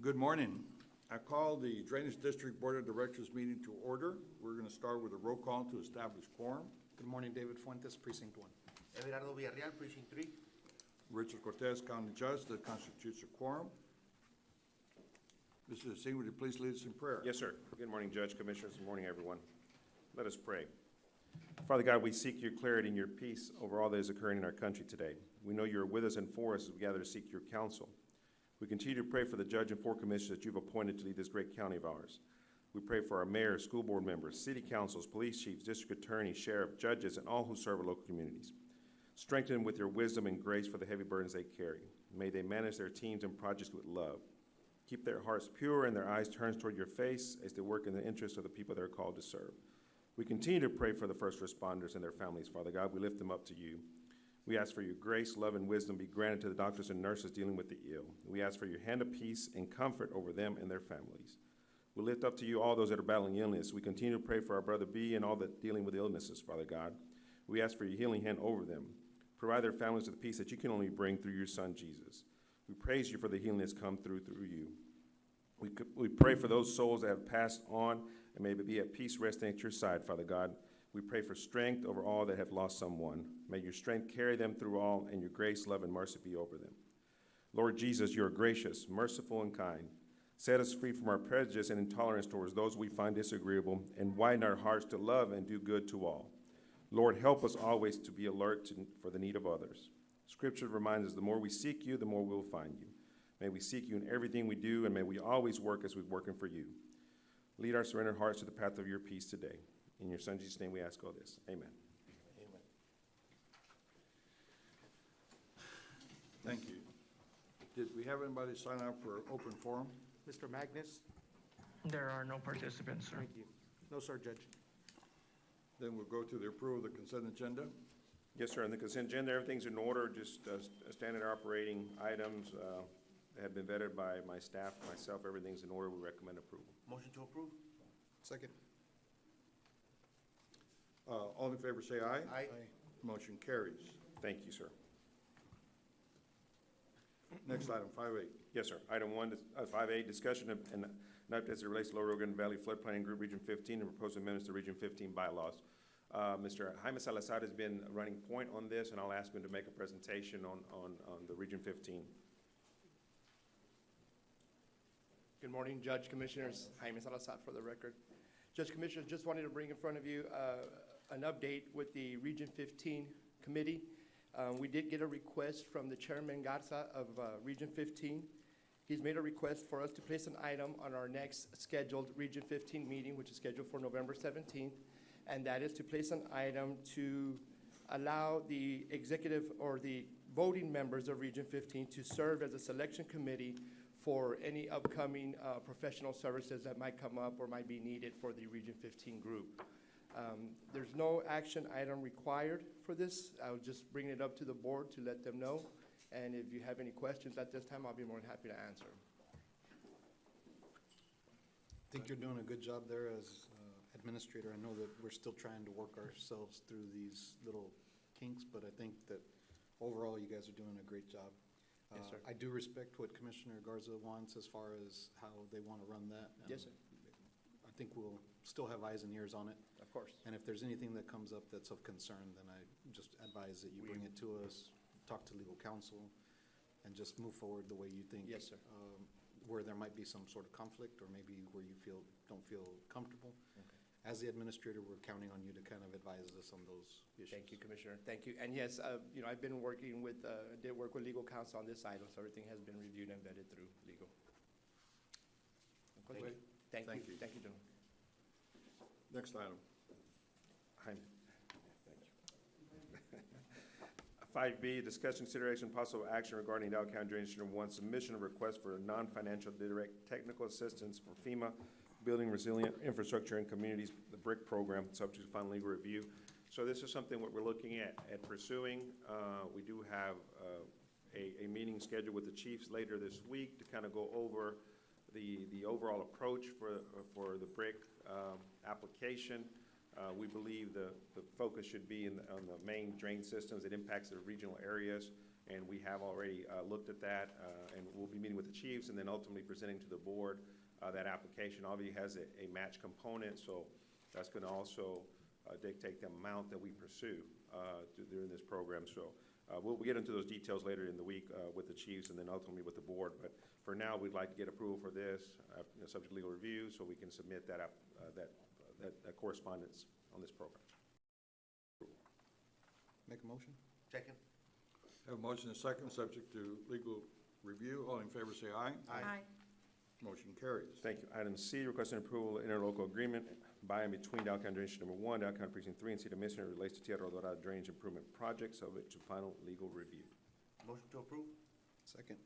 Good morning. I call the Drainage District Board of Directors meeting to order. We're going to start with a roll call to establish quorum. Good morning, David Fuentes, Precinct 1. Everardo Villarreal, Precinct 3. Richard Cortez, County Judge, that constitutes a quorum. Mr. Singh, would you please lead us in prayer? Yes, sir. Good morning, Judge, Commissioners. Good morning, everyone. Let us pray. Father God, we seek your clarity and your peace over all that is occurring in our country today. We know you are with us and for us as we gather to seek your counsel. We continue to pray for the judge and four commissioners that you've appointed to lead this great county of ours. We pray for our mayor, school board members, city councils, police chiefs, district attorneys, sheriff, judges, and all who serve our local communities. Strengthen them with your wisdom and grace for the heavy burdens they carry. May they manage their teams and projects with love. Keep their hearts pure and their eyes turned toward your face as they work in the interest of the people they're called to serve. We continue to pray for the first responders and their families, Father God. We lift them up to you. We ask for your grace, love, and wisdom be granted to the doctors and nurses dealing with the ill. We ask for your hand of peace and comfort over them and their families. We lift up to you all those that are battling illness. We continue to pray for our brother B and all that dealing with illnesses, Father God. We ask for your healing hand over them. Provide their families with the peace that you can only bring through your Son, Jesus. We praise you for the healing that's come through you. We pray for those souls that have passed on and may be at peace resting at your side, Father God. We pray for strength over all that have lost someone. May your strength carry them through all, and your grace, love, and mercy be over them. Lord Jesus, you are gracious, merciful, and kind. Set us free from our prejudice and intolerance towards those we find disagreeable, and widen our hearts to love and do good to all. Lord, help us always to be alert for the need of others. Scripture reminds us the more we seek you, the more we'll find you. May we seek you in everything we do, and may we always work as we're working for you. Lead our surrendered hearts to the path of your peace today. In your Son, Jesus' name, we ask all this. Amen. Amen. Thank you. Did we have anybody sign up for open forum? Mr. Magnus? There are no participants, sir. Thank you. No, sir, Judge. Then we'll go to the approval of the consent agenda. Yes, sir. On the consent agenda, everything's in order, just standard operating items that have been vetted by my staff, myself. Everything's in order. We recommend approval. Motion to approve. Second. All in favor say aye. Aye. Motion carries. Thank you, sir. Next item, 5A. Yes, sir. Item 5A, discussion and update as it relates to Lower Rio Grande Valley Flood Planning Group Region 15 and proposed amendments to Region 15 bylaws. Mr. Jaime Salazar has been running point on this, and I'll ask him to make a presentation on the Region 15. Good morning, Judge, Commissioners. Jaime Salazar for the record. Judge, Commissioners, just wanted to bring in front of you an update with the Region 15 committee. We did get a request from the Chairman Garza of Region 15. He's made a request for us to place an item on our next scheduled Region 15 meeting, which is scheduled for November 17th, and that is to place an item to allow the executive or the voting members of Region 15 to serve as a selection committee for any upcoming professional services that might come up or might be needed for the Region 15 group. There's no action item required for this. I'll just bring it up to the board to let them know. And if you have any questions at this time, I'll be more than happy to answer. I think you're doing a good job there as administrator. I know that we're still trying to work ourselves through these little kinks, but I think that overall you guys are doing a great job. Yes, sir. I do respect what Commissioner Garza wants as far as how they want to run that. Yes, sir. I think we'll still have eyes and ears on it. Of course. And if there's anything that comes up that's of concern, then I just advise that you bring it to us, talk to legal counsel, and just move forward the way you think. Yes, sir. Where there might be some sort of conflict or maybe where you don't feel comfortable. Okay. As the administrator, we're counting on you to kind of advise us on those issues. Thank you, Commissioner. Thank you. And yes, I've been working with, did work with legal counsel on this item, so everything has been reviewed and vetted through legal. Thank you. Thank Thank you. you. Thank you, gentlemen. Next item. Jaime. Thank you. 5B, discussion, consideration, possible action regarding Delgado County Drainage District 1 submission of request for non-financial direct technical assistance for FEMA Building Resilient Infrastructure and Communities, the BRIC program, subject to final legal review. So this is something what we're looking at pursuing. We do have a meeting scheduled with the chiefs later this week to kind of go over the overall approach for the BRIC application. We believe the focus should be on the main drain systems that impacts the regional areas. And we have already looked at that, and we'll be meeting with the chiefs and then ultimately presenting to the board that application. Obviously has a match component, so that's going to also dictate the amount that we pursue during this program. So we'll get into those details later in the week with the chiefs and then ultimately with the board. But for now, we'd like to get approval for this, subject to legal review, so we can submit that correspondence on this program. Make a motion? Second. Have a motion and a second, subject to legal review. All in favor say aye. Aye. Motion carries. Thank you. Item C, requesting approval of interlocal agreement by and between Dow County Drainage Number 1, Dow County Precinct 3, and City of Mission relates to Tierra Dorada Drainage Improvement Project, subject to final legal review. Motion to approve. Second.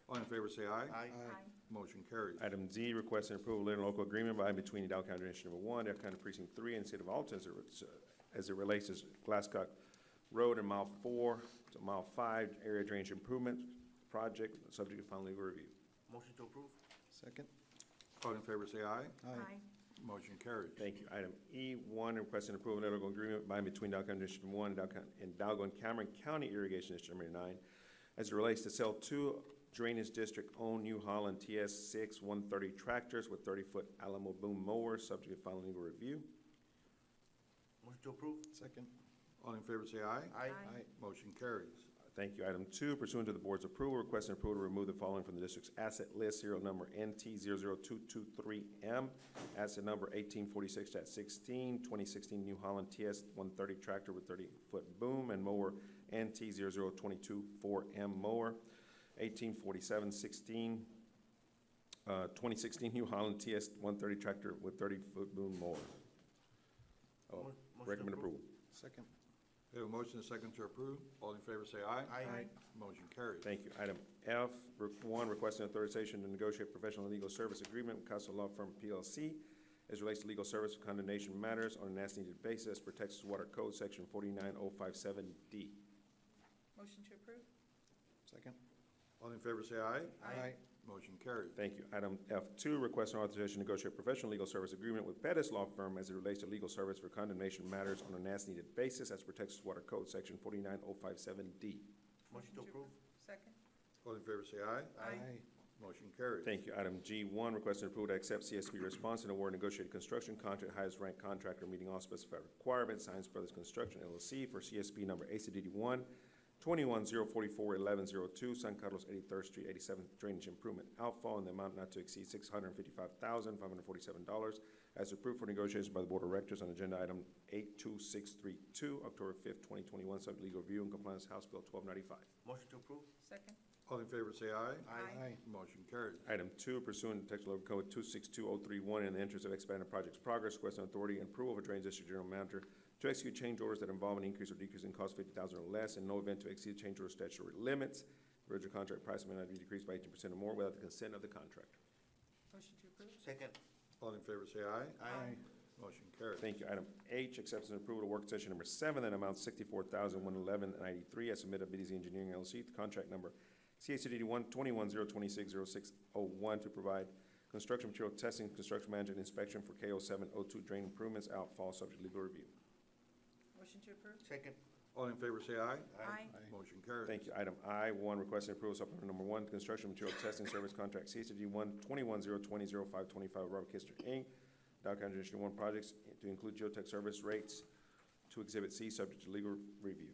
All in favor say aye. Aye. Motion carries. Item D, requesting approval of interlocal agreement by and between Dow County Drainage Number 1, Dow County Precinct 3, and City of Alton as it relates to Glasscock Road and Mile 4 to Mile 5 area drainage improvement project, subject to final legal review. Motion to approve. Second. All in favor say aye. Aye. Motion carries. Thank you. Item E1, requesting approval of interlocal agreement by and between Dow County District 1 and Doggo and Cameron County Irrigation District Number 9 as it relates to sell 2 Drainage District-owned New Holland TS6 130 tractors with 30-foot Alamo boom mowers, subject to final legal review. Motion to approve. Second. All in favor say aye. Aye. Motion carries. Thank you. Item 2, pursuant to the board's approval, requesting approval to remove the following from the district's asset list, serial number NT00223M, asset number 1846-16, 2016 New Holland TS 130 tractor with 30-foot boom and mower NT00224M mower, 1847-16, 2016 New Holland TS 130 tractor with 30-foot boom mower. Motion to Recommend approve. approval. Second. We have a motion and a second to approve. All in favor say aye. Aye. Motion carries. Thank you. Item F1, requesting authorization to negotiate professional legal service agreement with Castle Law Firm PLC as relates to legal service for condemnation matters on an as-needed basis per Texas Water Code, Section 49057D. Motion to approve? Second. All in favor say aye. Aye. Motion carries. Thank you. Item F2, requesting authorization to negotiate professional legal service agreement with Pettis Law Firm as it relates to legal service for condemnation matters on an as-needed basis as per Texas Water Code, Section 49057D. Motion to approve. Second? All in favor say aye. Aye. Motion carries. Thank you. Item G1, requesting approval to accept CSP response and award negotiated construction contract, highest ranked contractor meeting all specified requirements, Science Brothers Construction LLC for CSP number ACDD 1-21044-1102, San Carlos 83rd Street, 87th Drainage Improvement Outfall in the amount not to exceed $655,547 as approved for negotiations by the Board of Directors on agenda item 82632, October 5th, 2021, subject to legal review and compliance, House Bill 1295. Motion to approve. Second? All in favor say aye. Aye. Motion carries. Item 2, pursuant to Texas Law Code 262031, in the interest of expediting project's progress, requesting authority and approval of a Drainage District General Manager to execute change orders that involve an increase or decrease in cost of $50,000 or less, in no event to exceed change order statutory limits. The original contract price may not be decreased by 18% or more without the consent of the contractor. Motion to approve? Second. All in favor say aye. Aye. Motion carries. Thank you. Item H, acceptance and approval of work session number 7 that amounts $64,111.93 as submitted by BDZ Engineering LLC to contract number CACD 12102260601 to provide construction material testing, construction management inspection for KO702 drain improvements outfall subject to legal review. Motion to approve? Second. All in favor say aye. Aye. Motion carries. Thank you. Item I1, requesting approval of supplement number 1, construction material testing service contract CACD 121020525 Robert Kister Inc., Dow County District 1 projects to include geotech service rates to Exhibit C subject to legal review.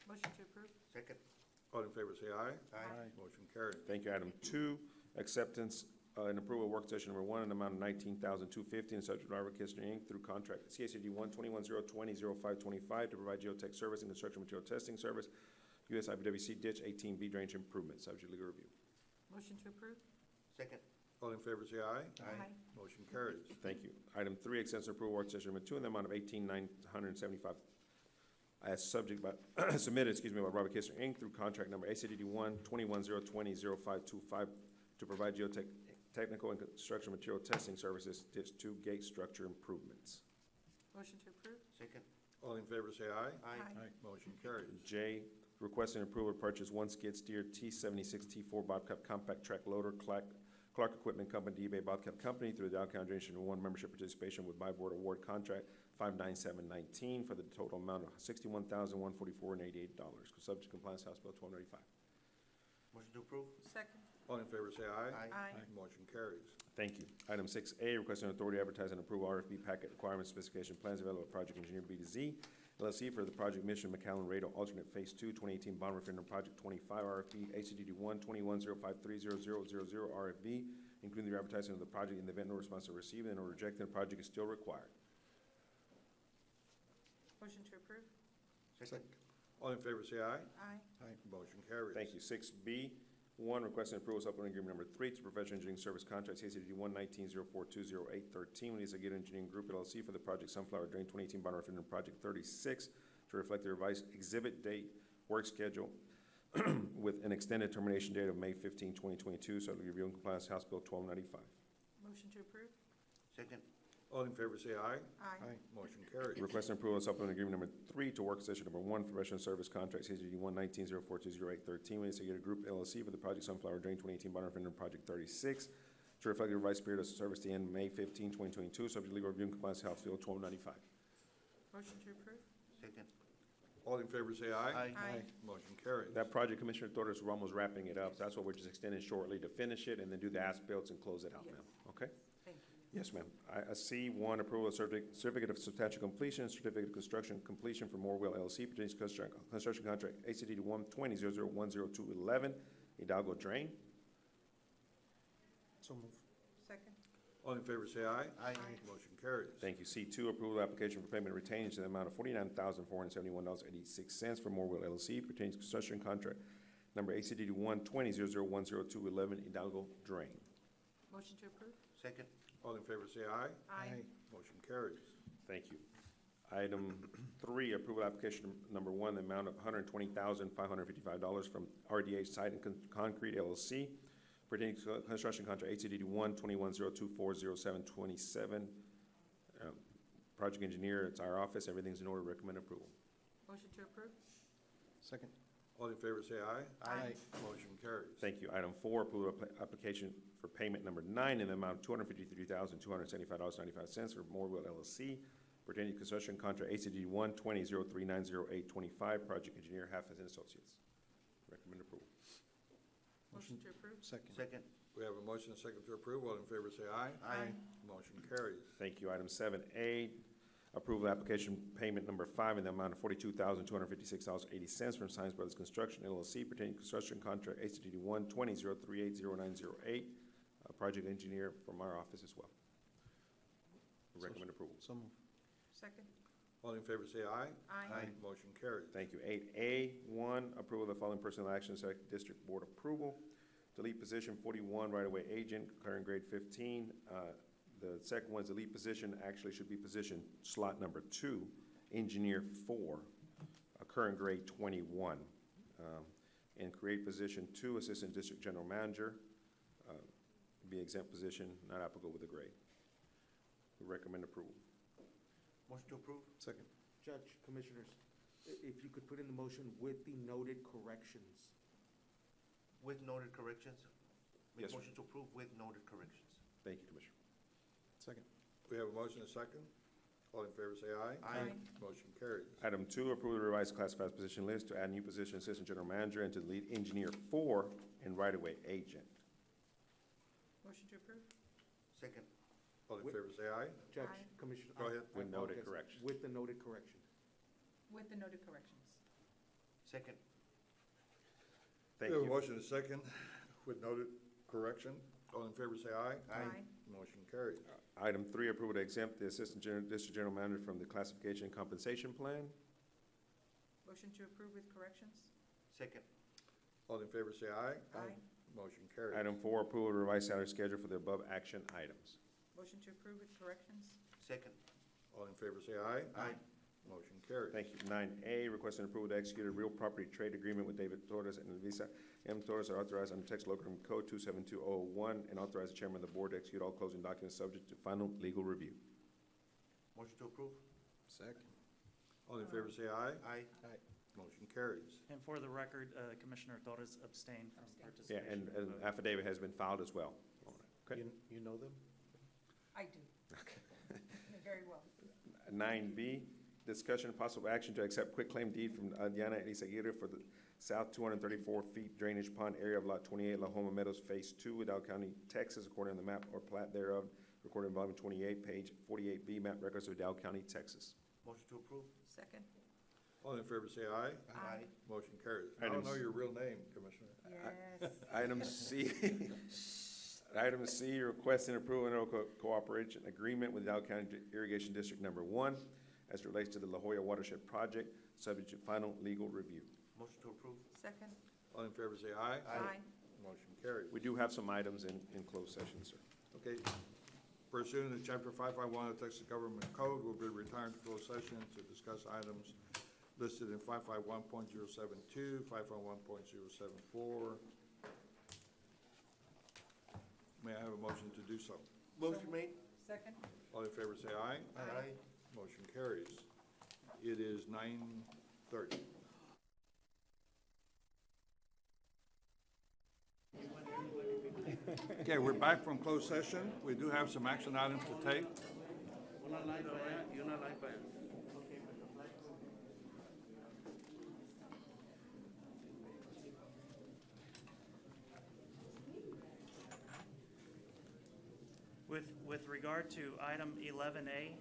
Motion to approve? Second. All in favor say aye. Aye. Motion carries. Thank you. Item 2, acceptance and approval of work session number 1 in the amount of $19,250 and subject to Robert Kistner Inc. through contract CACD 121020525 to provide geotech service and construction material testing service, US IBWC ditch 18B drainage improvement, subject to legal review. Motion to approve? Second. All in favor say aye. Aye. Motion carries. Thank you. Item 3, acceptance and approval of work session number 2 in the amount of $18,975 as subject by, submitted, by Robert Kistner Inc. through contract number ACDD 12102200525 to provide geotechnical and construction material testing services, ditch 2 gate structure improvements. Motion to approve? Second. All in favor say aye. Aye. Motion carries. J, requesting approval to purchase 1 skid steer T76 T4 Bobcat compact track loader, Clark Equipment Company, eBay Bobcat Company, through the Dow County Drainage District 1 membership participation with my board award contract 59719 for the total amount of $61,144.88, subject to compliance House Bill 1295. Motion to approve? Second. All in favor say aye. Aye. Motion carries. Thank you. Item 6A, requesting authority to advertise and approve RFP packet requirements, specification, plans available at Project Engineer B to Z, LLC for the project Mission McAllen Radar Alternate Phase 2, 2018 Bond Referendum Project 25 RFP, HCDD 12105300000 RFV, including the advertising of the project in the event no response are received and or rejected, the project is still required. Motion to approve? Second? All in favor say aye. Aye. Motion carries. Thank you. 6B, 1, requesting approval of supplemental agreement number 3 to professional engineering service contracts, HCD 11904200813 with Delgado Engineering Group LLC for the project Sunflower Drain 2018 Bond Referendum Project 36 to reflect the revised exhibit date, work schedule, with an extended termination date of May 15, 2022, subject to review and compliance House Bill 1295. Motion to approve? Second? All in favor say aye. Aye. Motion carries. Requesting approval of supplemental agreement number 3 to work session number 1 for professional service contracts, HCD 11904200813 with Delgado Group LLC for the project Sunflower Drain 2018 Bond Referendum Project 36 to reflect the revised period of service to end May 15, 2022, subject to legal review and compliance House Bill 1295. Motion to approve? Second? All in favor say aye. Aye. Motion carries. That project, Commissioner Torres, we're almost wrapping it up. That's what we're just extending shortly to finish it and then do the as-built and close it out, Yes. ma'am. Okay? Thank you. Yes, ma'am. C1, approval of certificate of substantial completion, certificate of construction completion for Morewell LLC, pertaining to construction contract ACD 120010211, Hidalgo Drain. So move. Second. All in favor say aye. Aye. Motion carries. Thank you. C2, approval of application for payment of retainage in the amount of $49,471.86 for Morewell LLC, pertaining to construction contract number ACD 120010211, Hidalgo Drain. Motion to approve? Second? All in favor say aye. Aye. Motion carries. Thank you. Item 3, approval application number 1, the amount of $120,555 from RDH Site and Concrete LLC, pertaining to construction contract HCD 12102400727. Project engineer, it's our office. Everything's in order. Recommend approval. Motion to approve? Second. All in favor say aye. Aye. Motion carries. Thank you. Item 4, approval of application for payment number 9 in the amount of $253,275.95 for Morewell LLC, pertaining to construction contract ACD 120390825, project engineer Half and Associates. Recommend approval. Motion to approve? Second. Second? We have a motion and a second to approve. All in favor say aye. Aye. Motion carries. Thank you. Item 7A, approval application payment number 5 in the amount of $42,256.80 from Science Brothers Construction LLC, pertaining to construction contract ACD 120380908, project engineer from our office as well. Recommend approval. So move. Second. All in favor say aye. Aye. Motion carries. Thank you. 8A1, approval of the following personnel actions, select district board approval. Delete position 41, right-of-way agent, current grade 15. The second one's elite position, actually should be position slot number 2, engineer 4, current grade 21. And create position 2, assistant district general manager, be exempt position, not applicable with the grade. We recommend approval. Motion to approve? Second. Judge, Commissioners, if you could put in the motion with the noted corrections. With noted corrections? Make Yes, sir. motion to approve with noted corrections. Thank you, Commissioner. Second. We have a motion and a second. All in favor say aye. Aye. Motion carries. Item 2, approve the revised classified position list to add new position, assistant general manager, and to delete engineer 4 and right-of-way agent. Motion to approve? Second? All in favor say aye. Judge, Aye. Commissioner. Go ahead. With noted apologize. corrections. With the noted corrections. With the noted corrections. Second? Thank We have a you. motion and a second with noted correction. All in favor say aye. Aye. Motion carries. Item 3, approval to exempt the assistant district general manager from the classification and compensation plan. Motion to approve with corrections? Second? All in favor say aye. Aye. Motion carries. Item 4, approval of revised salary schedule for the above action items. Motion to approve with corrections? Second? All in favor say aye. Aye. Motion carries. Thank you. 9A, requesting approval to execute a real property trade agreement with David Torres and Elvisa M. Torres are authorized under Texas Local Government Code 27201 and authorize the chairman of the board to execute all closing documents subject to final legal review. Motion to approve? Second. All in favor say aye. Aye. Motion carries. And for the record, Commissioner Torres abstained from Yeah, participation. and an affidavit has been filed as well. Okay. You know them? I do. Very well. 9B, discussion and possible action to accept quitclaim deed from Diana Elizaguirre for the south 234 feet drainage pond area of Lot 28, La Homa Meadows, Phase 2, Vidal County, Texas, according to the map or plat thereof, recorded in volume 28, page 48B, map records of Vidal County, Texas. Motion to approve? Second. All in favor say aye. Aye. Motion carries. I don't Items- know your real name, Commissioner. Yes. Item C, item C, requesting approval and cooperation agreement with Vidal County Irrigation District Number 1 as it relates to the La Jolla Watershed Project, subject to final legal review. Motion to approve? Second. All in favor say aye. Aye. Motion carries. We do have some items in closed session, sir. Okay. Pursuant to Chapter 551 of the Texas Government Code, we'll be retiring to closed session to discuss items listed in 551.072, 551.074. May I have a motion to do so? Motion made? Second. All in favor say aye. Aye. Motion carries. It is 9:30. Okay, we're back from closed session. We do have some action items to take. With regard to item 11A,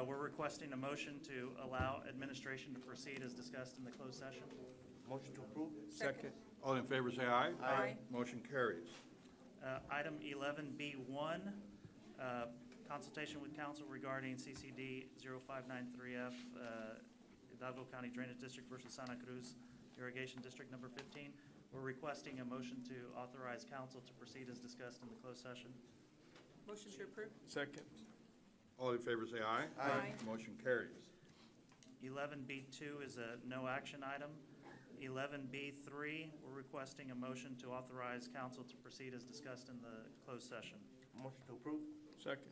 we're requesting a motion to allow administration to proceed as discussed in the closed session. Motion to approve? Second. All in favor say aye. Aye. Motion carries. Item 11B1, consultation with council regarding CCD 0593F, Doggo County Drainage District versus Santa Cruz Irrigation District Number 15. We're requesting a motion to authorize council to proceed as discussed in the closed session. Motion to approve. Second. All in favor say aye. Aye. Motion carries. 11B2 is a no action item. 11B3, we're requesting a motion to authorize council to proceed as discussed in the closed session. Motion to approve? Second.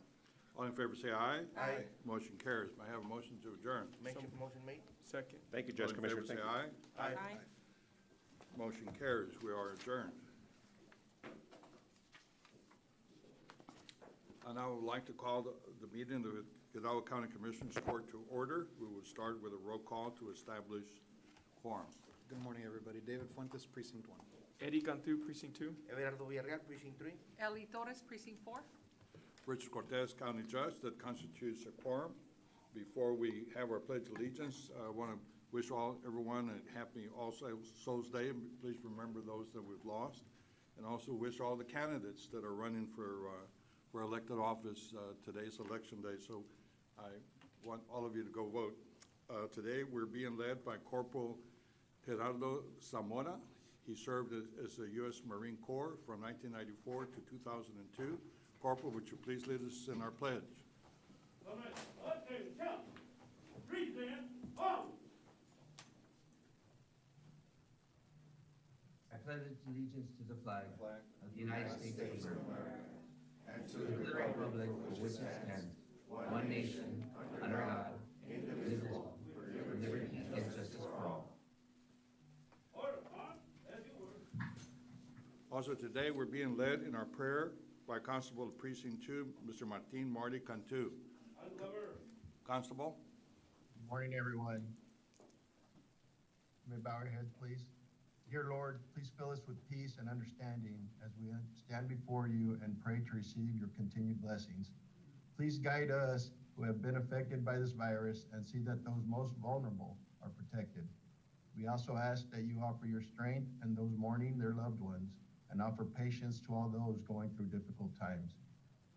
All in favor say aye. Aye. Motion carries. May I have a motion to adjourn? Motion made? Second. Thank you, All Judge in Commissioner. favor Thank say you. aye. Motion carries. We are adjourned. And I would like to call the meeting of the Hidalgo County Commissioners Court to order. We will start with a roll call to establish quorum. Good morning, everybody. David Fuentes, Precinct 1. Eddie Cantu, Precinct 2. Everardo Villarreal, Precinct 3? Ellie Torres, Precinct 4. Richard Cortez, County Judge, that constitutes a quorum. Before we have our pledge of allegiance, I want to wish everyone a happy All Souls Day. Please remember those that we've lost. And also wish all the candidates that are running for elected office. Today's election day, so I want all of you to go vote. Today, we're being led by Corporal Gerardo Zamora. He served as a U.S. Marine Corps from 1994 to 2002. Corporal, would you please lead us in our pledge? I pledge allegiance to the flag of the United States of America and to the republic for which it stands, one nation, under God, indivisible, with liberty and justice for all. Also today, we're being led in our prayer by Constable of Precinct 2, Mr. Martin Marty Cantu. Constable? Good morning, everyone. May we bow our heads, please. Dear Lord, please fill us with peace and understanding as we stand before you and pray to receive your continued blessings. Please guide us who have been affected by this virus and see that those most vulnerable are protected. We also ask that you offer your strength and those mourning their loved ones and offer patience to all those going through difficult times.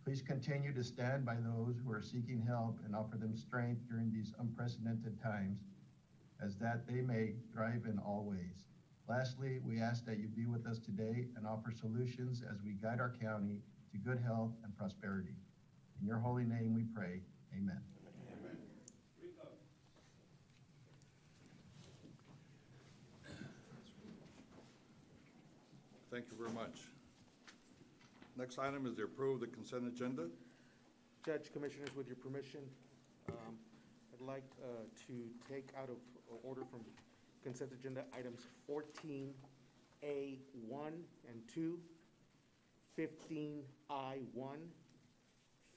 Please continue to stand by those who are seeking help and offer them strength during these unprecedented times, as that they may thrive in all ways. Lastly, we ask that you be with us today and offer solutions as we guide our county to good health and prosperity. In your holy name we pray, amen. Thank you very much. Next item is the approval of the consent agenda. Judge, Commissioners, with your permission, I'd like to take out of order from consent agenda items 14A1 and 2, 15I1,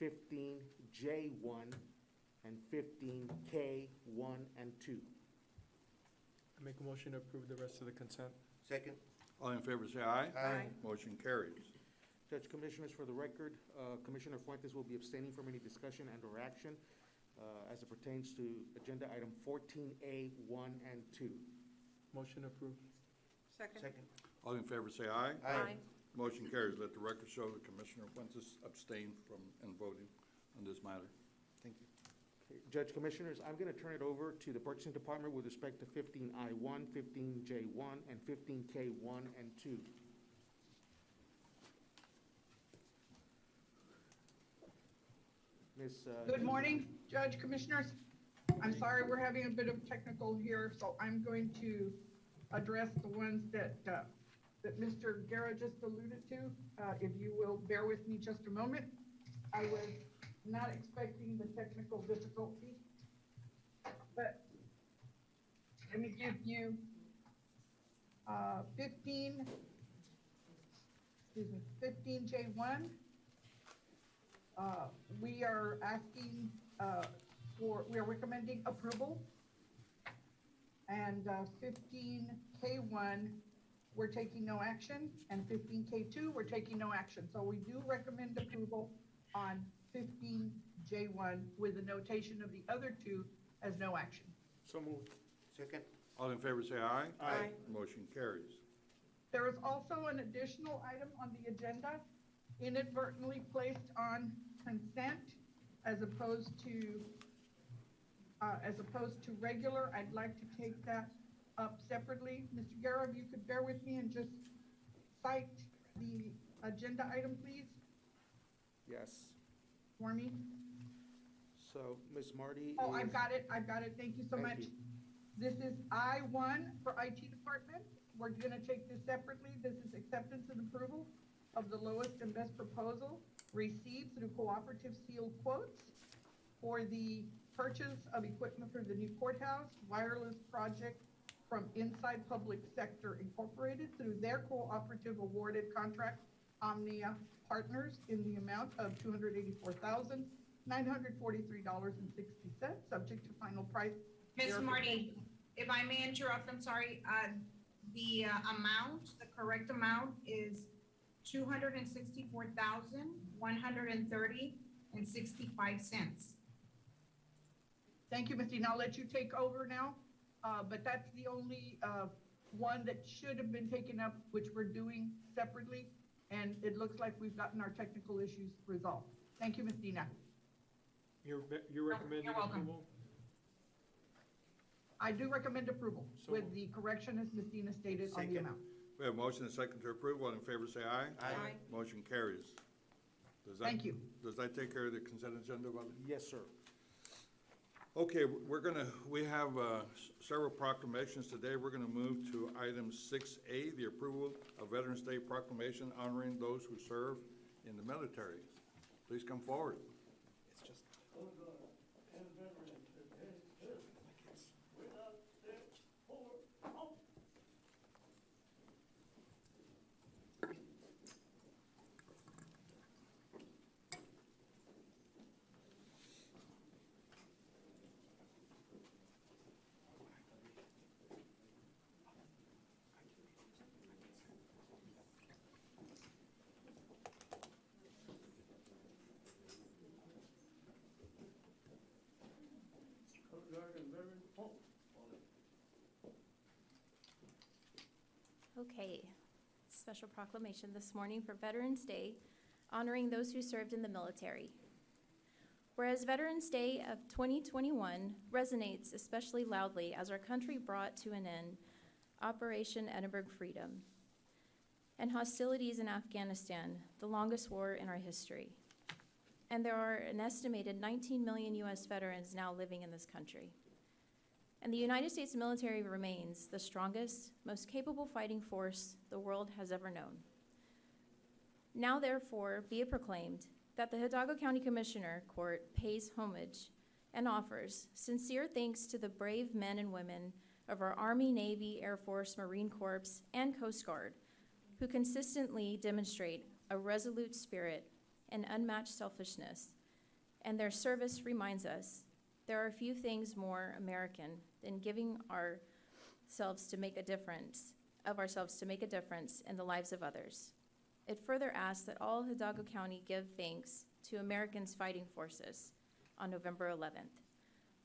15J1, and 15K 1 and 2. I make a motion to approve the rest of the consent. Second. All in favor, say aye. Aye. Motion carries. Judge Commissioners, for the record, Commissioner Fuentes will be abstaining from any discussion and/or action as it pertains to agenda item 14A 1 and 2. Motion approved. Second. Second. All in favor, say aye. Aye. Motion carries. Let the record show that Commissioner Fuentes abstained from and voting on this matter. Thank you. Okay, Judge Commissioners, I'm going to turn it over to the Purchasing Department with respect to 15I1, 15J1, and 15K1 and 2. Ms. Good morning, Judge, Commissioners. I'm sorry, we're having a bit of technical here, so I'm going to address the ones that Mr. Guerra just alluded to. If you will bear with me just a moment. I was not expecting the technical difficulty, but let me give you 15J1. We are asking we are recommending approval. And 15K1, we're taking no action, and 15K2, we're taking no action. So we do recommend approval on 15J1 with the notation of the other two as no action. So moved. Second. All in favor, say aye. Aye. Motion carries. There is also an additional item on the agenda inadvertently placed on consent as opposed to regular. I'd like to take that up separately. Mr. Guerra, if you could bear with me and just cite the agenda item, please, Yes. for me. So, Ms. Marty. Oh, I've is- got it. Thank you so Thank much. you. This is I1 for IT department. We're gonna take this separately. This is acceptance and approval of the lowest and best proposal received through cooperative sealed quotes for the purchase of equipment for the new courthouse wireless project from Inside Public Sector Incorporated through their cooperative awarded contract Omnia Partners in the amount of $284,943.60, subject to final price. Ms. Marty, if I may interrupt, I'm sorry, the correct amount is $264,130.65. Thank you, Ms. Dean. I'll let you take over now. But that's the only one that should have been taken up, which we're doing separately. And it looks like we've gotten our technical issues resolved. Thank you, Ms. Dina. You're recommending You're welcome. approval? I do recommend approval So- with the correction as Ms. Dina stated on the Second. amount. We have a motion and second to approve. All in favor, say aye. Aye. Motion carries. Does that- Thank you. Does that take care of the consent agenda, Valerie? Yes, sir. Okay, we have several proclamations today. We're gonna move to item 6A, the approval of Veterans Day proclamation honoring those who serve in the military. Please come forward. It's just, Okay, special proclamation this morning for Veterans Day, honoring those who served in the military. Whereas Veterans Day of 2021 resonates especially loudly as our country brought to an end Operation Edinburgh Freedom and hostilities in Afghanistan, the longest war in our history. And there are an estimated 19 million U.S. veterans now living in this country. And the United States military remains the strongest, most capable fighting force the world has ever known. Now, therefore, be it proclaimed that the Hidalgo County Commissioner Court pays homage and offers sincere thanks to the brave men and women of our Army, Navy, Air Force, Marine Corps, and Coast Guard who consistently demonstrate a resolute spirit and unmatched selfishness, and their service reminds us There are few things more American than giving ourselves to make a difference in the lives of others. It further asks that all Hidalgo County give thanks to Americans fighting forces on November 11th.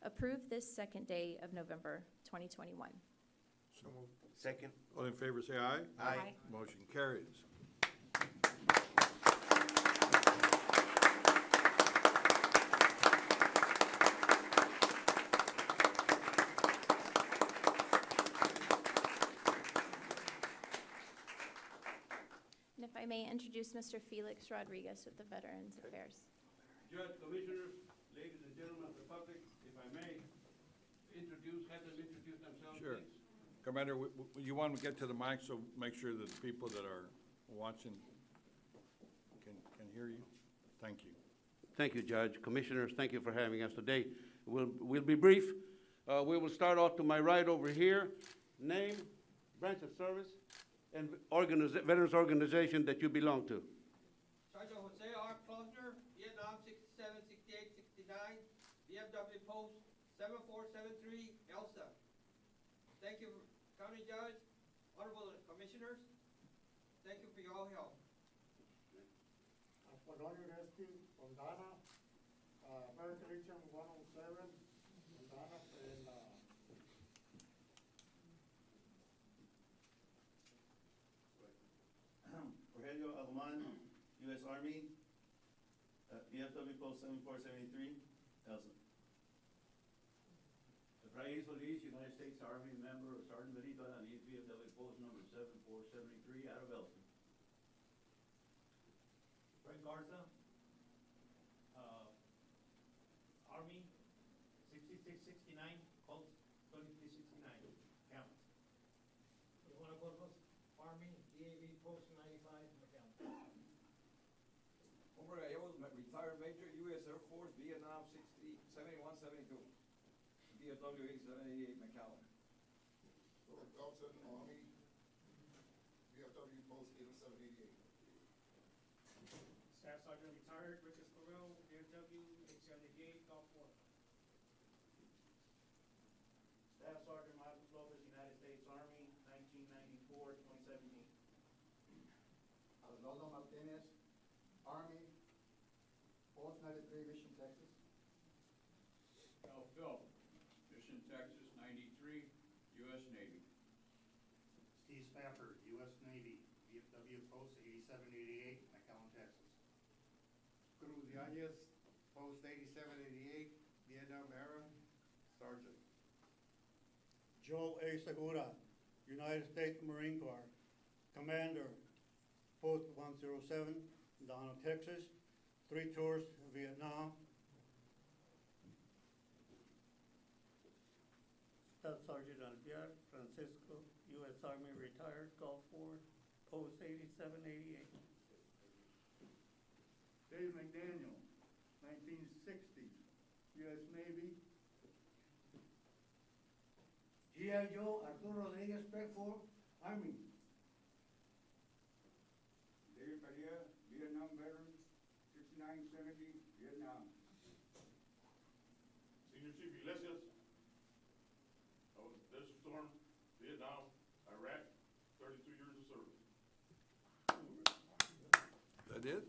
Approve this second day of November 2021. So moved. Second. All in favor, say aye. Aye. Motion carries. And if I may introduce Mr. Felix Rodriguez with the Veterans Affairs. Judge, Commissioners, ladies and gentlemen of the public, if I may, have them introduce themselves, Sure. please. Commander, you want to get to the mic, so make sure that the people that are watching can hear you? Thank you. Thank you, Judge. Commissioners, thank you for having us today. We'll be brief. We will start off to my right over here. Name, branch of service, and veterans organization that you belong to. Sergeant Jose R. Klosner, Vietnam 67, 68, 69, VFW Post 7473, ELSA. Thank you, County Judge, Honorable Commissioners. Thank you for your all help. Apolonio Rescue from Dana, American Legion 107, from Dana, and, Rogelio Alman, U.S. Army, VFW Post 7473, Elsa. Efraín Solis, United States Army, member of Sergeant Benito Ananiz, VFW Post number 7473, out of Elsa. Frank Garza, Army, 6669, Post 2369, Count. Juan Corpus, Army, DAV Post 95, McAllen. Homer Gallegos, retired Major, U.S. Air Force, Vietnam 71, 72. DFW 8788, McAllen. Robert Dobson, Army, VFW Post 8788. Staff Sergeant retired, Rick Estoril, DFW 878, Gulf War. Staff Sergeant Marcos Lopez, United States Army, 1994, 2017. Arnoldo Martinez, Army, Post 93, Mission, Texas. Phil, Mission, Texas, 93, U.S. Navy. Steve Spafford, U.S. Navy, VFW Post 8788, McAllen, Texas. Cruz Yanez, Post 8788, Vietnam era, Sergeant. Joe A. Segura, United States Marine Corps, Commander, Post 107, Donna, Texas, 3 tours, Vietnam. Staff Sergeant Alpiar Francisco, U.S. Army retired, Gulf War, Post 8788. Dave McDaniel, 1960, U.S. Navy. G.I. Joe Arturo Rodriguez, Spec 4, Army. David Padilla, Vietnam veteran, 6970, Vietnam. Senior Chief Iglesias, Desert Storm, Vietnam, Iraq, 32 years of service. That it?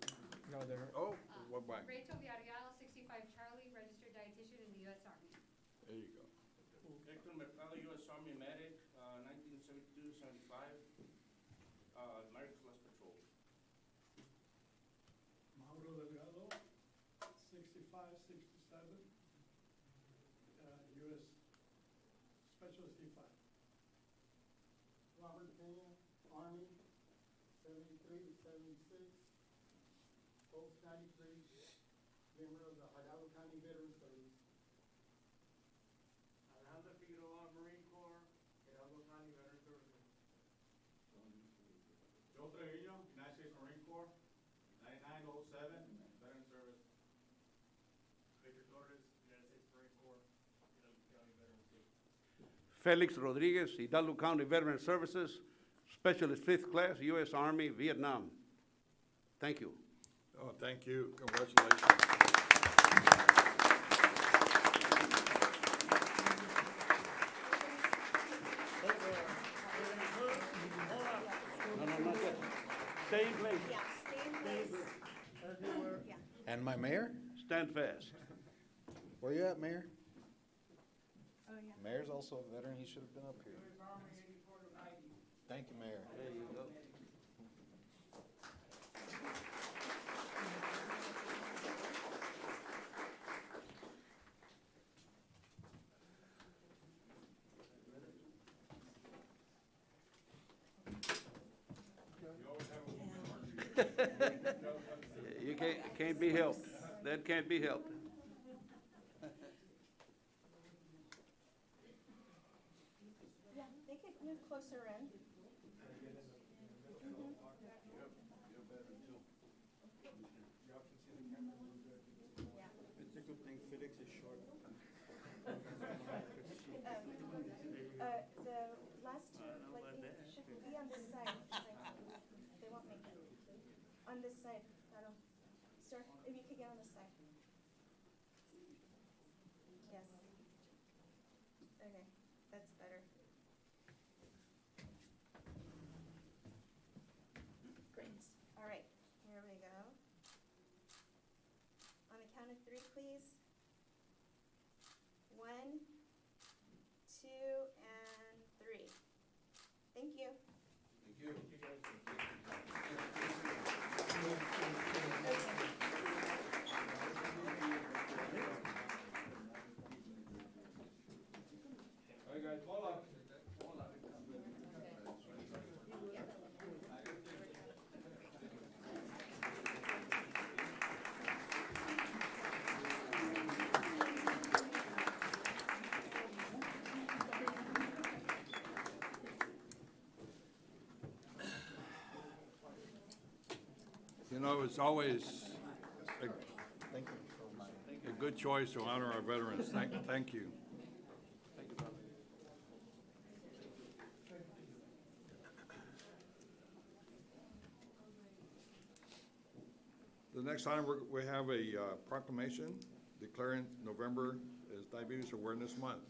No, there. Oh, what back? Rachel Villarreal, 65 Charlie, registered dietitian in the U.S. Army. There you go. Hector Mercado, U.S. Army medic, 1972-75, American Class Patrol. Mauro Delgado, 65, 67, U.S. Specialist D5. Robert Pena, Army, 73 to 76, Post 93, member of the Hidalgo County Veterans Service. Alejandro Figueroa, Marine Corps, Hidalgo County Veteran Service. Joe Trevino, United States Marine Corps, 9907, veteran service. Victor Torres, United States Marine Corps, Hidalgo County Veteran Service. Felix Rodriguez, Hidalgo County Veteran Services, Specialist 5th Class, U.S. Army, Vietnam. Thank you. Oh, thank you. Congratulations. And my mayor? Stand fast. Where you at, Mayor? Oh, yeah. Mayor's also a veteran, he should have been up here. Thank you, Mayor. There you go. You can't be helped. That can't be helped. Yeah, they could move closer in. It's a good thing Felix is short. The last two, should be on this side. They won't make it. On this side, sir, if you could get on this side. Yes. Okay, that's better. Great. All right, here we go. On the count of three, please. 1, 2, and 3. Thank you. Thank you. All right, guys, hold on. You know, it's always a good choice to honor our veterans. Thank you. The next item, we have a proclamation declaring November as Diabetes Awareness Month.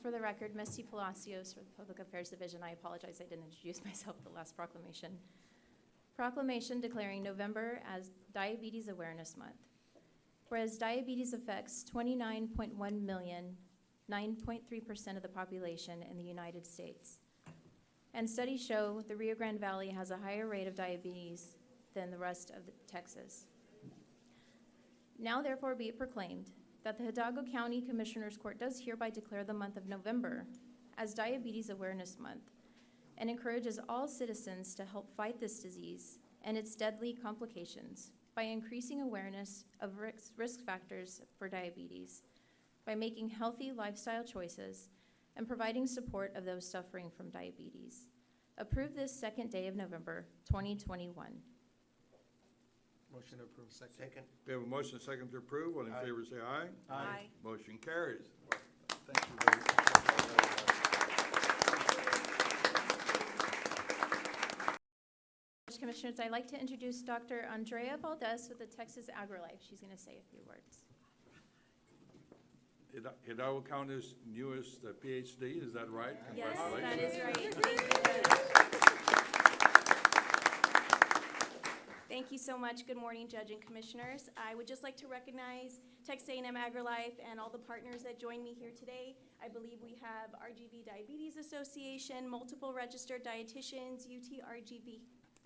For the record, Misty Palacios for the Public Affairs Division. I apologize I didn't introduce myself at the last proclamation. Proclamation declaring November as Diabetes Awareness Month. Whereas diabetes affects 29.1 million, 9.3% of the population in the United States. And studies show the Rio Grande Valley has a higher rate of diabetes than the rest of Texas. Now therefore be it proclaimed that the Hidalgo County Commissioners Court does hereby declare the month of November as Diabetes Awareness Month and encourages all citizens to help fight this disease and its deadly complications by increasing awareness of risk factors for diabetes, by making healthy lifestyle choices, and providing support of those suffering from diabetes. Approved this second day of November, 2021. Motion approved. Second. We have a motion and second to approve. All in favor, say aye. Aye. Motion carries. Thank you very much. Commissioners, I'd like to introduce Dr. Andrea Valdez with the Texas AgriLife. She's going to say a few words. Hidalgo County's newest PhD, is that right? Yes, that Congratulations. is right. Thank you. Thank you so much. Good morning, Judge and Commissioners. I would just like to recognize Texas A&M AgriLife and all the partners that joined me here today. I believe we have RGV Diabetes Association, multiple registered dietitians, UT RGV,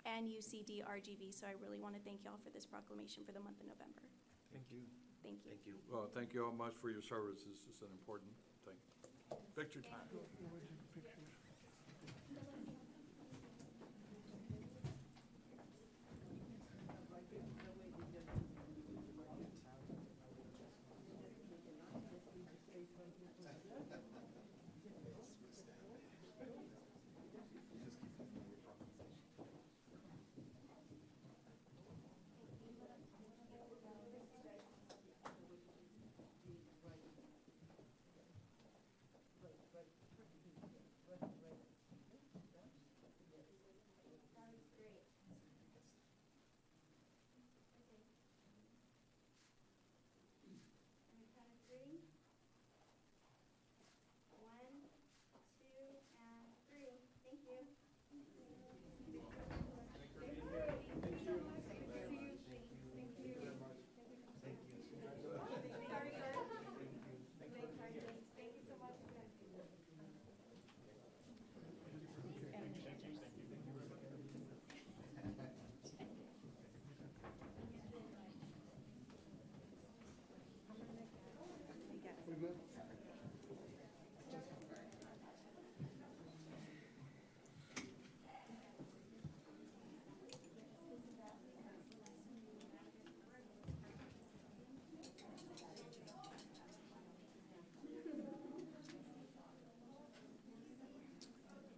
and UCD RGV. So I really want to thank y'all for this proclamation for the month of November. Thank you. Thank you. Thank you. Well, thank you all much for your services. It's an important thing. Picture time.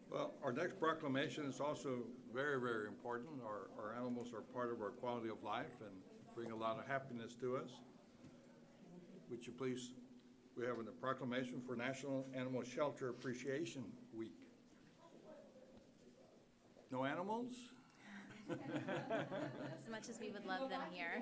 Well, our next proclamation is also very, very important. Our animals are part of our quality of life and bring a lot of happiness to us. Would you please, we have a proclamation for National Animal Shelter Appreciation Week. No animals? As much as we would love them here.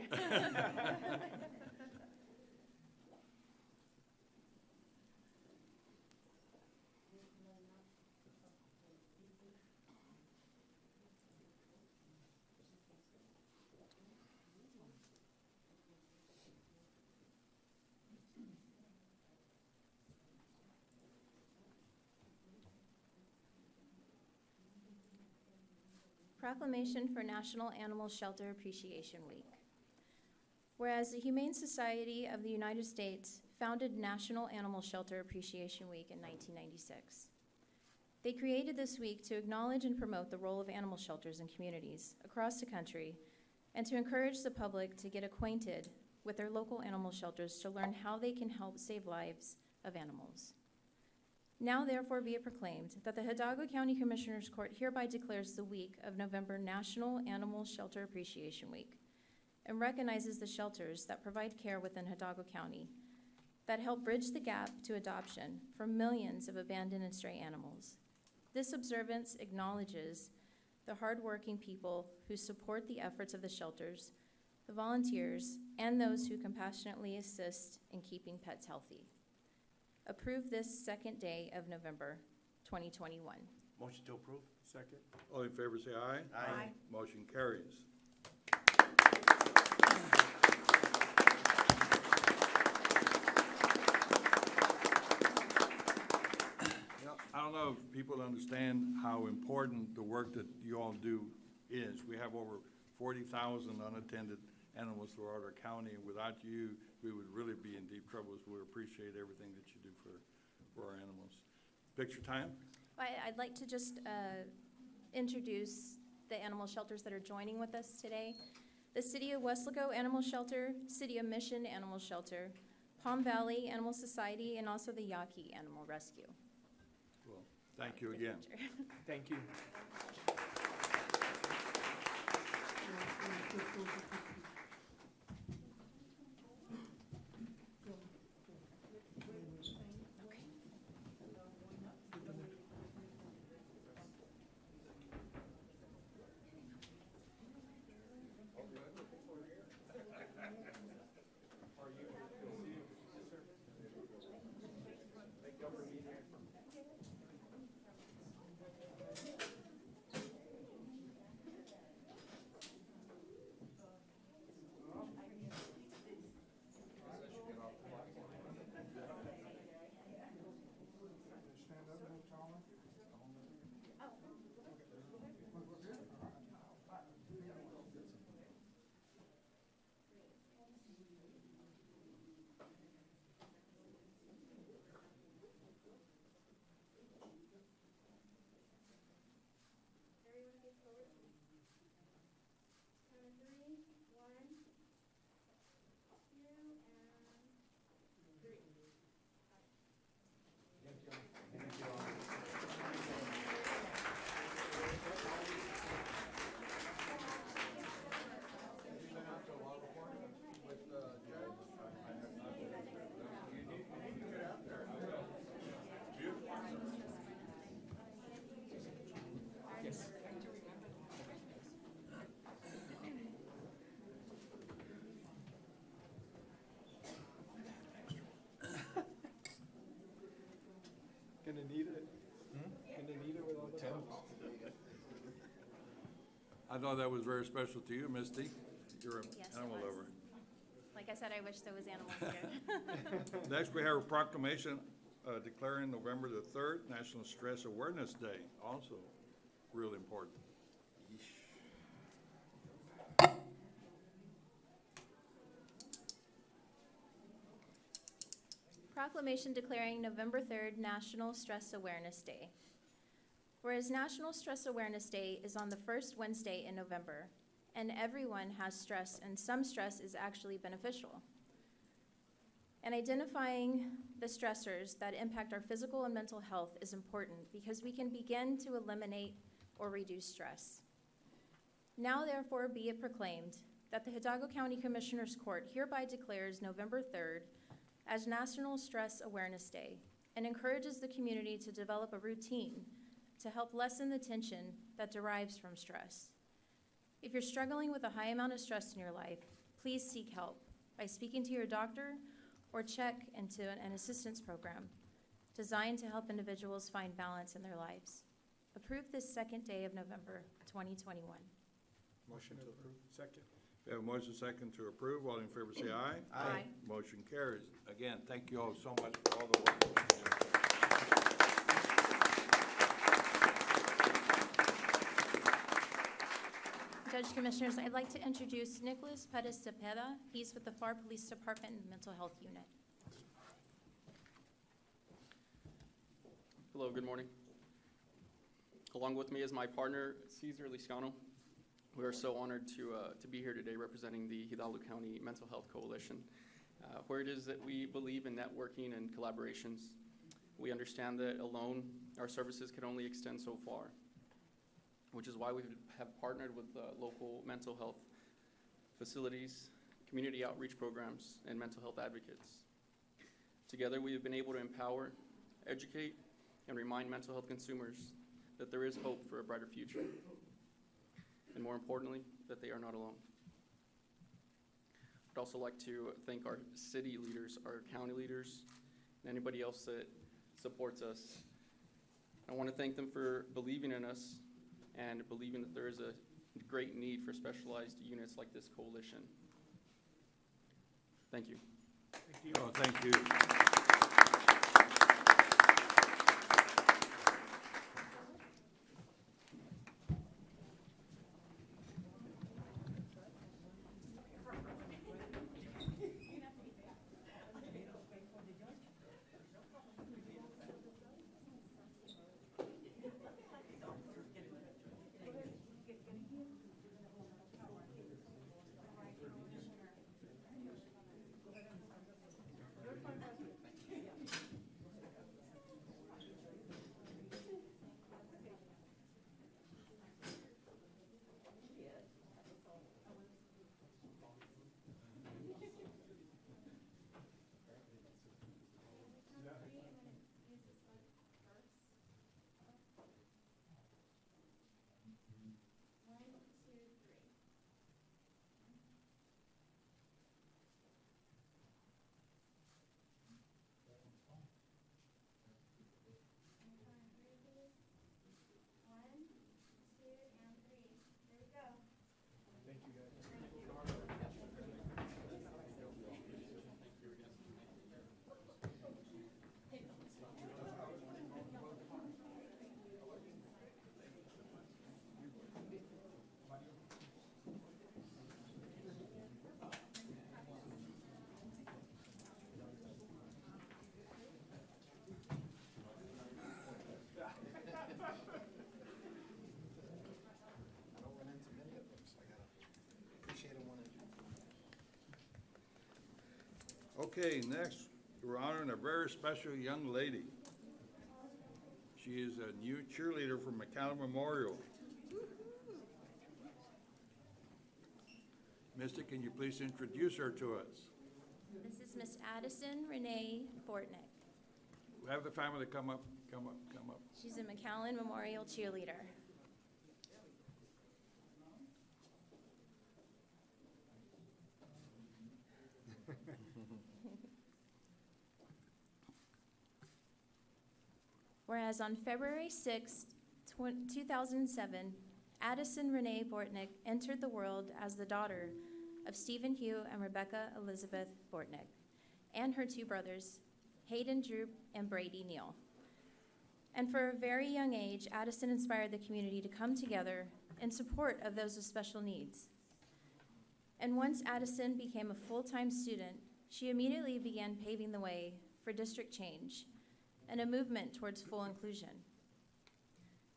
Proclamation for National Animal Shelter Appreciation Week. Whereas the Humane Society of the United States founded National Animal Shelter Appreciation Week in 1996. They created this week to acknowledge and promote the role of animal shelters in communities across the country and to encourage the public to get acquainted with their local animal shelters to learn how they can help save lives of animals. Now therefore be it proclaimed that the Hidalgo County Commissioners Court hereby declares the week of November National Animal Shelter Appreciation Week and recognizes the shelters that provide care within Hidalgo County that help bridge the gap to adoption for millions of abandoned and stray animals. This observance acknowledges the hardworking people who support the efforts of the shelters, the volunteers, and those who compassionately assist in keeping pets healthy. Approve this second day of November 2021. Motion to approve. Second. All in favor say aye. Aye. Motion carries. I don't know if people understand how important the work that you all do is. We have over 40,000 unattended animals throughout our county, and without you, we would really be in deep trouble. So we appreciate everything that you do for our animals. Picture time? I'd like to just introduce the animal shelters that are joining with us today. The City of Weslaco Animal Shelter, City of Mission Animal Shelter, Palm Valley Animal Society, and also the Yaqui Animal Rescue. Well, thank you again. Thank you. Gonna need it. Gonna need it with all the dogs. I know that was very special to you, Misty. You're an Yes, it animal was. lover. Like I said, I wish there was animals here. Next, we have a proclamation declaring November the 3rd National Stress Awareness Day, also real important. Proclamation declaring November 3rd National Stress Awareness Day. Whereas National Stress Awareness Day is on the first Wednesday in November, and everyone has stress, and some stress is actually beneficial. And identifying the stressors that impact our physical and mental health is important because we can begin to eliminate or reduce stress. Now therefore be it proclaimed that the Hidalgo County Commissioners Court hereby declares November 3rd as National Stress Awareness Day and encourages the community to develop a routine to help lessen the tension that derives from stress. If you're struggling with a high amount of stress in your life, please seek help by speaking to your doctor or check into an assistance program designed to help individuals find balance in their lives. Approve this second day of November 2021. Motion to approve. Second. We have a motion second to approve. All in favor say aye. Aye. Motion carries. Again, thank you all so much for all the work. Judge Commissioners, I'd like to introduce Nicholas Pettis Cepeda. He's with the FAR Police Department and Mental Health Unit. Hello, good morning. Along with me is my partner, Cesar Liscano. We are so honored to be here today representing the Hidalgo County Mental Health Coalition, where it is that we believe in networking and collaborations. We understand that alone, our services can only extend so far, which is why we have partnered with local mental health facilities, community outreach programs, and mental health advocates. Together, we have been able to empower, educate, and remind mental health consumers that there is hope for a brighter future, and more importantly, that they are not alone. I'd also like to thank our city leaders, our county leaders, and anybody else that supports us. I want to thank them for believing in us and believing that there is a great need for specialized units like this coalition. Thank you. Thank you. Oh, thank you. Okay, next, we're honoring a very special young lady. She is a new cheerleader from McAllen Memorial. Misty, can you please introduce her to us? This is Miss Addison Renee Bortnick. Have the family come up, come up, come up. She's a McAllen Memorial cheerleader. Whereas on February 6, 2007, Addison Renee Bortnick entered the world as the daughter of Stephen Hugh and Rebecca Elizabeth Bortnick, and her two brothers, Hayden Droop and Brady Neal. And for a very young age, Addison inspired the community to come together in support of those with special needs. And once Addison became a full-time student, she immediately began paving the way for district change and a movement towards full inclusion.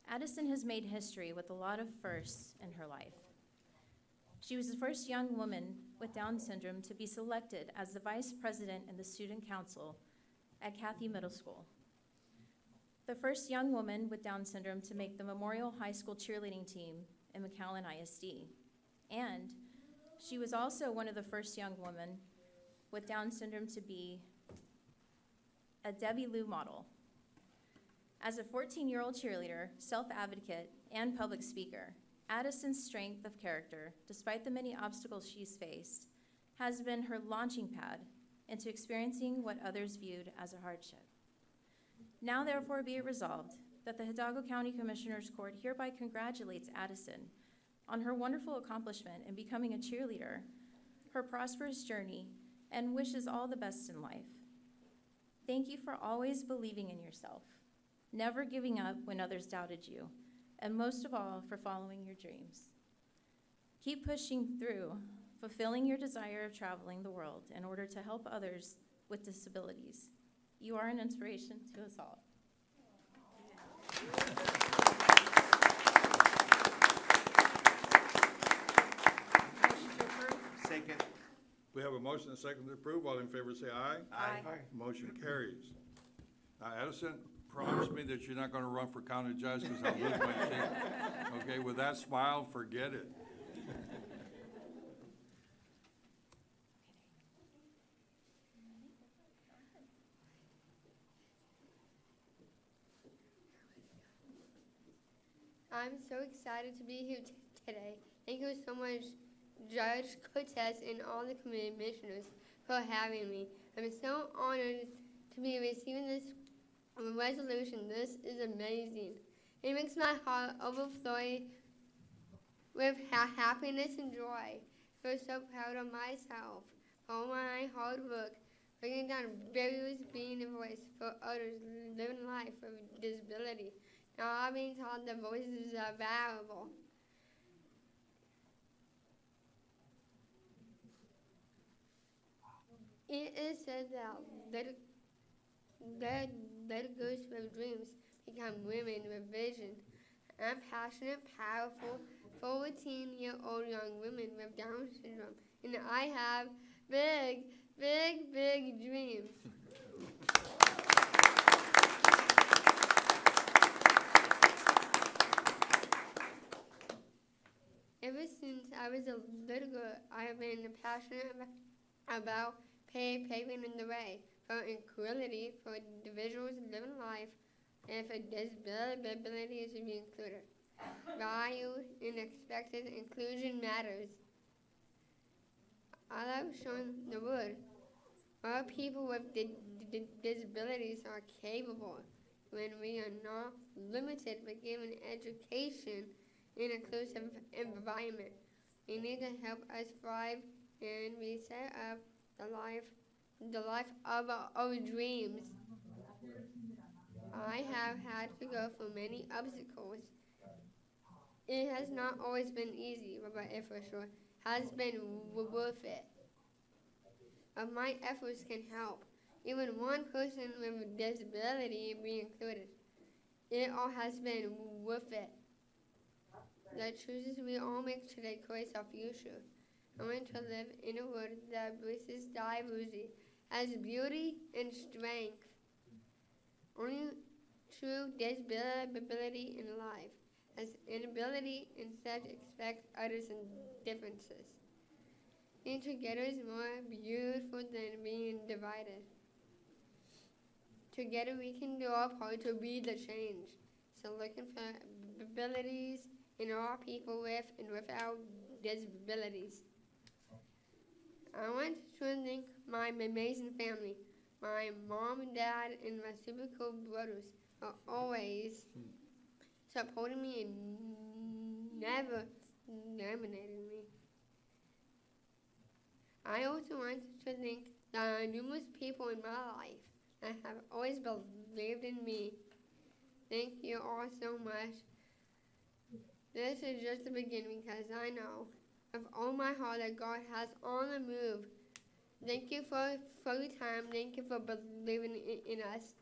Addison has made history with a lot of firsts in her life. She was the first young woman with Down syndrome to be selected as the vice president in the student council at Cathy Middle School. The first young woman with Down syndrome to make the Memorial High School cheerleading team in McAllen ISD. And she was also one of the first young women with Down syndrome to be a Debbie Lou model. As a 14-year-old cheerleader, self-advocate, and public speaker, Addison's strength of character, despite the many obstacles she's faced, has been her launching pad into experiencing what others viewed as a hardship. Now therefore be it resolved that the Hidalgo County Commissioners Court hereby congratulates Addison on her wonderful accomplishment in becoming a cheerleader, her prosperous journey, and wishes all the best in life. Thank you for always believing in yourself, never giving up when others doubted you, and most of all, for following your dreams. Keep pushing through, fulfilling your desire of traveling the world in order to help others with disabilities. You are an inspiration to us all. Motion to approve. Second. We have a motion and a second to approve. All in favor say aye. Aye. Motion carries. Now, Addison, promise me that you're not gonna run for county judge, because I'll lose my seat. Okay, with that smile, forget it. I'm so excited to be here today. Thank you so much, Judge Cortez and all the commissioners for having me. I'm so honored to be receiving this resolution. This is amazing. It makes my heart overflow with happiness and joy. I feel so proud of myself for all my hard work, bringing down barriers, being a voice for others living life with disability. Now I'm being taught that voices are valuable. It is said that little girls with dreams become women with vision. I'm passionate, powerful, 14-year-old young woman with Down syndrome, and I have big, big, big dreams. Ever since I was a little girl, I have been passionate about paving the way for equality for individuals living life and for disabilities to be included. Valued and expected inclusion matters. I love showing the world all people with disabilities are capable when we are not limited but given education in an inclusive environment. We need to help us thrive and we set up the life of our dreams. I have had to go through many obstacles. It has not always been easy, but it for sure has been worth it. My efforts can help even one person with a disability be included. It all has been worth it. The choices we all make today create our future. I want to live in a world that embraces diversity as beauty and strength. Only true disability in life as inability instead expect others and differences. Being together is more beautiful than being divided. Together we can do our part to be the change. So looking for abilities in all people with and without disabilities. I want to thank my amazing family, my mom and dad, and my super cool brothers for always supporting me and never nominating me. I also want to thank the numerous people in my life that have always believed in me. Thank you all so much. This is just the beginning because I know with all my heart that God has on the move. Thank you for your time. Thank you for believing in us.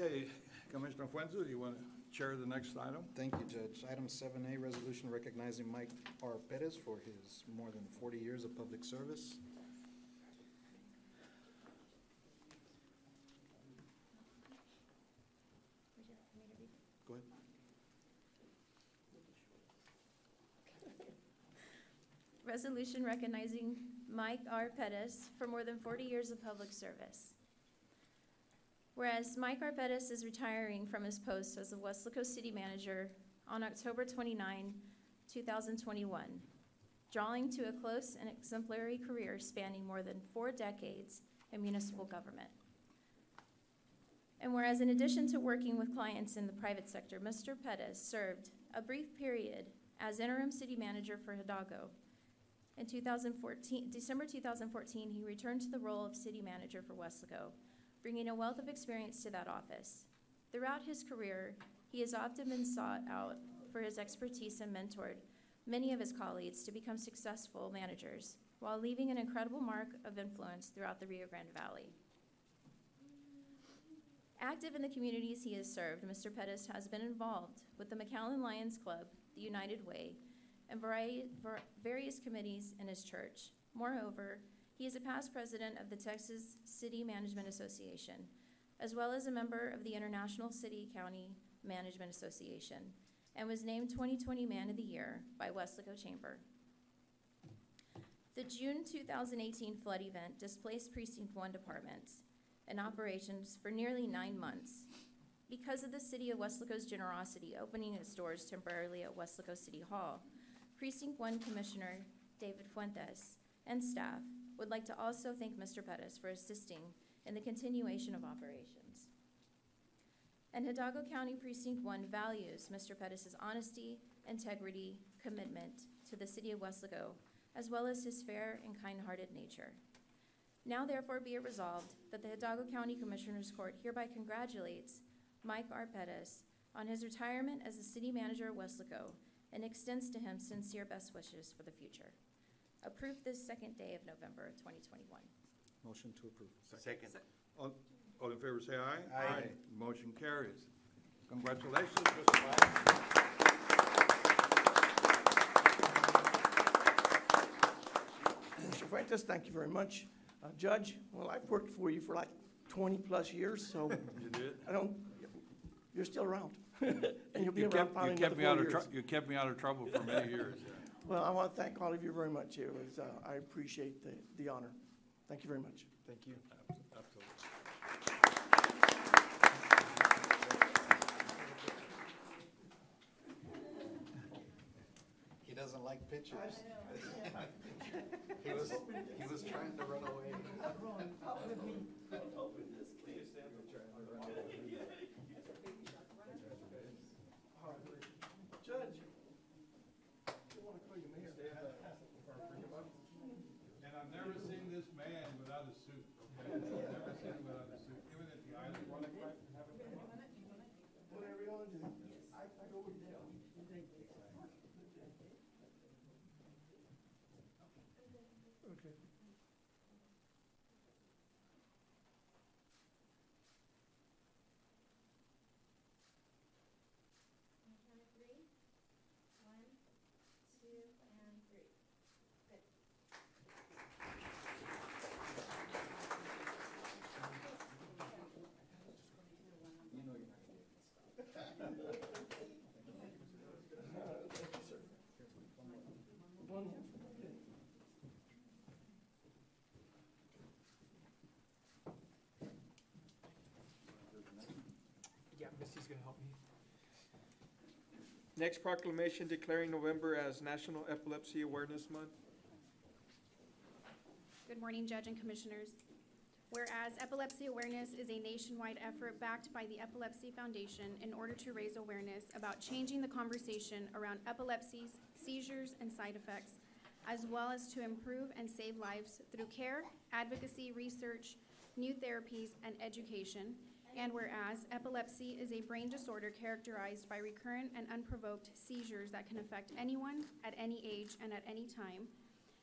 Okay, Commissioner Fuentes, you want to chair the next item? Thank you, Judge. Item 7A, resolution recognizing Mike R. Perez for his more than 40 years of public service. Go ahead. Resolution recognizing Mike R. Pettis for more than 40 years of public service. Whereas Mike R. Pettis is retiring from his post as the Weslaco City Manager on October 29, 2021, drawing to a close and exemplary career spanning more than 4 decades in municipal government. And whereas in addition to working with clients in the private sector, Mr. Pettis served a brief period as interim city manager for Doggo. In December 2014, he returned to the role of city manager for Weslaco, bringing a wealth of experience to that office. Throughout his career, he has often been sought out for his expertise and mentored many of his colleagues to become successful managers, while leaving an incredible mark of influence throughout the Rio Grande Valley. Active in the communities he has served, Mr. Pettis has been involved with the McAllen Lions Club, the United Way, and various committees in his church. Moreover, he is a past president of the Texas City Management Association, as well as a member of the International City County Management Association, and was named 2020 Man of the Year by Weslaco Chamber. The June 2018 flood event displaced Precinct 1 departments and operations for nearly 9 months. Because of the City of Weslaco's generosity opening its doors temporarily at Weslaco City Hall, Precinct 1 Commissioner David Fuentes and staff would like to also thank Mr. Pettis for assisting in the continuation of operations. And Hidalgo County Precinct 1 values Mr. Pettis' honesty, integrity, commitment to the City of Weslaco, as well as his fair and kind-hearted nature. Now therefore be it resolved that the Hidalgo County Commissioners Court hereby congratulates Mike R. Pettis on his retirement as the City Manager of Weslaco and extends to him sincere best wishes for the future. Approved this second day of November 2021. Motion to approve. Second. All in favor, say aye. Aye. Motion carries. Congratulations, Mr. Mike. Mr. Fuentes, thank you very much. Judge, well, I've worked for you for like 20-plus years, so You did? you're still around. And you'll be around probably another 4 years. You kept me out of trouble for many years. Well, I want to thank all of you very much. It was, I appreciate the honor. Thank you very much. Thank you. Absolutely. He doesn't like pictures. He was trying to run away. Judge. I want to call you mayor. And I've never seen this man without a suit. Okay? I've never seen him without a suit, even at the island. Whatever you want to do. I go with you. Okay. Yeah, Misty's gonna help me. Next proclamation declaring November as National Epilepsy Awareness Month. Good morning, Judge and Commissioners. Whereas epilepsy awareness is a nationwide effort backed by the Epilepsy Foundation in order to raise awareness about changing the conversation around epilepsies, seizures, and side effects, as well as to improve and save lives through care, advocacy, research, new therapies, and education. And whereas epilepsy is a brain disorder characterized by recurrent and unprovoked seizures that can affect anyone at any age and at any time.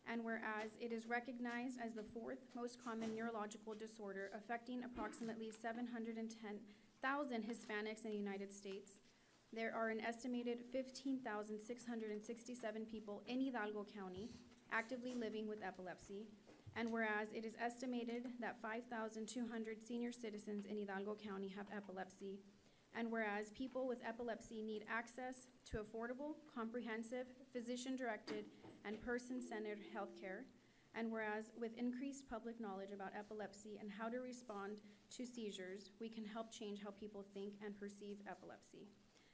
And whereas it is recognized as the 4th most common neurological disorder affecting approximately 710,000 Hispanics in the United States, there are an estimated 15,667 people in Hidalgo County actively living with epilepsy. And whereas it is estimated that 5,200 senior citizens in Hidalgo County have epilepsy, and whereas people with epilepsy need access to affordable, comprehensive, physician-directed, and person-centered health care, and whereas with increased public knowledge about epilepsy and how to respond to seizures, we can help change how people think and perceive epilepsy.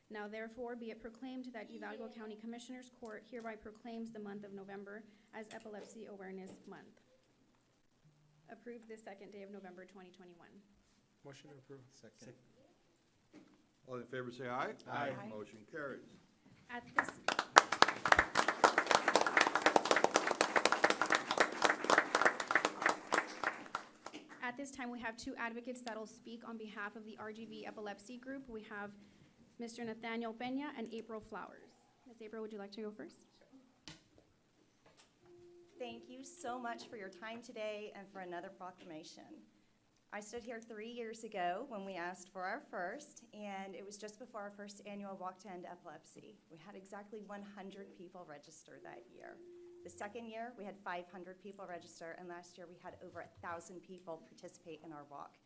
Now therefore be it proclaimed that Hidalgo County Commissioners Court hereby proclaims the month of November as Epilepsy Awareness Month. Approved this second day of November 2021. Motion to approve. Second. All in favor say aye. Aye. Motion carries. At this At this time, we have two advocates that will speak on behalf of the RGV Epilepsy Group. We have Mr. Nathaniel Peña and April Flowers. Ms. April, would you like to go first? Thank you so much for your time today and for another proclamation. I stood here 3 years ago when we asked for our first, and it was just before our first annual Walk to End Epilepsy. We had exactly 100 people register that year. The second year, we had 500 people register, and last year we had over 1,000 people participate in our walk.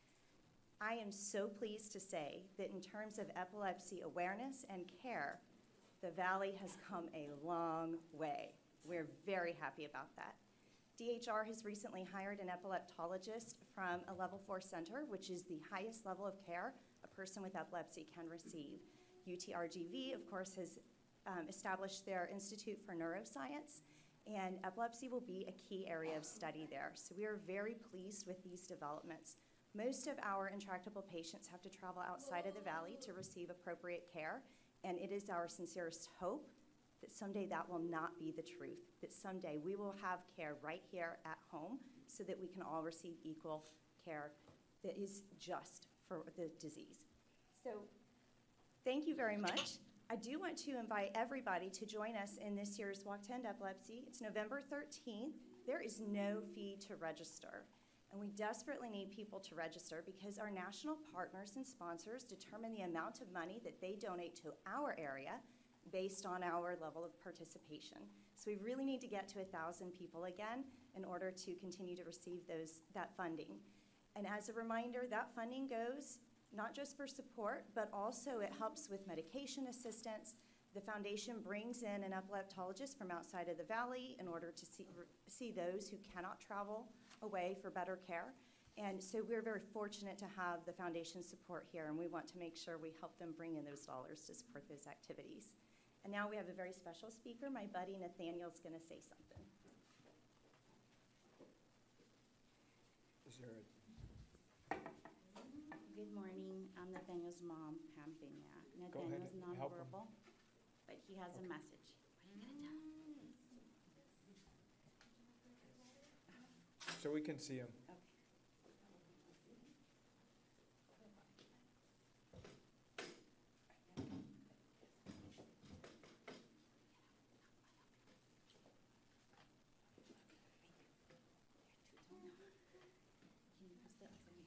I am so pleased to say that in terms of epilepsy awareness and care, the Valley has come a long way. We're very happy about that. DHR has recently hired an epileptologist from a level 4 center, which is the highest level of care a person with epilepsy can receive. UTRGV, of course, has established their Institute for Neuroscience, and epilepsy will be a key area of study there. So we are very pleased with these developments. Most of our intractable patients have to travel outside of the Valley to receive appropriate care, and it is our sincerest hope that someday that will not be the truth, that someday we will have care right here at home so that we can all receive equal care that is just for the disease. So thank you very much. I do want to invite everybody to join us in this year's Walk to End Epilepsy. It's November 13th. There is no fee to register. And we desperately need people to register because our national partners and sponsors determine the amount of money that they donate to our area based on our level of participation. So we really need to get to 1,000 people again in order to continue to receive that funding. And as a reminder, that funding goes not just for support, but also it helps with medication assistance. The foundation brings in an epileptologist from outside of the Valley in order to see those who cannot travel away for better care. And so we're very fortunate to have the foundation support here, and we want to make sure we help them bring in those dollars to support those activities. And now we have a very special speaker. My buddy Nathaniel's going to say something. Good morning. I'm Nathaniel's mom, Pam Peña. Go ahead Nathaniel's and help him. nonverbal, but he has a message. What are you gonna tell him? So we can see him. Can you press that for me?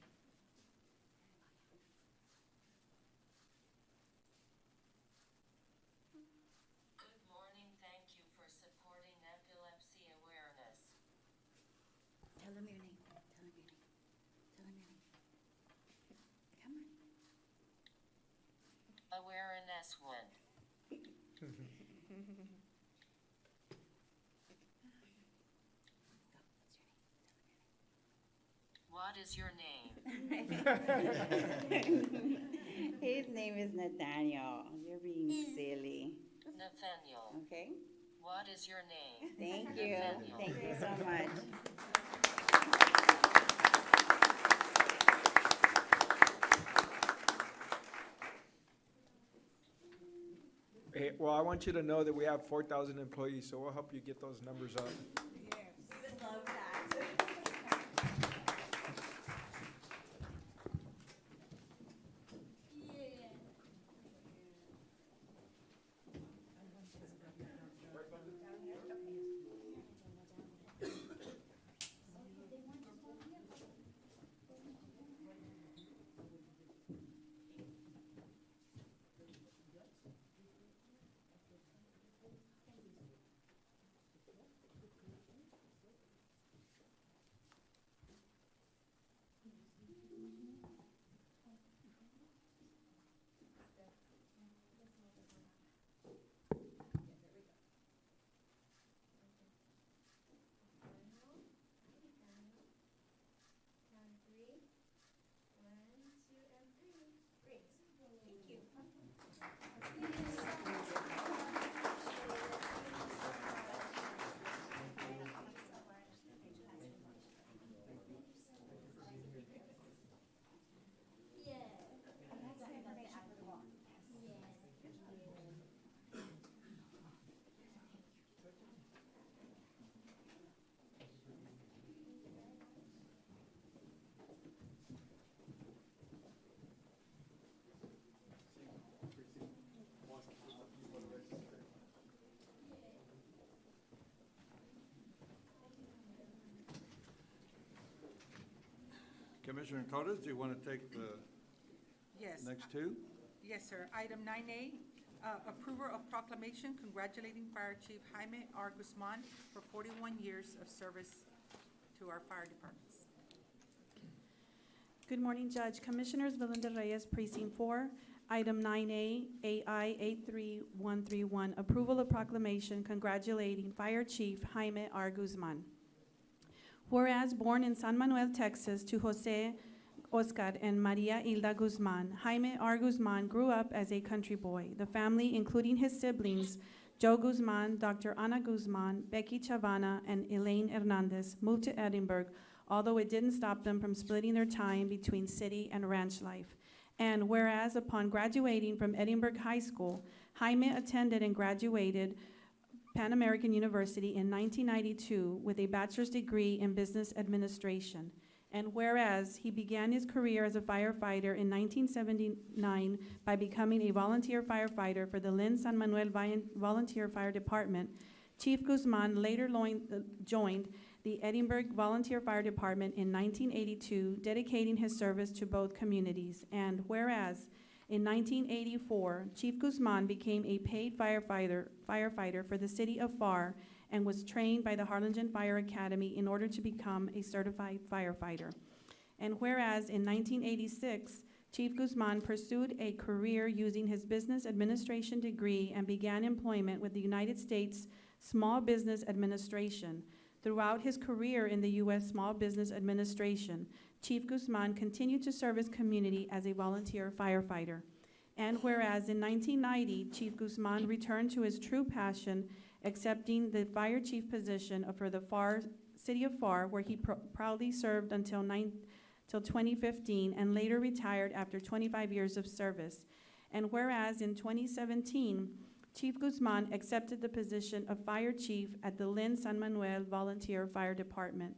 Good morning. Thank you for supporting epilepsy awareness. Tell him your name. Tell him your name. Tell him your name. Come on. Awareness one. What is your name? His name is Nathaniel. You're being silly. Nathaniel. Okay? What is your name? Thank you. Nathaniel. Thank you so much. Hey, well, I want you to know that we have 4,000 employees, so we'll help you get those numbers up. We would love that. Commissioner Codas, do you want to take the Yes. next two? Yes, sir. Item 9A, approval of proclamation congratulating Fire Chief Jaime R. Guzman for 41 years of service to our fire departments. Good morning, Judge. Commissioners, Belinda Reyes, Precinct 4. Item 9A, AI 83131, approval of proclamation congratulating Fire Chief Jaime R. Guzman. Whereas born in San Manuel, Texas, to Jose Oscar and Maria Hilda Guzman, Jaime R. Guzman grew up as a country boy. The family, including his siblings, Joe Guzman, Dr. Ana Guzman, Becky Chavana, and Elaine Hernandez, moved to Edinburgh, although it didn't stop them from splitting their time between city and ranch life. And whereas upon graduating from Edinburgh High School, Jaime attended and graduated Pan American University in 1992 with a bachelor's degree in business administration. And whereas he began his career as a firefighter in 1979 by becoming a volunteer firefighter for the Lynn San Manuel Volunteer Fire Department, Chief Guzman later joined the Edinburgh Volunteer Fire Department in 1982, dedicating his service to both communities. And whereas in 1984, Chief Guzman became a paid firefighter for the city of FAR and was trained by the Harlingen Fire Academy in order to become a certified firefighter. And whereas in 1986, Chief Guzman pursued a career using his business administration degree and began employment with the United States Small Business Administration. Throughout his career in the U.S. Small Business Administration, Chief Guzman continued to serve his community as a volunteer firefighter. And whereas in 1990, Chief Guzman returned to his true passion, accepting the fire chief position for the city of FAR, where he proudly served until 2015 and later retired after 25 years of service. And whereas in 2017, Chief Guzman accepted the position of fire chief at the Lynn San Manuel Volunteer Fire Department.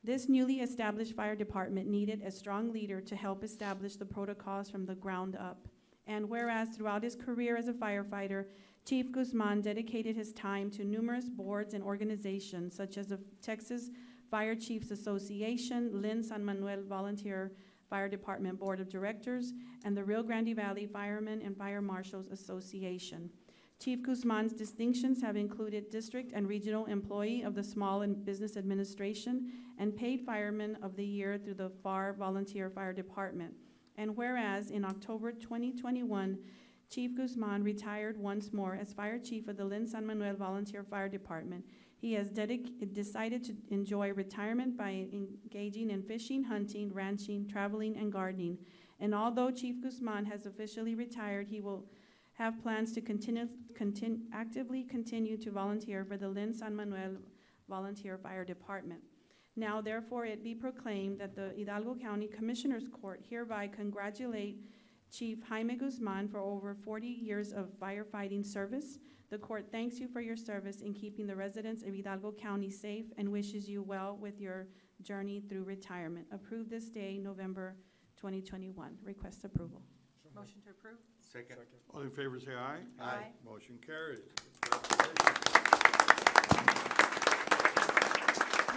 This newly established fire department needed a strong leader to help establish the protocols from the ground up. And whereas throughout his career as a firefighter, Chief Guzman dedicated his time to numerous boards and organizations such as the Texas Fire Chiefs Association, Lynn San Manuel Volunteer Fire Department Board of Directors, and the Rio Grande Valley Firemen and Fire Marshals Association. Chief Guzman's distinctions have included District and Regional Employee of the Small and Business Administration and Paid Fireman of the Year through the FAR Volunteer Fire Department. And whereas in October 2021, Chief Guzman retired once more as Fire Chief of the Lynn San Manuel Volunteer Fire Department, he has decided to enjoy retirement by engaging in fishing, hunting, ranching, traveling, and gardening. And although Chief Guzman has officially retired, he will have plans to actively continue to volunteer for the Lynn San Manuel Volunteer Fire Department. Now, therefore, it be proclaimed that the Hidalgo County Commissioners Court hereby congratulate Chief Jaime Guzman for over 40 years of firefighting service. The court thanks you for your service in keeping the residents of Hidalgo County safe and wishes you well with your journey through retirement. Approved this day, November 2021. Request approval. Motion to approve? Second. All in favor say aye. Aye. Motion carries.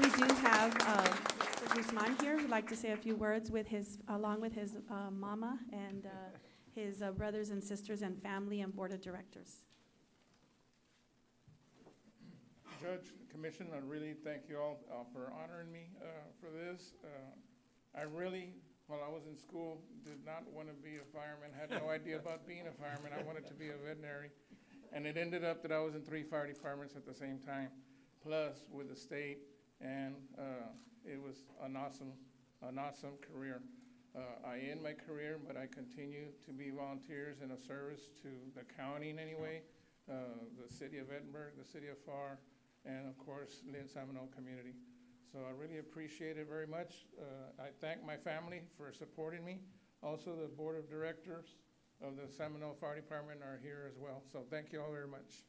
We do have Mr. Guzman here who'd like to say a few words with along with his mama and his brothers and sisters and family and board of directors. Judge, Commission, I really thank you all for honoring me for this. I really, while I was in school, did not want to be a fireman, had no idea about being a fireman. I wanted to be a veterinary. And it ended up that I was in 3 fire departments at the same time, plus with the state, and it was an awesome career. I end my career, but I continue to be volunteers in a service to the county in any way, the city of Edinburgh, the city of FAR, and of course, Lynn San Manuel community. So I really appreciate it very much. I thank my family for supporting me. Also, the board of directors of the San Manuel Fire Department are here as well. So thank you all very much.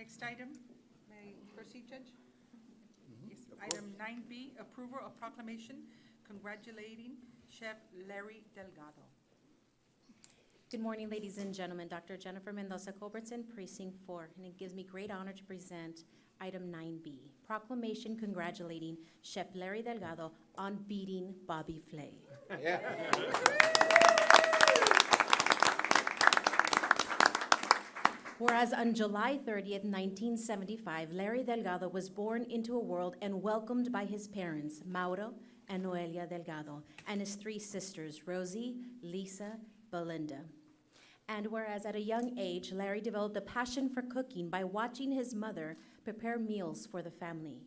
Next item, may I proceed, Judge? Yes, item 9B, approval of proclamation congratulating Chef Larry Delgado. Good morning, ladies and gentlemen. Dr. Jennifer Mendoza Culbertson, Precinct 4, and it gives me great honor to present item 9B, proclamation congratulating Chef Larry Delgado on beating Bobby Flay. Whereas on July 30th, 1975, Larry Delgado was born into a world and welcomed by his parents, Mauro and Noelia Delgado, and his 3 sisters, Rosie, Lisa, Belinda. And whereas at a young age, Larry developed a passion for cooking by watching his mother prepare meals for the family.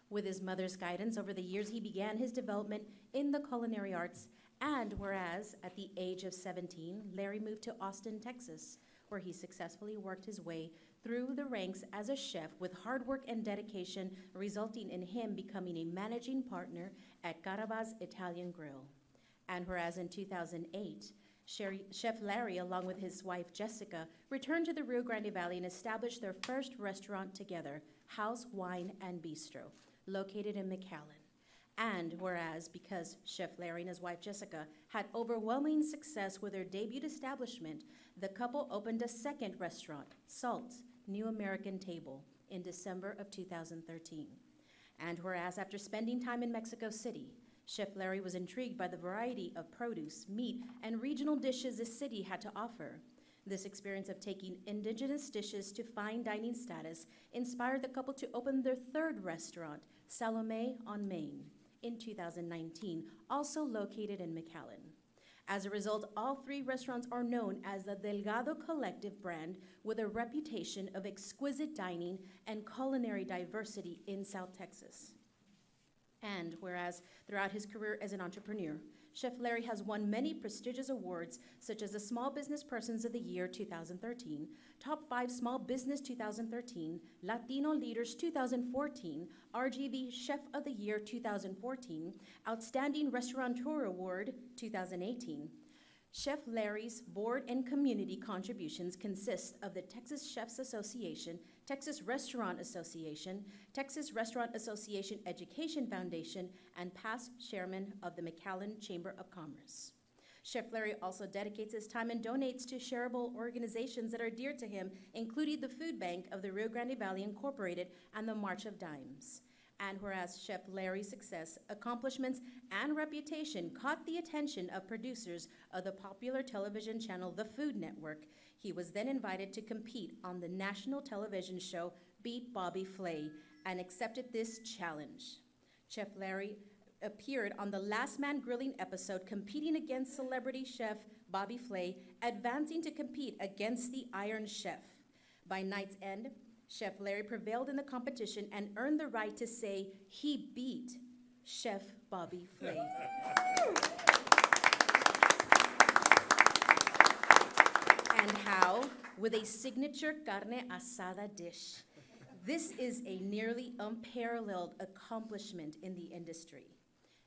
With his mother's guidance over the years, he began his development in the culinary arts. And whereas at the age of 17, Larry moved to Austin, Texas, where he successfully worked his way through the ranks as a chef with hard work and dedication, resulting in him becoming a managing partner at Carabas Italian Grill. And whereas in 2008, Chef Larry, along with his wife Jessica, returned to the Rio Grande Valley and established their first restaurant together, House Wine and Bistro, located in McAllen. And whereas, because Chef Larry and his wife Jessica had overwhelming success with their debut establishment, the couple opened a second restaurant, Salt's New American Table, in December of 2013. And whereas, after spending time in Mexico City, Chef Larry was intrigued by the variety of produce, meat, and regional dishes the city had to offer. This experience of taking indigenous dishes to fine dining status inspired the couple to open their third restaurant, Salome on Main, in 2019, also located in McAllen. As a result, all 3 restaurants are known as the Delgado Collective brand, with a reputation of exquisite dining and culinary diversity in South Texas. And whereas throughout his career as an entrepreneur, Chef Larry has won many prestigious awards, such as the Small Business Persons of the Year 2013, Top 5 Small Business 2013, Latino Leaders 2014, RGV Chef of the Year 2014, Outstanding Restaurateur Award 2018. Chef Larry's board and community contributions consist of the Texas Chefs Association, Texas Restaurant Association, Texas Restaurant Association Education Foundation, and past chairman of the McAllen Chamber of Commerce. Chef Larry also dedicates his time and donates to charitable organizations that are dear to him, including the Food Bank of the Rio Grande Valley Incorporated and the March of Dimes. And whereas Chef Larry's success, accomplishments, and reputation caught the attention of producers of the popular television channel The Food Network, he was then invited to compete on the national television show Beat Bobby Flay and accepted this challenge. Chef Larry appeared on the Last Man Grilling episode, competing against celebrity chef Bobby Flay, advancing to compete against the Iron Chef. By night's end, Chef Larry prevailed in the competition and earned the right to say he beat Chef Bobby Flay. And how? With a signature carne asada dish. This is a nearly unparalleled accomplishment in the industry.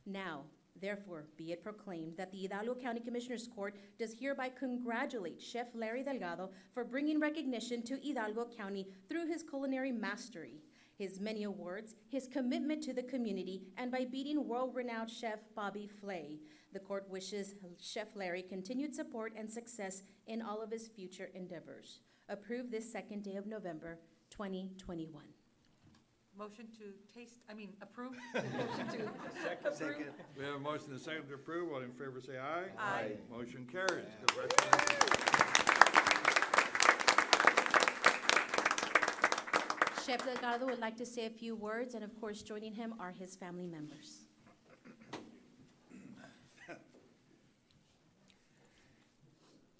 Now, therefore, be it proclaimed that the Hidalgo County Commissioners Court does hereby congratulate Chef Larry Delgado for bringing recognition to Hidalgo County through his culinary mastery, his many awards, his commitment to the community, and by beating world-renowned chef Bobby Flay. The court wishes Chef Larry continued support and success in all of his future endeavors. Approved this second day of November, 2021. Motion to approve? Motion to approve? We have a motion and a second to approve. All in favor say aye. Aye. Motion carries. Congratulations. Chef Delgado would like to say a few words, and of course, joining him are his family members.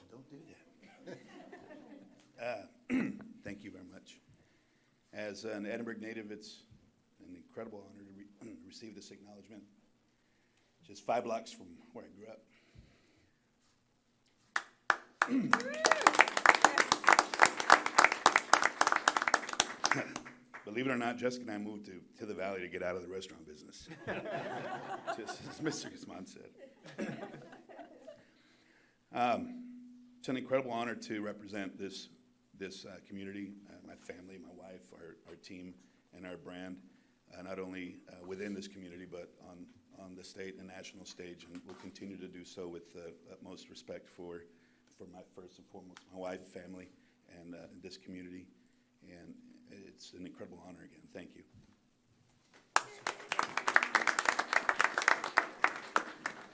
Don't do that. Thank you very much. As an Edinburgh native, it's an incredible honor to receive this acknowledgement. Just 5 blocks from where I grew up. Believe it or not, Jessica and I moved to the Valley to get out of the restaurant business. Just as Mr. Guzman said. It's an incredible honor to represent this this community, my family, my wife, our team, and our brand, not only within this community, but on the state and national stage, and will continue to do so with the utmost respect for my first and foremost, my wife, family, and this community. And it's an incredible honor again. Thank you.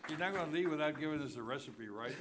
You're not gonna leave without giving us a recipe, right?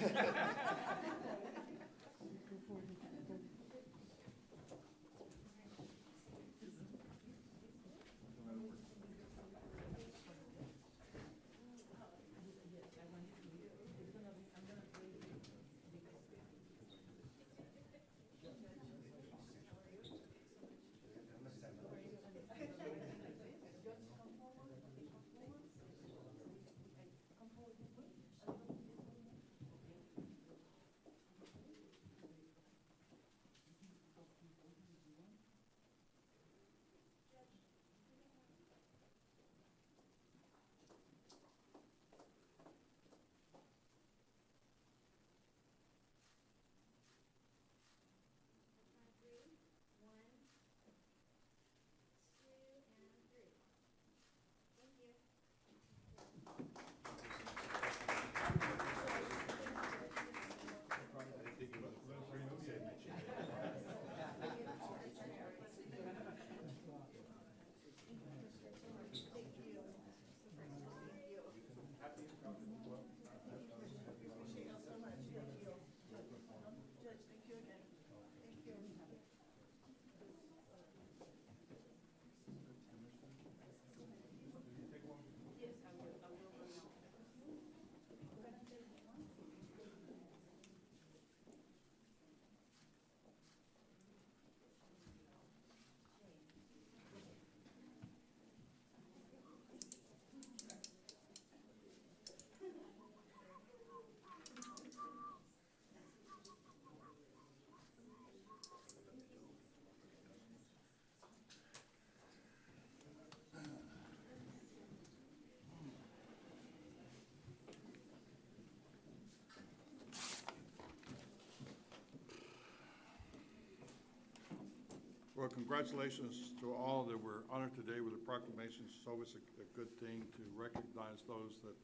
Well, congratulations to all that were honored today with the proclamation. It's always a good thing to recognize those that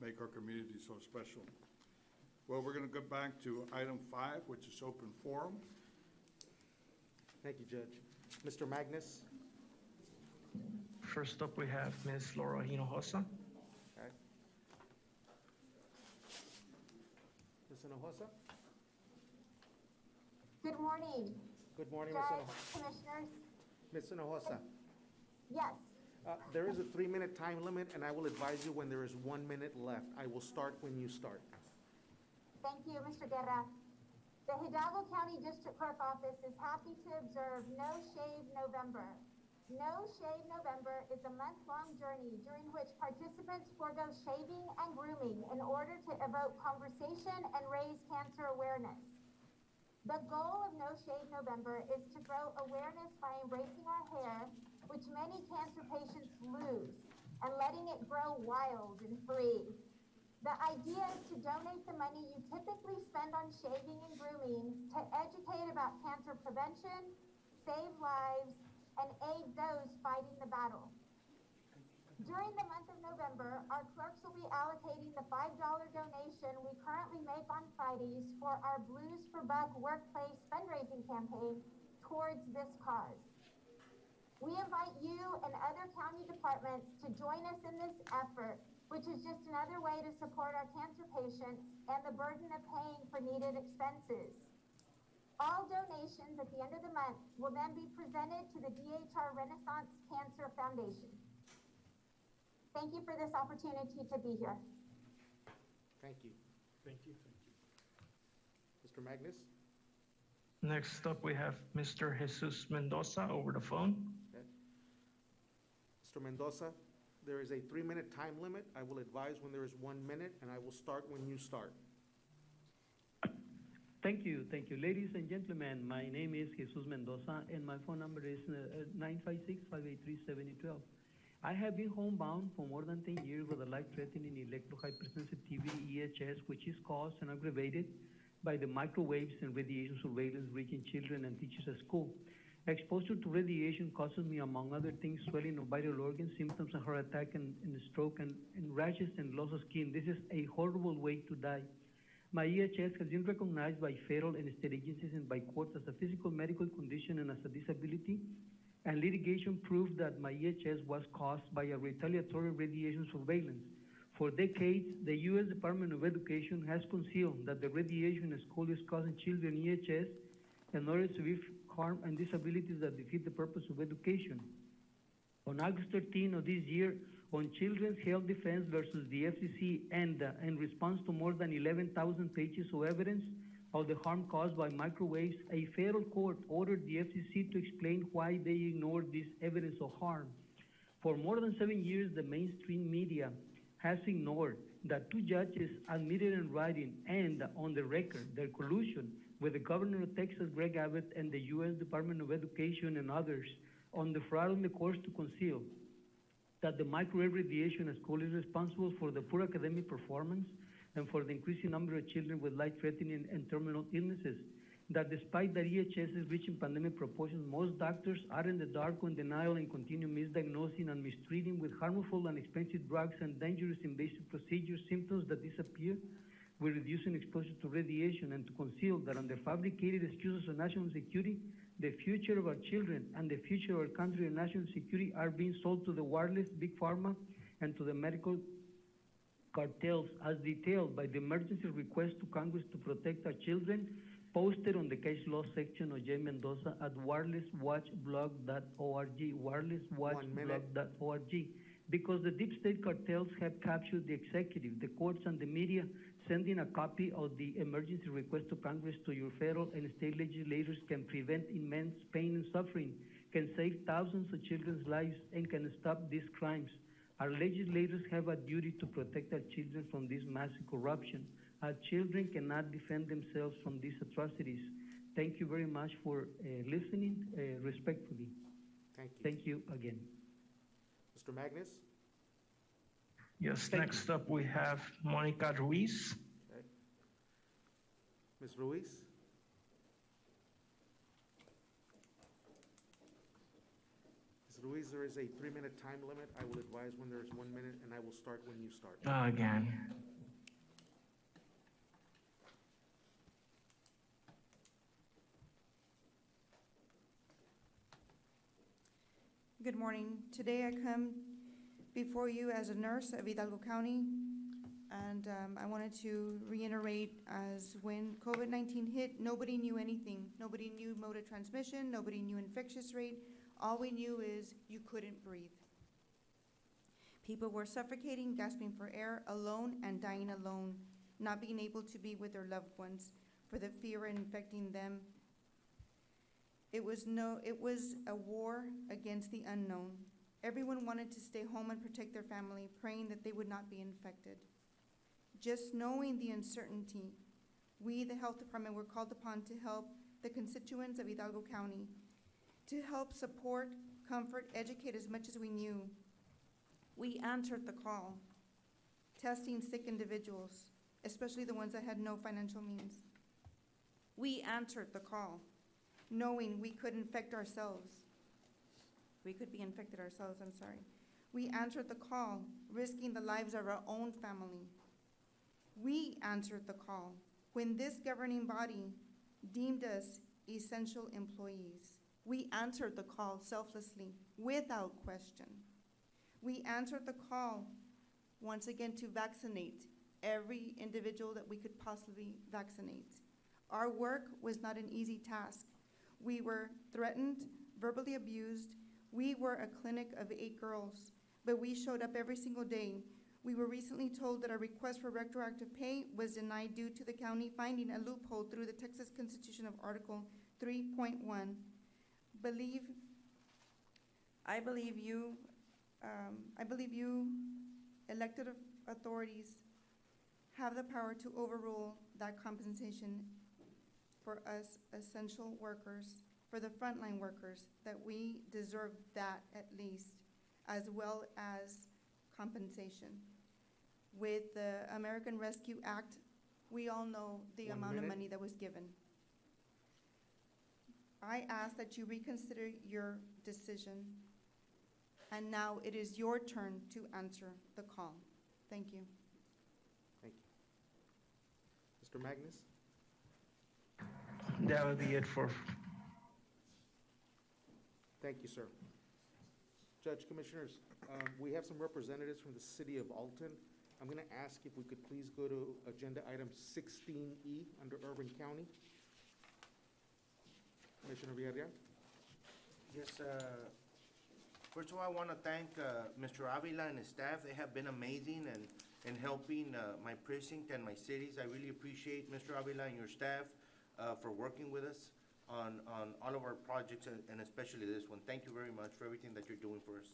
make our community so special. Well, we're gonna go back to item 5, which is open forum. Thank you, Judge. Mr. Magnus? First up, we have Ms. Laura Hinojosa. Okay. Ms. Hinojosa? Good morning. Good morning, Ms. Judge, Hinojosa. Commissioners. Ms. Hinojosa, Yes, there is a 3-minute time limit, and I will advise you when there is 1 minute left. I will start when you start. thank you, Mr. Guerra. The Hidalgo County District Clerk Office is happy to observe No Shave November. No Shave November is a month-long journey during which participants forego shaving and grooming in order to evoke conversation and raise cancer awareness. The goal of No Shave November is to grow awareness by embracing our hair, which many cancer patients lose, and letting it grow wild and free. The idea is to donate the money you typically spend on shaving and grooming to educate about cancer prevention, save lives, and aid those fighting the battle. During the month of November, our clerks will be allocating the $5 donation we currently make on Fridays for our Blues for Buck workplace fundraising campaign towards this cause. We invite you and other county departments to join us in this effort, which is just another way to support our cancer patients and the burden of paying for needed expenses. All donations at the end of the month will then be presented to the DHR Renaissance Cancer Foundation. Thank you for this opportunity to be here. Thank you. Thank you. Mr. Magnus? Next up, we have Mr. Jesus Mendoza over the phone. Okay. Mr. Mendoza, there is a 3-minute time limit. I will advise when there is 1 minute, and I will start when you start. Thank you. Ladies and gentlemen, my name is Jesus Mendoza, and my phone number is 956-583-7012. I have been homebound for more than 10 years with a life-threatening electrohypersensitivity EHS, which is caused and aggravated by the microwaves and radiation surveillance reaching children and teachers at school. Exposure to radiation causes me, among other things, swelling of vital organs, symptoms of heart attack and stroke, and rashes and loss of skin. This is a horrible way to die. My EHS has been recognized by federal and state agencies and by courts as a physical medical condition and as a disability, and litigation proved that my EHS was caused by a retaliatory radiation surveillance. For decades, the U.S. Department of Education has concealed that the radiation in school is causing children EHS and other severe harm and disabilities that defeat the purpose of education. On August 13 of this year, on Children's Health Defense versus the FCC, and in response to more than 11,000 pages of evidence of the harm caused by microwaves, a federal court ordered the FCC to explain why they ignored this evidence of harm. For more than 7 years, the mainstream media has ignored that 2 judges admitted in writing and on the record their collusion with the governor of Texas, Greg Abbott, and the U.S. Department of Education and others on the fraud on the course to conceal that the microwave radiation at school is responsible for the poor academic performance and for the increasing number of children with life-threatening and terminal illnesses. That despite that EHS is reaching pandemic proportions, most doctors are in the dark or in denial and continue misdiagnosing and mistreating with harmful and expensive drugs and dangerous invasive procedures symptoms that disappear with reducing exposure to radiation, and to conceal that under fabricated excuses of national security, the future of our children and the future of our country and national security are being sold to the wireless big pharma and to the medical cartels, as detailed by the emergency request to Congress to protect our children, posted on the case law section of J. Mendoza at wirelesswatchblog.org, wirelesswatchblog.org, because the deep state cartels have captured the executive, the courts, and the media. Sending a copy of the emergency request to Congress to your federal and state legislators can prevent immense pain and suffering, can save thousands of children's lives, and can stop these crimes. Our legislators have a duty to protect our children from this massive corruption. Our children cannot defend themselves from these atrocities. Thank you very much for listening respectfully. Thank you. Thank you again. Mr. Magnus? Yes, next up we have Monica Ruiz. Okay. Ms. Ruiz? Ms. Ruiz, there is a 3-minute time limit. I will advise when there is 1 minute, and I will start when you start. Again. Good morning. Today I come before you as a nurse of Hidalgo County, and I wanted to reiterate, as when COVID-19 hit, nobody knew anything. Nobody knew mode of transmission, nobody knew infectious rate. All we knew is you couldn't breathe. People were suffocating, gasping for air, alone and dying alone, not being able to be with their loved ones for the fear of infecting them. It was a war against the unknown. Everyone wanted to stay home and protect their family, praying that they would not be infected. Just knowing the uncertainty, we, the health department, were called upon to help the constituents of Hidalgo County, to help support, comfort, educate as much as we knew. We answered the call, testing sick individuals, especially the ones that had no financial means. We answered the call, knowing we could infect ourselves. We could be infected ourselves, I'm sorry. We answered the call, risking the lives of our own family. We answered the call when this governing body deemed us essential employees. We answered the call selflessly, without question. We answered the call, once again, to vaccinate every individual that we could possibly vaccinate. Our work was not an easy task. We were threatened, verbally abused. We were a clinic of 8 girls, but we showed up every single day. We were recently told that our request for retroactive pay was denied due to the county finding a loophole through the Texas Constitution of Article 3.1. I believe you, elected authorities, have the power to overrule that compensation for us essential workers, for the frontline workers, that we deserve that at least, as well as compensation. With the American Rescue Act We all know the 1 amount of minute. money that was given. I ask that you reconsider your decision, and now it is your turn to answer the call. Thank you. Thank you. Mr. Magnus? That would be it for Thank you, sir. Judge, Commissioners, we have some representatives from the city of Alton. I'm going to ask if we could please go to agenda item 16E under Urban County. Commissioner Villarreal? Yes, first of all, I want to thank Mr. Avila and his staff. They have been amazing in helping my precinct and my cities. I really appreciate Mr. Avila and your staff for working with us on all of our projects, and especially this one. Thank you very much for everything that you're doing for us.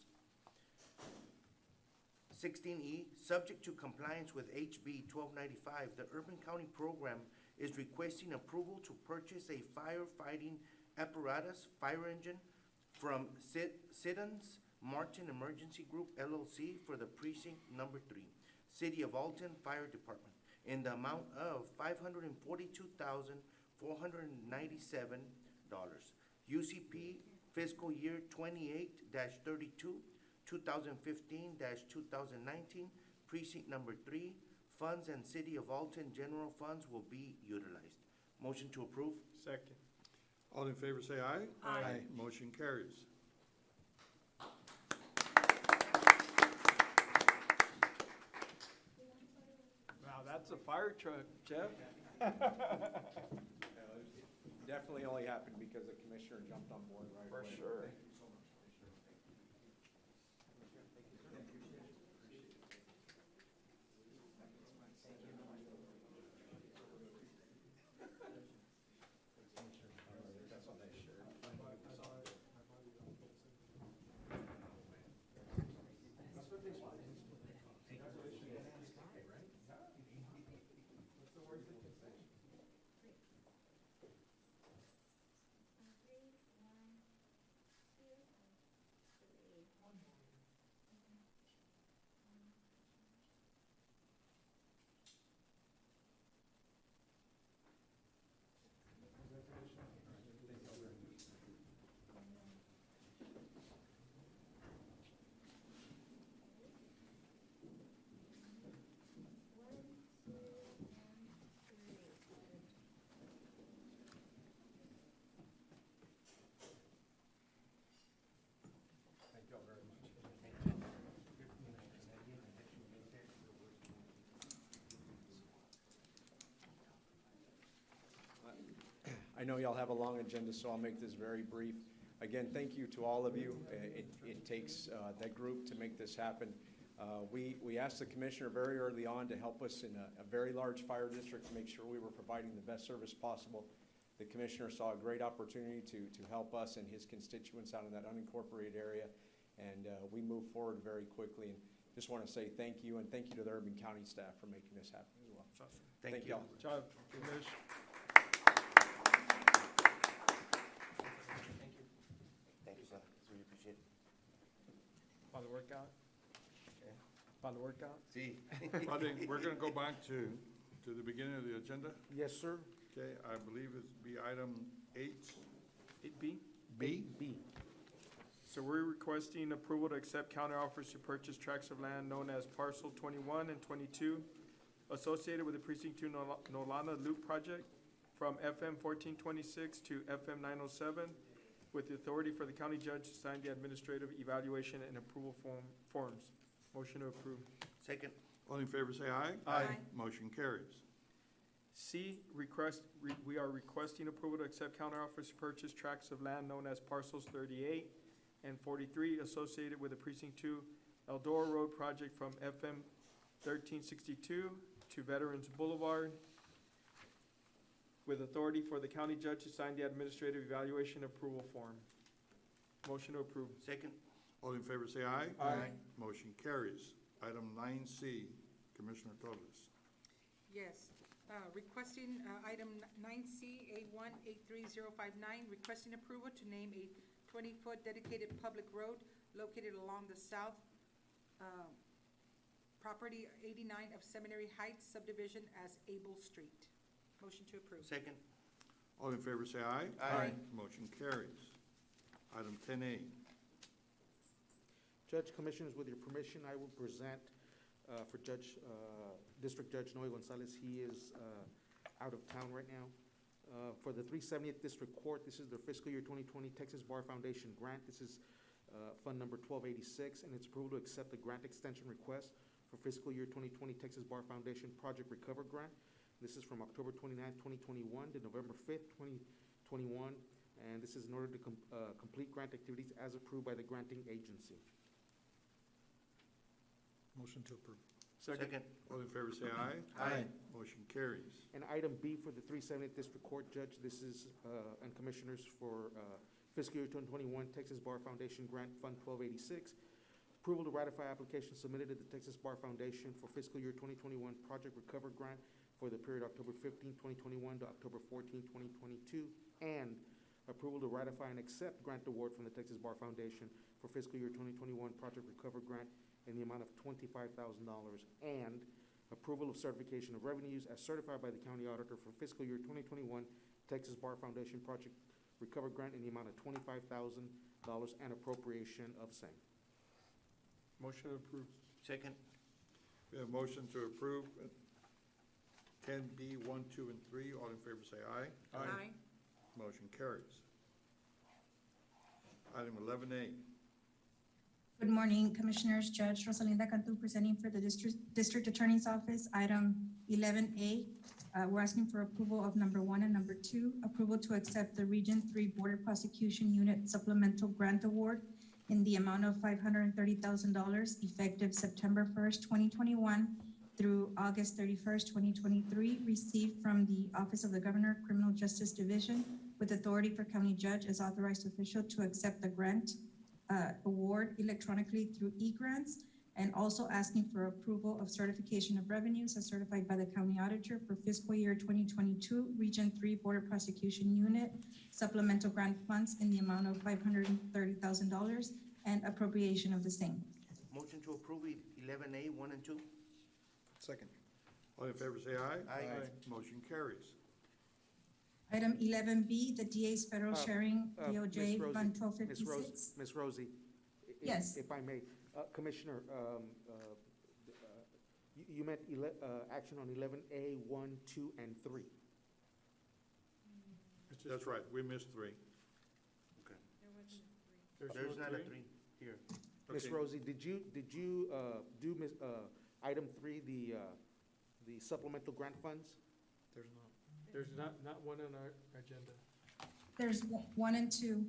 16E, subject to compliance with HB 1295, the Urban County Program is requesting approval to purchase a firefighting apparatus, fire engine, from Siddons Martin Emergency Group LLC for the Precinct Number 3, City of Alton Fire Department, in the amount of $542,497. UCP fiscal year 28-32, 2015-2019, Precinct Number 3, funds and City of Alton general funds will be utilized. Motion to approve? Second. All in favor say aye. Aye. Motion carries. Wow, that's a fire truck, Jeff. Definitely only happened because the commissioner jumped on board right away. For sure. I know y'all have a long agenda, so I'll make this very brief. Again, thank you to all of you. It takes that group to make this happen. We asked the commissioner very early on to help us in a very large fire district to make sure we were providing the best service possible. The commissioner saw a great opportunity to help us and his constituents out in that unincorporated area, and we moved forward very quickly. And just want to say thank you, and thank you to the Urban County staff for making this happen as well. Thank you. Y'all. Good job, Commissioner. Thank you, sir. Really appreciate it. By the workout? By the workout? See. We're going to go back to the beginning of the agenda. Yes, sir. Okay, I believe it's be item 8B? B. So we're requesting approval to accept counteroffers to purchase tracts of land known as Parcel 21 and 22 associated with the Precinct 2 Nolana Loop project from FM 1426 to FM 907 with the authority for the county judge to sign the administrative evaluation and approval forms. Motion to approve. Second. All in favor say aye. Aye. Motion carries. C, we are requesting approval to accept counteroffers to purchase tracts of land known as parcels 38 and 43 associated with the Precinct 2 Eldora Road project from FM 1362 to Veterans Boulevard with authority for the county judge to sign the administrative evaluation approval form. Motion to approve. Second. All in favor say aye. Aye. Motion carries. Item 9C, Commissioner Torres. Yes, requesting item 9C, A1 83059, requesting approval to name a 20-foot dedicated public road located along the south property 89 of Seminary Heights subdivision as Able Street. Motion to approve. Second. All in favor say aye. Aye. Motion carries. Item 10A. Judge, Commissioners, with your permission, I will present for District Judge Noe Gonzalez. He is out of town right now. For the 370th District Court, this is their fiscal year 2020 Texas Bar Foundation grant. This is Fund Number 1286, and it's approval to accept the grant extension request for fiscal year 2020 Texas Bar Foundation Project Recover Grant. This is from October 29th, 2021 to November 5th, 2021, and this is in order to complete grant activities as approved by the granting agency. Motion to approve. Second. All in favor say aye. Aye. Motion carries. And item B for the 370th District Court, Judge, this is, and Commissioners, for fiscal year 2021 Texas Bar Foundation Grant Fund 1286. Approval to ratify application submitted to the Texas Bar Foundation for fiscal year 2021 Project Recover Grant for the period October 15, 2021 to October 14, 2022. And approval to ratify and accept grant award from the Texas Bar Foundation for fiscal year 2021 Project Recover Grant in the amount of $25,000, and approval of certification of revenues as certified by the County Auditor for fiscal year 2021 Texas Bar Foundation Project Recover Grant in the amount of $25,000 and appropriation of same. Motion approved. Second. We have motion to approve 10B, 1, 2, and 3. All in favor say aye. Aye. Motion carries. Item 11A. Good morning, Commissioners. Judge Rosalinda Cantu presenting for the District Attorney's Office. Item 11A, we're asking for approval of number 1 and number 2, approval to accept the Region 3 Border Prosecution Unit Supplemental Grant Award in the amount of $530,000 effective September 1st, 2021 through August 31st, 2023, received from the Office of the Governor, Criminal Justice Division, with authority for County Judge as authorized official to accept the grant award electronically through e-grants, and also asking for approval of certification of revenues as certified by the County Auditor for fiscal year 2022 Region 3 Border Prosecution Unit supplemental grant funds in the amount of $530,000 and appropriation of the same. Motion to approve 11A, 1 and 2. Second. All in favor say aye. Aye. Motion carries. Item 11B, the DA's Federal Sharing DOJ Ms. Fund Rosie, 1256. Ms. Rosie. Yes. If I may, Commissioner, you meant action on 11A, 1, 2, and 3. That's right. We missed 3. Okay. There's There's no not a 3? 3 here. Ms. Okay. Rosie, did you do item 3, the supplemental grant funds? There's not. There's not one on our agenda. There's 1 and 2.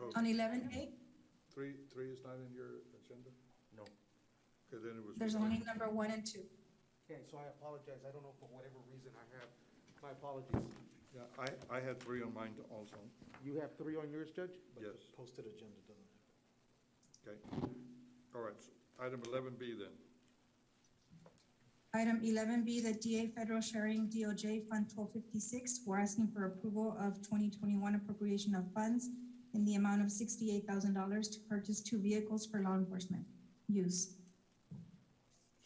Oh, On 11A, 3 is not in your agenda? No. Okay, then it was. there's only number 1 and 2. Okay, so I apologize. I don't know, for whatever reason I have. My apologies. Yeah, I had 3 on mine also. You have 3 on yours, Judge? Yes. Posted agenda doesn't have. Okay. All right. So item 11B then. Item 11B, the DA Federal Sharing DOJ Fund 1256. We're asking for approval of 2021 appropriation of funds in the amount of $68,000 to purchase 2 vehicles for law enforcement use.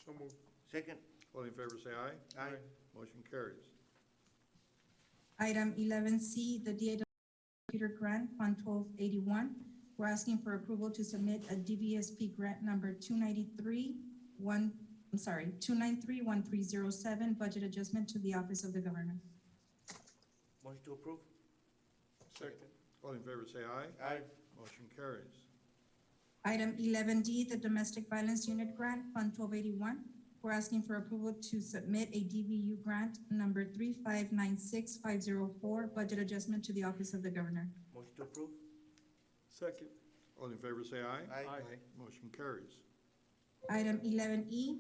So moved. Second. All in favor say aye. Aye. Motion carries. Item 11C, the DA Computer Grant Fund 1281. We're asking for approval to submit a DVSP grant number 293-1307 budget adjustment to the Office of the Governor. Motion to approve. Second. All in favor say aye. Aye. Motion carries. Item 11D, the Domestic Violence Unit Grant, Fund 1281. We're asking for approval to submit a DVU grant number 3596504, budget adjustment to the Office of the Governor. Motion to approve. Second. All in favor say aye. Aye. Motion carries. Item 11E,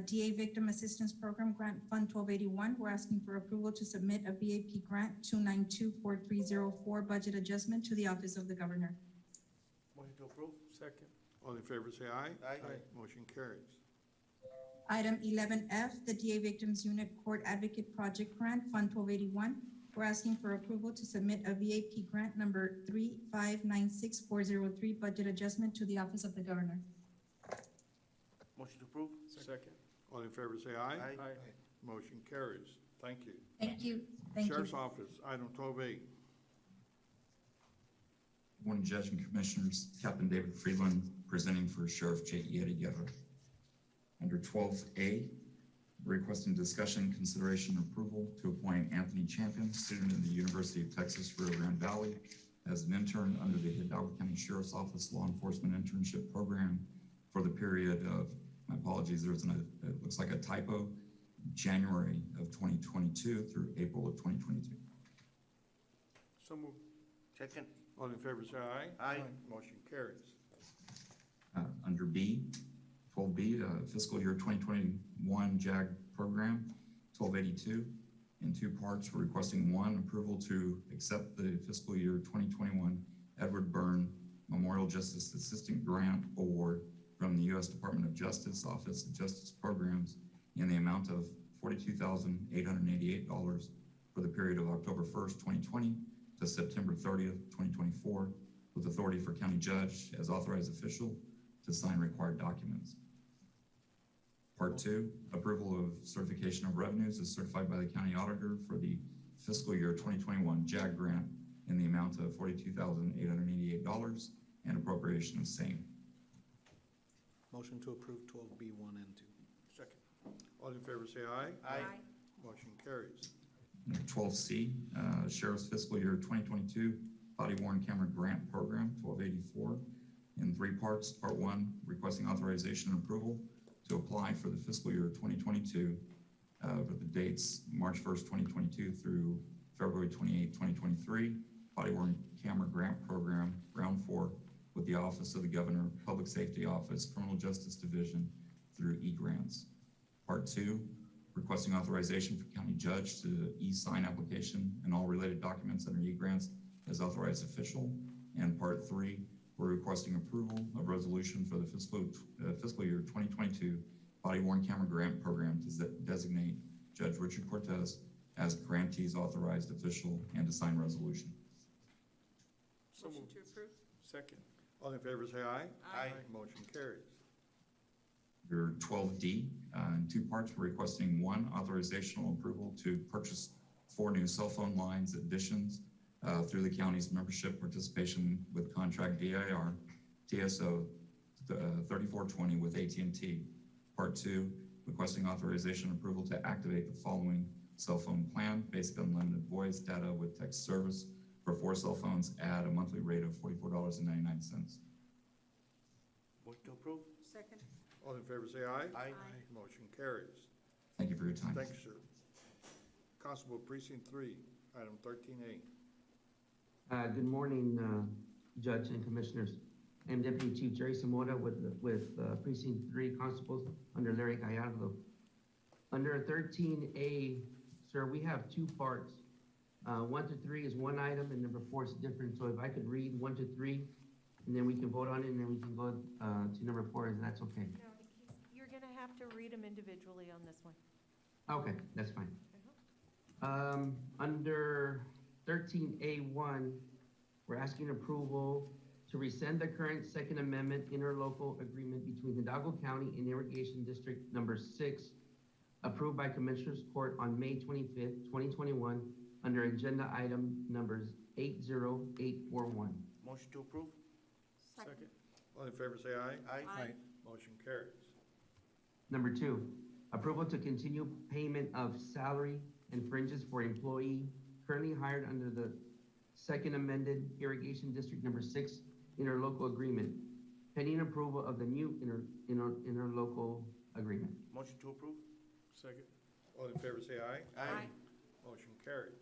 DA Victim Assistance Program Grant, Fund 1281. We're asking for approval to submit a VAP grant 2924304, budget adjustment to the Office of the Governor. Motion to approve. Second. All in favor say aye. Aye. Motion carries. Item 11F, the DA Victims Unit Court Advocate Project Grant, Fund 1281. We're asking for approval to submit a VAP grant number 3596403, budget adjustment to the Office of the Governor. Motion to approve? Second. All in favor, say aye. Aye. Motion carries. Thank you. Thank you. Thank you. Sheriff's Office, item 12A. Morning, Judge and Commissioners. Captain David Freeland presenting for Sheriff J. Guerra. Under 12A, requesting discussion, consideration, and approval to appoint Anthony Champion, student in the University of Texas, Rio Grande Valley, as an intern under the Hidalgo County Sheriff's Office Law Enforcement Internship Program for the period of, my apologies, it looks like a typo, January of 2022 through April of 2022. So moved. Second? All in favor, say aye. Aye. Motion carries. Under B, 12B, fiscal year 2021 JAG program, 1282, in two parts. We're requesting one, approval to accept the fiscal year 2021 Edward Byrne Memorial Justice Assistant Grant Award from the U.S. Department of Justice Office of Justice Programs in the amount of $42,888 for the period of October 1st, 2020 to September 30th, 2024, with authority for county judge as authorized official to sign required documents. Part 2, approval of certification of revenues as certified by the county auditor for the fiscal year 2021 JAG grant in the amount of $42,888 and appropriation of same. Motion to approve 12B1 and 2. Second. All in favor, say aye. Aye. Motion carries. Under 12C, Sheriff's fiscal year 2022 body worn camera grant program, 1284, in three parts. Part 1, requesting authorization and approval to apply for the fiscal year 2022 for the dates March 1st, 2022 through February 28, 2023, body worn camera grant program, round 4, with the Office of the Governor, Public Safety Office, Criminal Justice Division through e-grants. Part 2, requesting authorization for county judge to e-sign application and all related documents under e-grants as authorized official. And Part 3, we're requesting approval of resolution for the fiscal year 2022 body worn camera grant program to designate Judge Richard Cortez as grantee's authorized official and to sign resolution. Motion to approve? Second. All in favor, say aye. Aye. Motion carries. Your 12D, in two parts, we're requesting one, authorizational approval to purchase 4 new cell phone lines additions through the county's membership participation with contract DIR TSO 3420 with AT&T. Part 2, requesting authorization approval to activate the following cell phone plan, basic unlimited voice data with text service for 4 cell phones at a monthly rate of $44.99. Motion to approve? Second? All in favor, say aye. Aye. Motion carries. Thank you for your time. Thank you, sir. Constable Precinct 3, item 13A. Good morning, Judge and Commissioners. I'm Deputy Chief Jerry Zamora with Precinct 3 Constables under Larry Gallardo. Under 13A, sir, we have 2 parts. 1 to 3 is one item and number 4 is different. So if I could read 1 to 3 and then we can vote on it and then we can go to number 4, and that's okay. No, you're gonna have to read them individually on this one. Okay, that's fine. Under 13A1, we're asking approval to rescind the current Second Amendment interlocal agreement between Hidalgo County and Irrigation District Number 6, approved by Commissioners Court on May 25th, 2021, under agenda item numbers 80841. Motion to approve? Second. All in favor, say aye. Aye. Motion carries. Number 2, approval to continue payment of salary and fringes for employee currently hired under the Second Amended Irrigation District Number 6 interlocal agreement, pending approval of the new interlocal agreement. Motion to approve? Second. All in favor, say aye. Aye. Motion carries.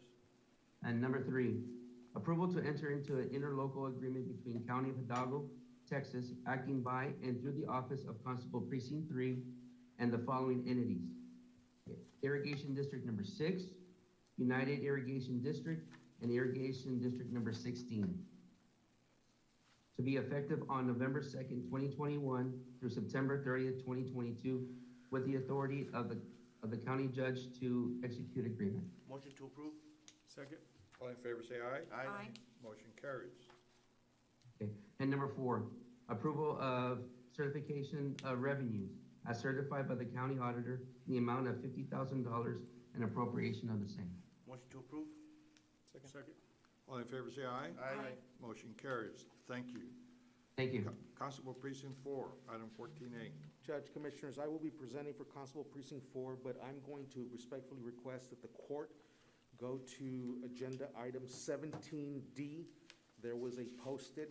And number 3, approval to enter into an interlocal agreement between County of Hidalgo, Texas, acting by and through the Office of Constable Precinct 3 and the following entities: Irrigation District Number 6, United Irrigation District, and Irrigation District Number 16. To be effective on November 2nd, 2021 through September 30th, 2022, with the authority of the county judge to execute agreement. Motion to approve? Second. All in favor, say aye. Aye. Motion carries. Okay. And number 4, approval of certification of revenues as certified by the county auditor in the amount of $50,000 and appropriation of the same. Motion to approve? Second. All in favor, say aye. Aye. Motion carries. Thank you. Thank you. Constable Precinct 4, item 14A. Judge, Commissioners, I will be presenting for Constable Precinct 4, but I'm going to respectfully request that the court go to agenda item 17D. There was a posted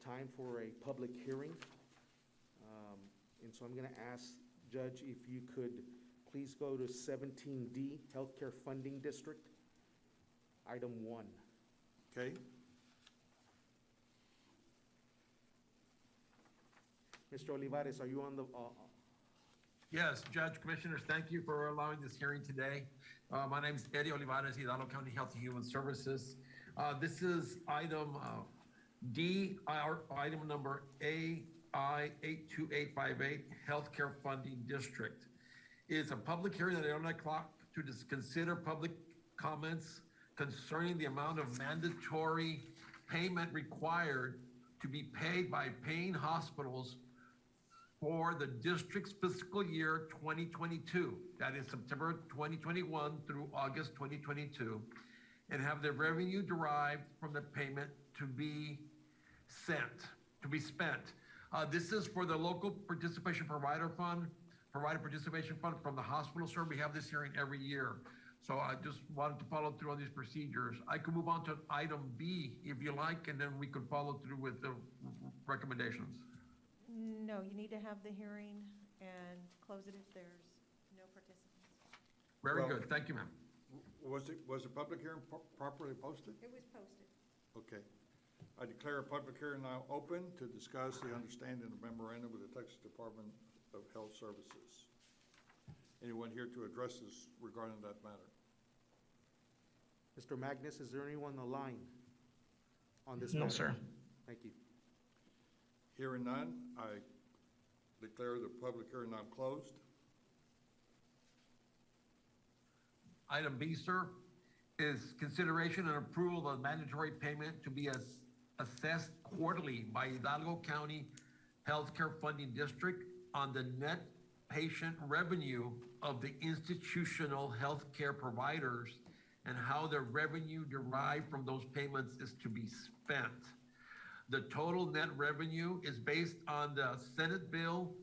time for a public hearing. And so I'm going to ask, Judge, if you could please go to 17D, Healthcare Funding District, item 1. Okay? Mr. Olivares, are you on the, Yes, Judge, Commissioners, thank you for allowing this hearing today. My name is Eddie Olivares, Hidalgo County Health and Human Services. This is item D, item number AI 82858, Healthcare Funding District. It's a public hearing at 11 o'clock to consider public comments concerning the amount of mandatory payment required to be paid by paying hospitals for the district's fiscal year 2022, that is September 2021 through August 2022, and have the revenue derived from the payment to be spent. This is for the local participation provider participation fund from the hospital, sir. We have this hearing every year. So I just wanted to follow through on these procedures. I could move on to item B if you like, and then we could follow through with the recommendations. No, you need to have the hearing and close it if there's no participants. Very Well- good. Thank you, ma'am. Was the public hearing properly posted? It was posted. Okay. I declare a public hearing now open to discuss the understanding of memorandum with the Texas Department of Health Services. Anyone here to address this regarding that matter? Mr. Magnus, is there anyone on the line on this No, matter? sir. Thank you. Hearing none, I declare the public hearing now closed. Item B, sir, is consideration and approval of mandatory payment to be assessed quarterly by Hidalgo County Healthcare Funding District on the net patient revenue of the institutional healthcare providers and how the revenue derived from those payments is to be spent. The total net revenue is based on the Senate Bill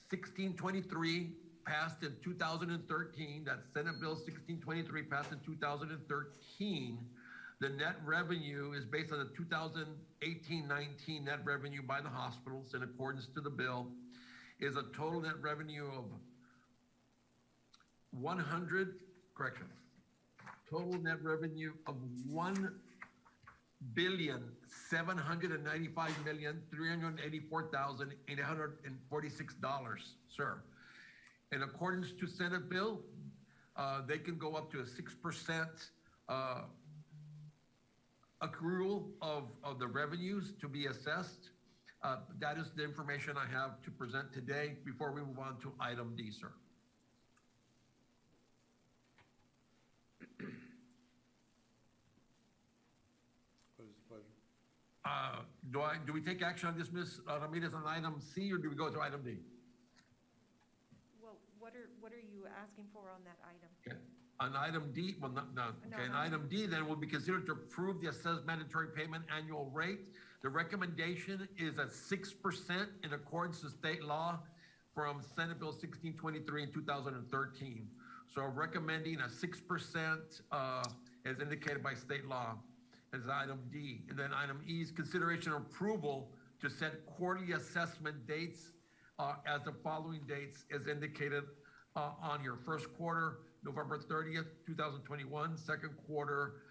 1623 passed in 2013. That's Senate Bill 1623 passed in 2013. The net revenue is based on the 2018-19 net revenue by the hospitals in accordance to the bill, is a total net revenue of total net revenue of $1,795,384,846, sir. In accordance to Senate bill, they can go up to a 6% accrual of the revenues to be assessed. That is the information I have to present today before we move on to item D, sir. What is the pleasure? Do we take action on this, Ms. Ramirez, on item C, or do we go to item D? Well, what are you asking for on that item? Okay. On item D, well, no, okay, No, on item D, then will be considered to approve the assessed mandatory payment annual rate. The recommendation is at 6% in accordance to state law from Senate Bill 1623 in 2013. So recommending a 6% as indicated by state law as item D. And then item E is consideration of approval to set quarterly assessment dates as the following dates as indicated on your first quarter, November 30th, 2021, second quarter,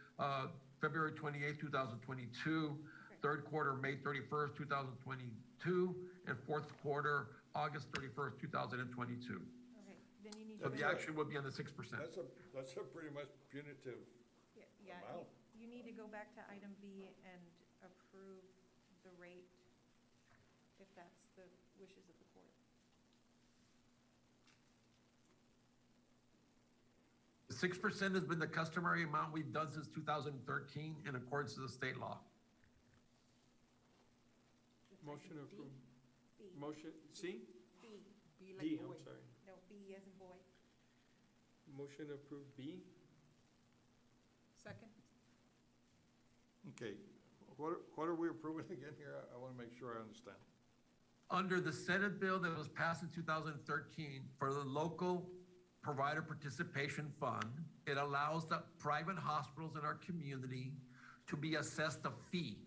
February 28th, 2022, third quarter, May 31st, 2022, and fourth quarter, August 31st, 2022. Okay, then you need So to. the action would be on the 6%. That's a pretty much punitive Yeah, amount. you need to go back to item B and approve the rate, if that's the wishes of the court. The 6% has been the customary amount we've done since 2013 in accordance to the state law. Motion approved. B. Motion, C? B. B like D, boy. I'm sorry. No, B as in boy. Motion to approve B. Second. Okay, what are we approving again here? I want to make sure I understand. Under the Senate bill that was passed in 2013 for the local provider participation fund, it allows the private hospitals in our community to be assessed a fee.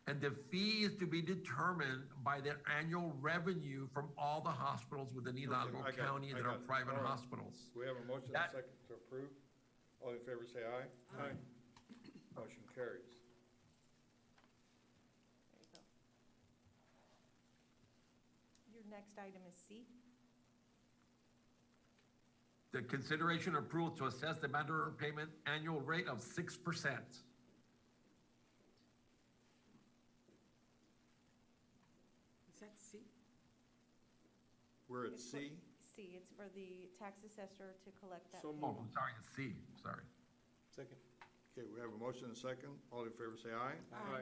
And the fee is to be determined by their annual revenue from all the hospitals within Hidalgo I got it, County I that got are it. private All right. hospitals. We have a motion and a second to approve. All in favor, say aye. Aye. Motion carries. There you go. Your next item is C. The consideration and approval to assess the mandatory payment annual rate of 6%. Is that C? We're at It's for- C. C, it's for the tax assessor to collect that. So payment. Oh, I'm sorry, it's C, sorry. Second. Okay, we have a motion and a second. All in favor, say aye. Aye.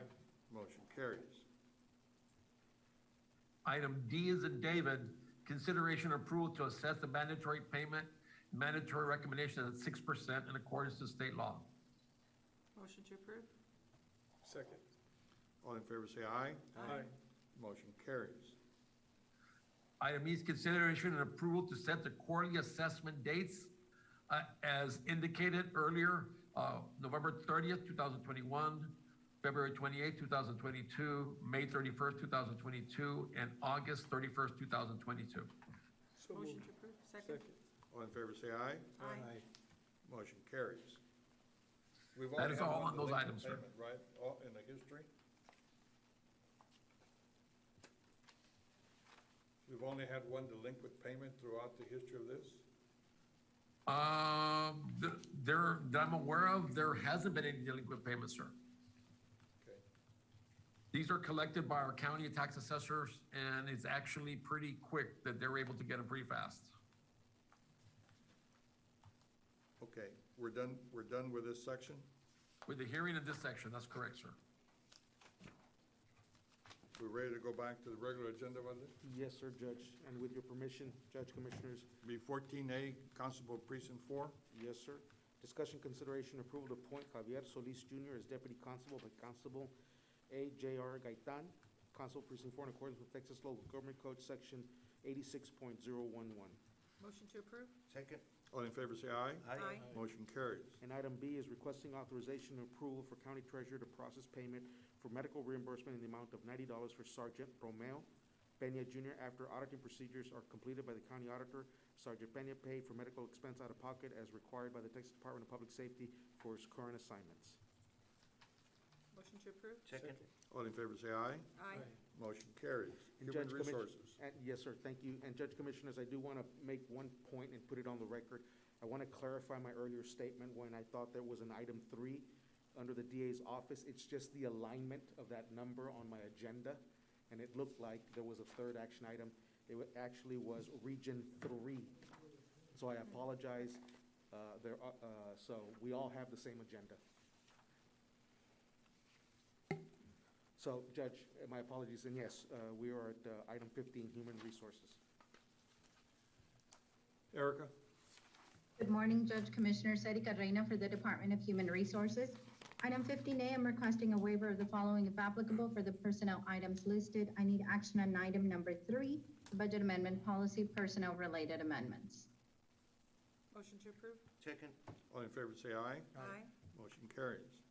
Motion carries. Item D is in David, consideration and approval to assess the mandatory payment, mandatory recommendation at 6% in accordance to state law. Motion to approve? Second. All in favor, say aye. Aye. Motion carries. Item E is consideration and approval to set the quarterly assessment dates as indicated earlier, November 30th, 2021, February 28th, 2022, May 31st, 2022, and August 31st, 2022. So Motion moved. to approve? Second. Second. All in favor, say aye. Aye. Motion carries. We've That only is had all one on those delinquent items, sir. payment, right, all in the history? We've only had one delinquent payment throughout the history of this? That I'm aware of, there hasn't been any delinquent payments, sir. Okay. These are collected by our county tax assessors, and it's actually pretty quick that they're able to get them pretty fast. Okay, we're done with this section? With the hearing in this section, that's correct, sir. We're ready to go back to the regular agenda on this? Yes, sir, Judge. And with your permission, Judge Commissioners, Be 14A, Constable Precinct 4. yes, sir. Discussion, consideration, approval to appoint Javier Solis Jr. as Deputy Constable by Constable A.J.R. Gaitan, Constable Precinct 4, in accordance with Texas Local Government Code, Section 86.011. Motion to approve? Second. All in favor, say aye. Aye. Motion carries. And item B is requesting authorization and approval for County Treasurer to process payment for medical reimbursement in the amount of $90 for Sergeant Romeo Peña Jr. after auditing procedures are completed by the County Auditor. Sergeant Peña paid for medical expense out of pocket as required by the Texas Department of Public Safety for his current assignments. Motion to approve? Second. All in favor, say aye. Aye. Motion carries. And Human Judge Commis- Resources. Yes, sir, thank you. And Judge Commissioners, I do want to make one point and put it on the record. I want to clarify my earlier statement when I thought there was an item 3 under the DA's office. It's just the alignment of that number on my agenda, and it looked like there was a third action item. Actually was Region 3. So I apologize. So we all have the same agenda. So, Judge, my apologies, and yes, we are at item 15, Human Resources. Erica? Good morning, Judge Commissioners. Erika Reina for the Department of Human Resources. Item 15A, I'm requesting a waiver of the following if applicable for the personnel items listed. I need action on item number 3, the budget amendment policy, personnel-related amendments. Motion to approve? Second. All in favor, say aye. Aye. Motion carries.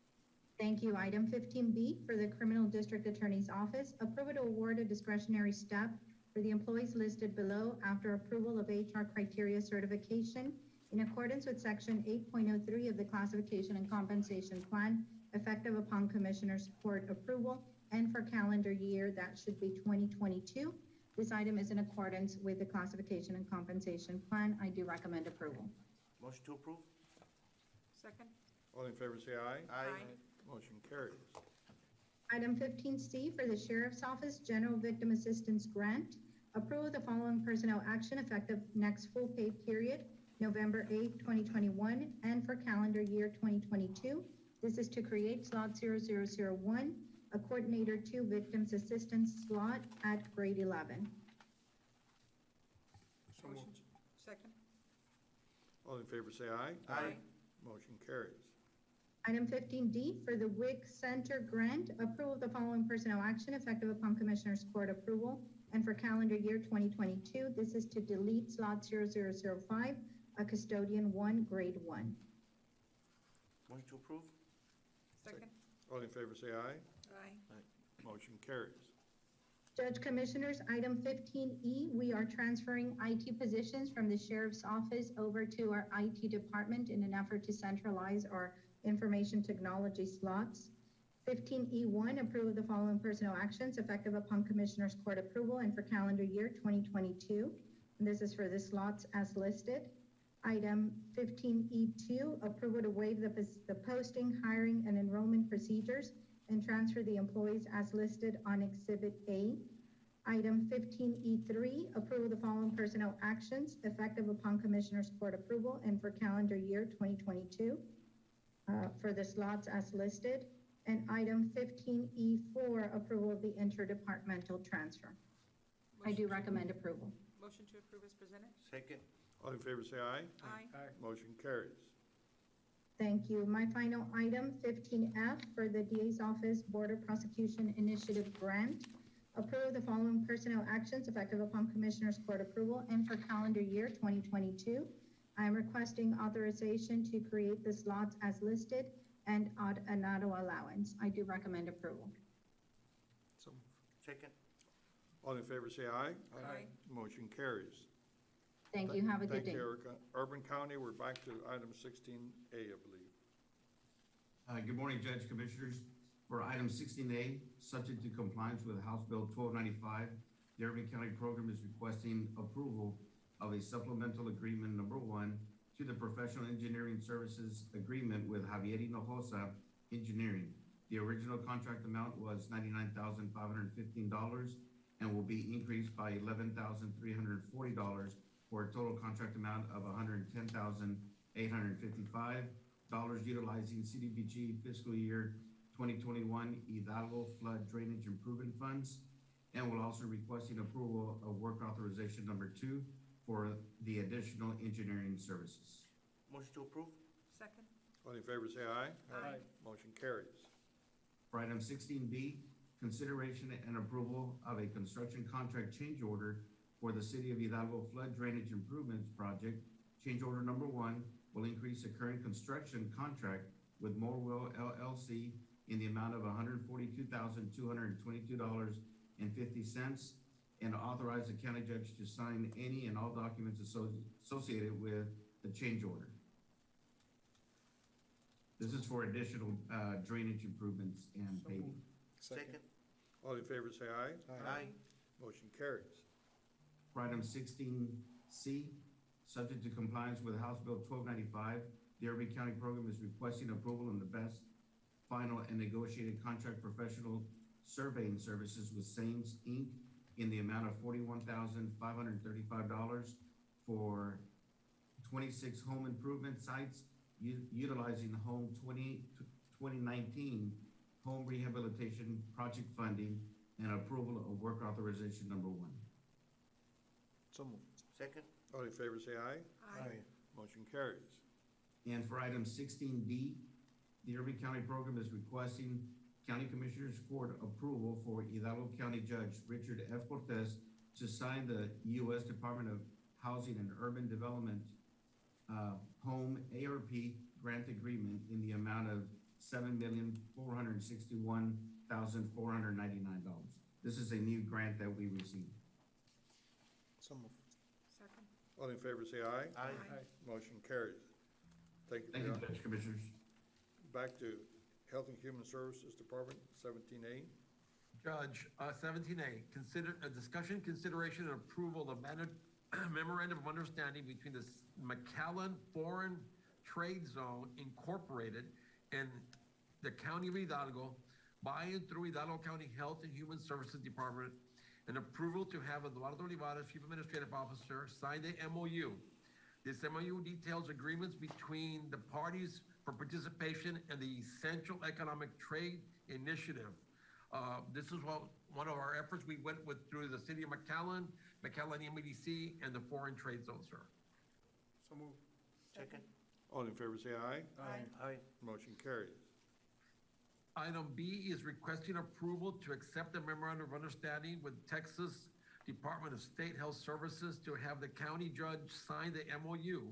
Thank you. Item 15B for the Criminal District Attorney's Office, approval to award a discretionary step for the employees listed below after approval of HR criteria certification in accordance with Section 8.03 of the Classification and Compensation Plan, effective upon Commissioner's Court approval, and for calendar year, that should be 2022. This item is in accordance with the Classification and Compensation Plan. I do recommend approval. Motion to approve? Second? All in favor, say aye. Aye. Motion carries. Item 15C for the Sheriff's Office General Victim Assistance Grant. Approve of the following personnel action effective next full pay period, November 8, 2021, and for calendar year 2022. This is to create slot 0001, a Coordinator 2 Victims Assistance slot at grade 11. So moved. Second. All in favor say aye. Aye. Motion carries. Item 15D for the WIC Center Grant, approval of the following personnel action effective upon Commissioners Court approval. And for calendar year 2022, this is to delete slot 0005, a custodian 1, grade 1. Motion to approve? Second. All in favor say aye. Aye. Motion carries. Judge Commissioners, item 15E, we are transferring IT positions from the Sheriff's Office over to our IT department in an effort to centralize our information technology slots. 15E1, approve of the following personnel actions effective upon Commissioners Court approval and for calendar year 2022. And this is for the slots as listed. Item 15E2, approval to waive the posting, hiring, and enrollment procedures and transfer the employees as listed on Exhibit A. Item 15E3, approval of the following personnel actions effective upon Commissioners Court approval and for calendar year 2022 for the slots as listed. And item 15E4, approval of the interdepartmental transfer. I do recommend approval. Motion to approve is presented. Second? All in favor say aye. Aye. Motion carries. Thank you. My final item, 15F, for the DA's Office Border Prosecution Initiative Grant. Approve the following personnel actions effective upon Commissioners Court approval and for calendar year 2022. I am requesting authorization to create the slots as listed and an auto allowance. I do recommend approval. So moved. Second? All in favor say aye. Aye. Motion carries. Thank you. Have a good day. Thank you, Erica. Urban County, we're back to item 16A, I believe. Good morning, Judge Commissioners. For item 16A, subject to compliance with House Bill 1295, the Irving County Program is requesting approval of a supplemental agreement number 1 to the Professional Engineering Services Agreement with Javier Hinojosa Engineering. The original contract amount was $99,515 and will be increased by $11,340 for a total contract amount of $110,855, utilizing CDBG fiscal year 2021 Hidalgo Flood Drainage Improvement Funds, and will also requesting approval of work authorization number 2 for the additional engineering services. Motion to approve? Second. All in favor say aye. Aye. Motion carries. For item 16B, consideration and approval of a construction contract change order for the City of Hidalgo Flood Drainage Improvements Project. Change order number 1 will increase the current construction contract with Morewell LLC in the amount of $142,222.50 and authorize the county judge to sign any and all documents associated with the change order. This is for additional drainage improvements and paving. Second? All in favor say aye. Aye. Motion carries. For item 16C, subject to compliance with House Bill 1295, the Irving County Program is requesting approval on the best, final, and negotiated contract professional surveying services with Sames, Inc. in the amount of $41,535 for 26 home improvement sites utilizing Home 2019 Home Rehabilitation Project funding and approval of work authorization number 1. So moved. Second? All in favor say aye. Aye. Motion carries. And for item 16D, the Irving County Program is requesting County Commissioners Court approval for Hidalgo County Judge Richard F. Cortez to sign the U.S. Department of Housing and Urban Development Home ARP grant agreement in the amount of $7,461,499. This is a new grant that we received. So moved. Second. All in favor say aye. Aye. Motion carries. Thank you. Thank you, Leon. Judge Commissioners. Back to Health and Human Services Department, 17A. Judge, 17A, consider a discussion, consideration, and approval of memorandum of understanding between the McAllen Foreign Trade Zone Incorporated and the County of Hidalgo by and through Hidalgo County Health and Human Services Department, and approval to have Eduardo Olivares, Chief Administrative Officer, sign the MOU. This MOU details agreements between the parties for participation in the Essential Economic Trade Initiative. This is what one of our efforts, we went with through the city of McAllen, McAllen MEDC, and the foreign trade zone, sir. So moved. Second. All in favor say aye. Aye. Motion carries. Item B is requesting approval to accept the memorandum of understanding with Texas Department of State Health Services to have the county judge sign the MOU.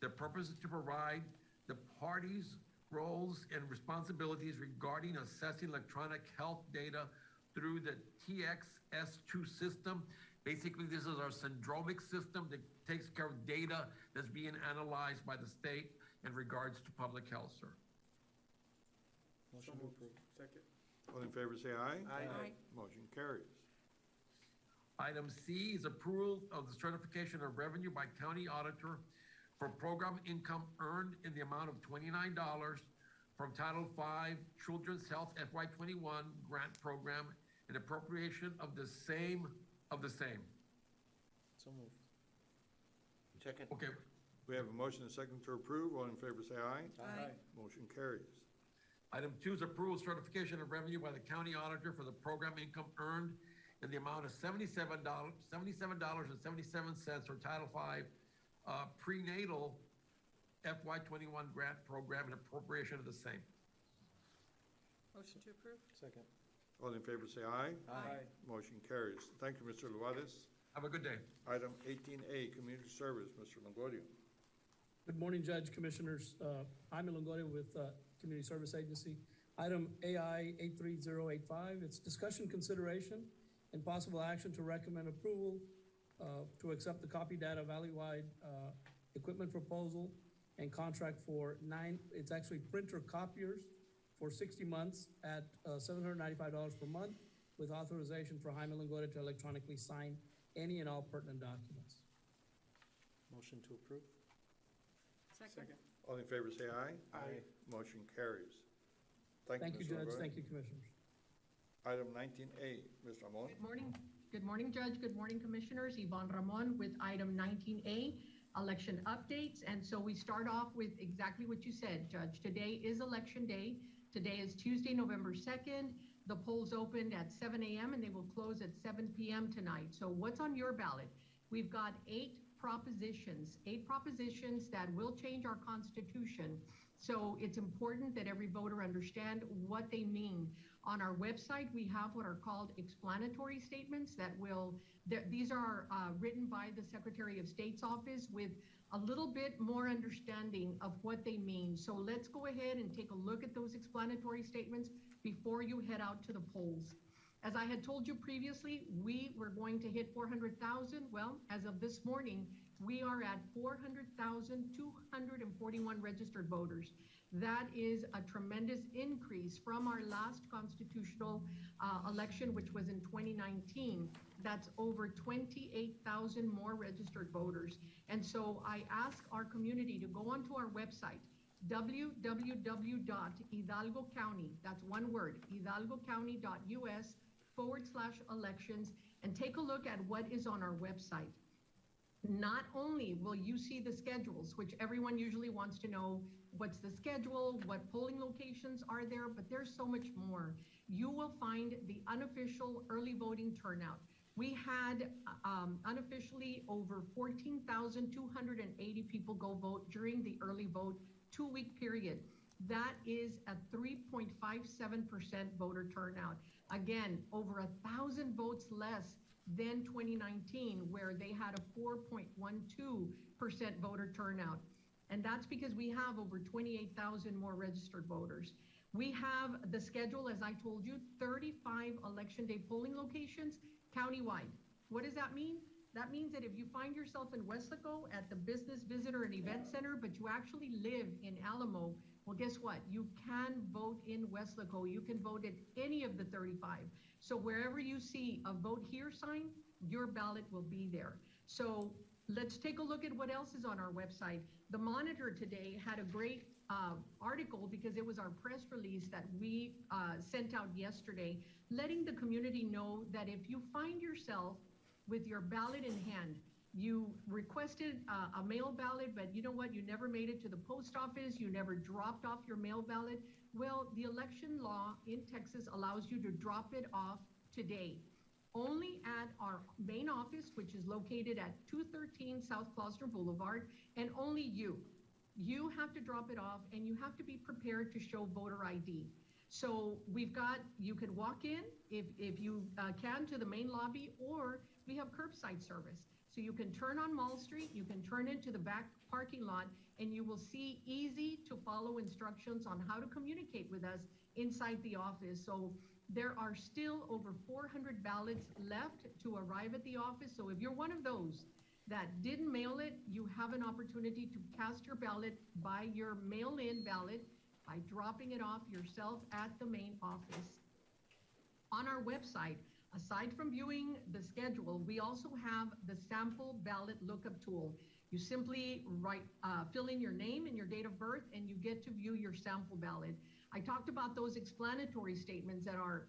The purpose is to provide the parties' roles and responsibilities regarding assessing electronic health data through the TXS2 system. Basically, this is our syndromic system that takes care of data that's being analyzed by the state in regards to public health, sir. Motion to approve. Second. All in favor say aye. Aye. Motion carries. Item C is approval of the certification of revenue by county auditor for program income earned in the amount of $29 from Title V Children's Health FY21 grant program and appropriation of the same. So moved. Second. Okay, We have a motion and a second to approve. All in favor say aye. Aye. Motion carries. item 2 is approval certification of revenue by the county auditor for the program income earned in the amount of $77.77 for Title V prenatal FY21 grant program and appropriation of the same. Motion to approve? Second. All in favor say aye. Aye. Motion carries. Thank you, Mr. Luarez. Have a good day. Item 18A, Community Service, Mr. Longoria. Good morning, Judge, Commissioners. I'm Longoria with Community Service Agency. Item AI 83085, it's discussion, consideration, and possible action to recommend approval to accept the copy data valley-wide equipment proposal and contract for it's actually printer copiers for 60 months at $795 per month with authorization for Jaime Longoria to electronically sign any and all pertinent documents. Motion to approve. Second. All in favor say aye. Aye. Motion carries. Thank you, Mr. Judge. Longoria. Thank you, Commissioners. Item 19A, Ms. Ramon. Good morning. Good morning, Judge. Good morning, Commissioners. Yvonne Ramon with item 19A, election updates. And so we start off with exactly what you said, Judge. Today is election day. Today is Tuesday, November 2nd. The polls opened at 7 a.m. and they will close at 7 p.m. tonight. So what's on your ballot? We've got eight propositions that will change our Constitution. So it's important that every voter understand what they mean. On our website, we have what are called explanatory statements that these are written by the Secretary of State's office with a little bit more understanding of what they mean. So let's go ahead and take a look at those explanatory statements before you head out to the polls. As I had told you previously, we were going to hit 400,000. Well, as of this morning, we are at 400,241 registered voters. That is a tremendous increase from our last constitutional election, which was in 2019. That's over 28,000 more registered voters. And so I ask our community to go onto our website, www.hidalgocounty, that's one word, hidalgocounty.us/elections, and take a look at what is on our website. Not only will you see the schedules, which everyone usually wants to know, what's the schedule, what polling locations are there, but there's so much more. You will find the unofficial early voting turnout. We had unofficially over 14,280 people go vote during the early vote 2-week period. That is a 3.57% voter turnout. Again, over 1,000 votes less than 2019, where they had a 4.12% voter turnout. And that's because we have over 28,000 more registered voters. We have the schedule, as I told you, 35 election day polling locations countywide. What does that mean? That means that if you find yourself in Weslaco at the Business Visitor and Event Center, but you actually live in Alamo, well, guess what? You can vote in Weslaco. You can vote at any of the 35. So wherever you see a vote here sign, your ballot will be there. So let's take a look at what else is on our website. The Monitor today had a great article because it was our press release that we sent out yesterday, letting the community know that if you find yourself with your ballot in hand, you requested a mail ballot, but you know what? You never made it to the post office. You never dropped off your mail ballot. Well, the election law in Texas allows you to drop it off today, only at our main office, which is located at 213 South Gloucester Boulevard, and only you. You have to drop it off, and you have to be prepared to show voter ID. So we've got, you could walk in if you can to the main lobby, or we have curbside service. So you can turn on Mall Street, you can turn into the back parking lot, and you will see easy to follow instructions on how to communicate with us inside the office. So there are still over 400 ballots left to arrive at the office. So if you're one of those that didn't mail it, you have an opportunity to cast your ballot by your mail-in ballot by dropping it off yourself at the main office. On our website, aside from viewing the schedule, we also have the sample ballot lookup tool. You simply fill in your name and your date of birth, and you get to view your sample ballot. I talked about those explanatory statements that are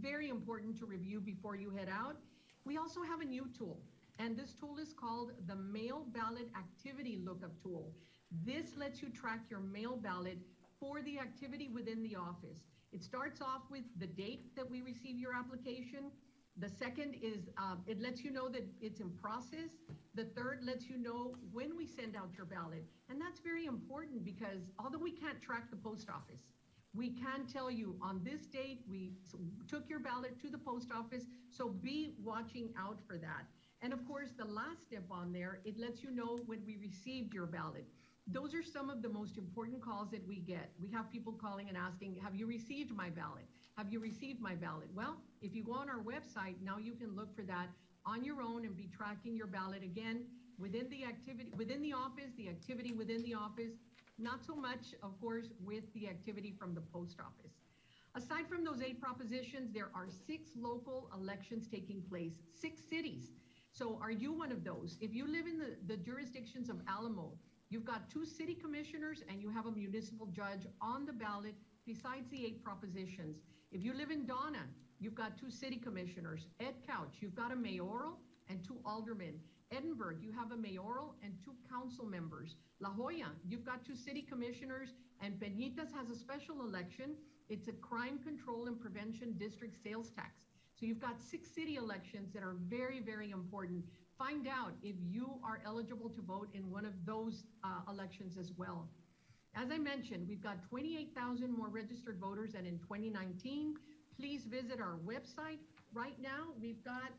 very important to review before you head out. We also have a new tool, and this tool is called the Mail Ballot Activity Lookup Tool. This lets you track your mail ballot for the activity within the office. It starts off with the date that we receive your application. The second is, it lets you know that it's in process. The third lets you know when we send out your ballot. And that's very important because although we can't track the post office, we can tell you on this date, we took your ballot to the post office, so be watching out for that. And of course, the last step on there, it lets you know when we received your ballot. Those are some of the most important calls that we get. We have people calling and asking, have you received my ballot? Have you received my ballot? Well, if you go on our website, now you can look for that on your own and be tracking your ballot again within the activity, within the office, the activity within the office, not so much, of course, with the activity from the post office. Aside from those 8 propositions, there are 6 local elections taking place, 6 cities. So are you one of those? If you live in the jurisdictions of Alamo, you've got 2 city commissioners and you have a municipal judge on the ballot besides the 8 propositions. If you live in Donna, you've got 2 city commissioners. Ed Couch, you've got a mayoral and 2 aldermen. Edinburgh, you have a mayoral and 2 council members. La Jolla, you've got 2 city commissioners, and Peñitas has a special election. It's a crime control and prevention district sales tax. So you've got 6 city elections that are very, very important. Find out if you are eligible to vote in one of those elections as well. As I mentioned, we've got 28,000 more registered voters than in 2019. Please visit our website. Right now, we've got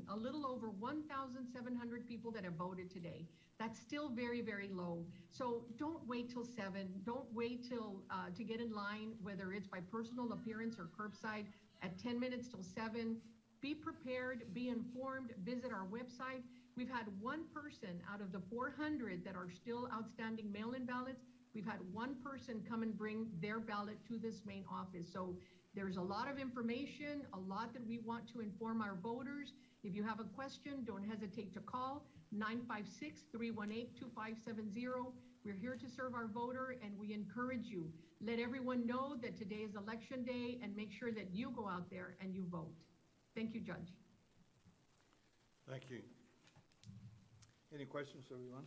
a little over 1,700 people that have voted today. That's still very, very low. So don't wait till 7. Don't wait till to get in line, whether it's by personal appearance or curbside at 10 minutes till 7. Be prepared, be informed, visit our website. We've had 1 person out of the 400 that are still outstanding mail-in ballots. We've had 1 person come and bring their ballot to this main office. So there's a lot of information, a lot that we want to inform our voters. If you have a question, don't hesitate to call 956-318-2570. We're here to serve our voter, and we encourage you. Let everyone know that today is election day, and make sure that you go out there and you vote. Thank you, Judge. Thank you. Any questions, everyone?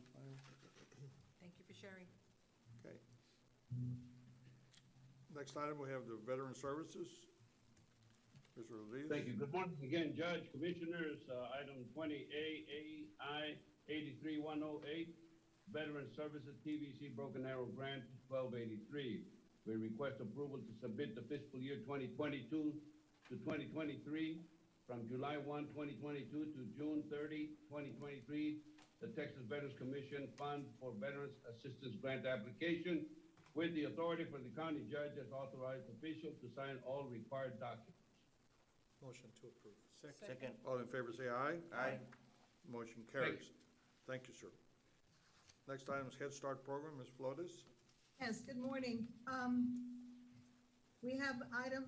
Thank you for sharing. Okay. Next item, we have the Veteran Services. Mr. Rodriguez. Thank you. Good morning again, Judge, Commissioners. Item 20AAI 83108, Veteran Services TVC Broken Arrow Grant 1283. We request approval to submit the fiscal year 2022 to 2023 from July 1, 2022 to June 30, 2023, the Texas Veterans Commission Fund for Veterans Assistance Grant application with the authority for the county judge as authorized official to sign all required documents. Motion to approve. Second. All in favor, say aye. Aye. Motion carries. Thank you, sir. Next item is Head Start Program. Ms. Flores. Yes, good morning. We have item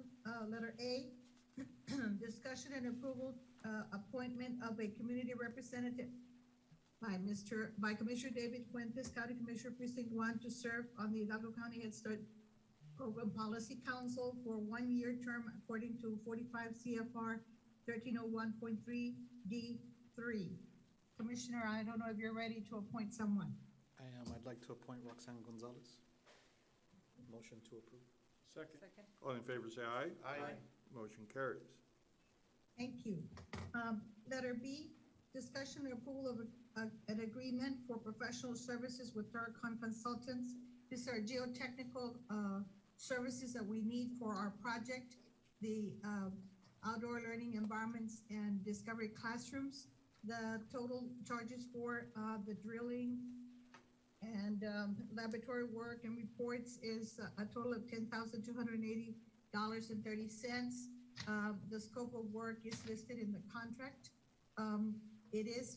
letter A, discussion and approval, appointment of a community representative by Commissioner David Fuentes, County Commissioner Precinct 1, to serve on the Hidalgo County Head Start Program Policy Council for 1-year term according to 45 CFR 1301.3D3. Commissioner, I don't know if you're ready to appoint someone. I am. I'd like to appoint Roxanne Gonzalez. Motion to approve. Second. All in favor, say aye. Aye. Motion carries. Thank you. Letter B, discussion and approval of an agreement for professional services with Third-Con Consultants. These are geotechnical services that we need for our project, the outdoor learning environments and discovery classrooms. The total charges for the drilling and laboratory work and reports is a total of $10,280.30. The scope of work is listed in the contract. It is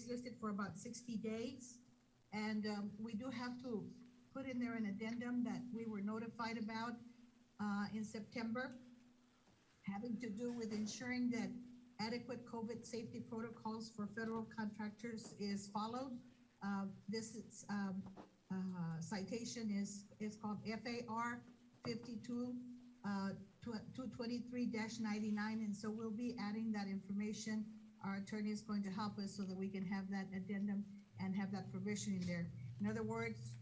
listed for about 60 days. And we do have to put in there an addendum that we were notified about in September, having to do with ensuring that adequate COVID safety protocols for federal contractors is followed. This is, citation is called FAR 223-99, and so we'll be adding that information. Our attorney is going to help us so that we can have that addendum and have that provision in there. In other words,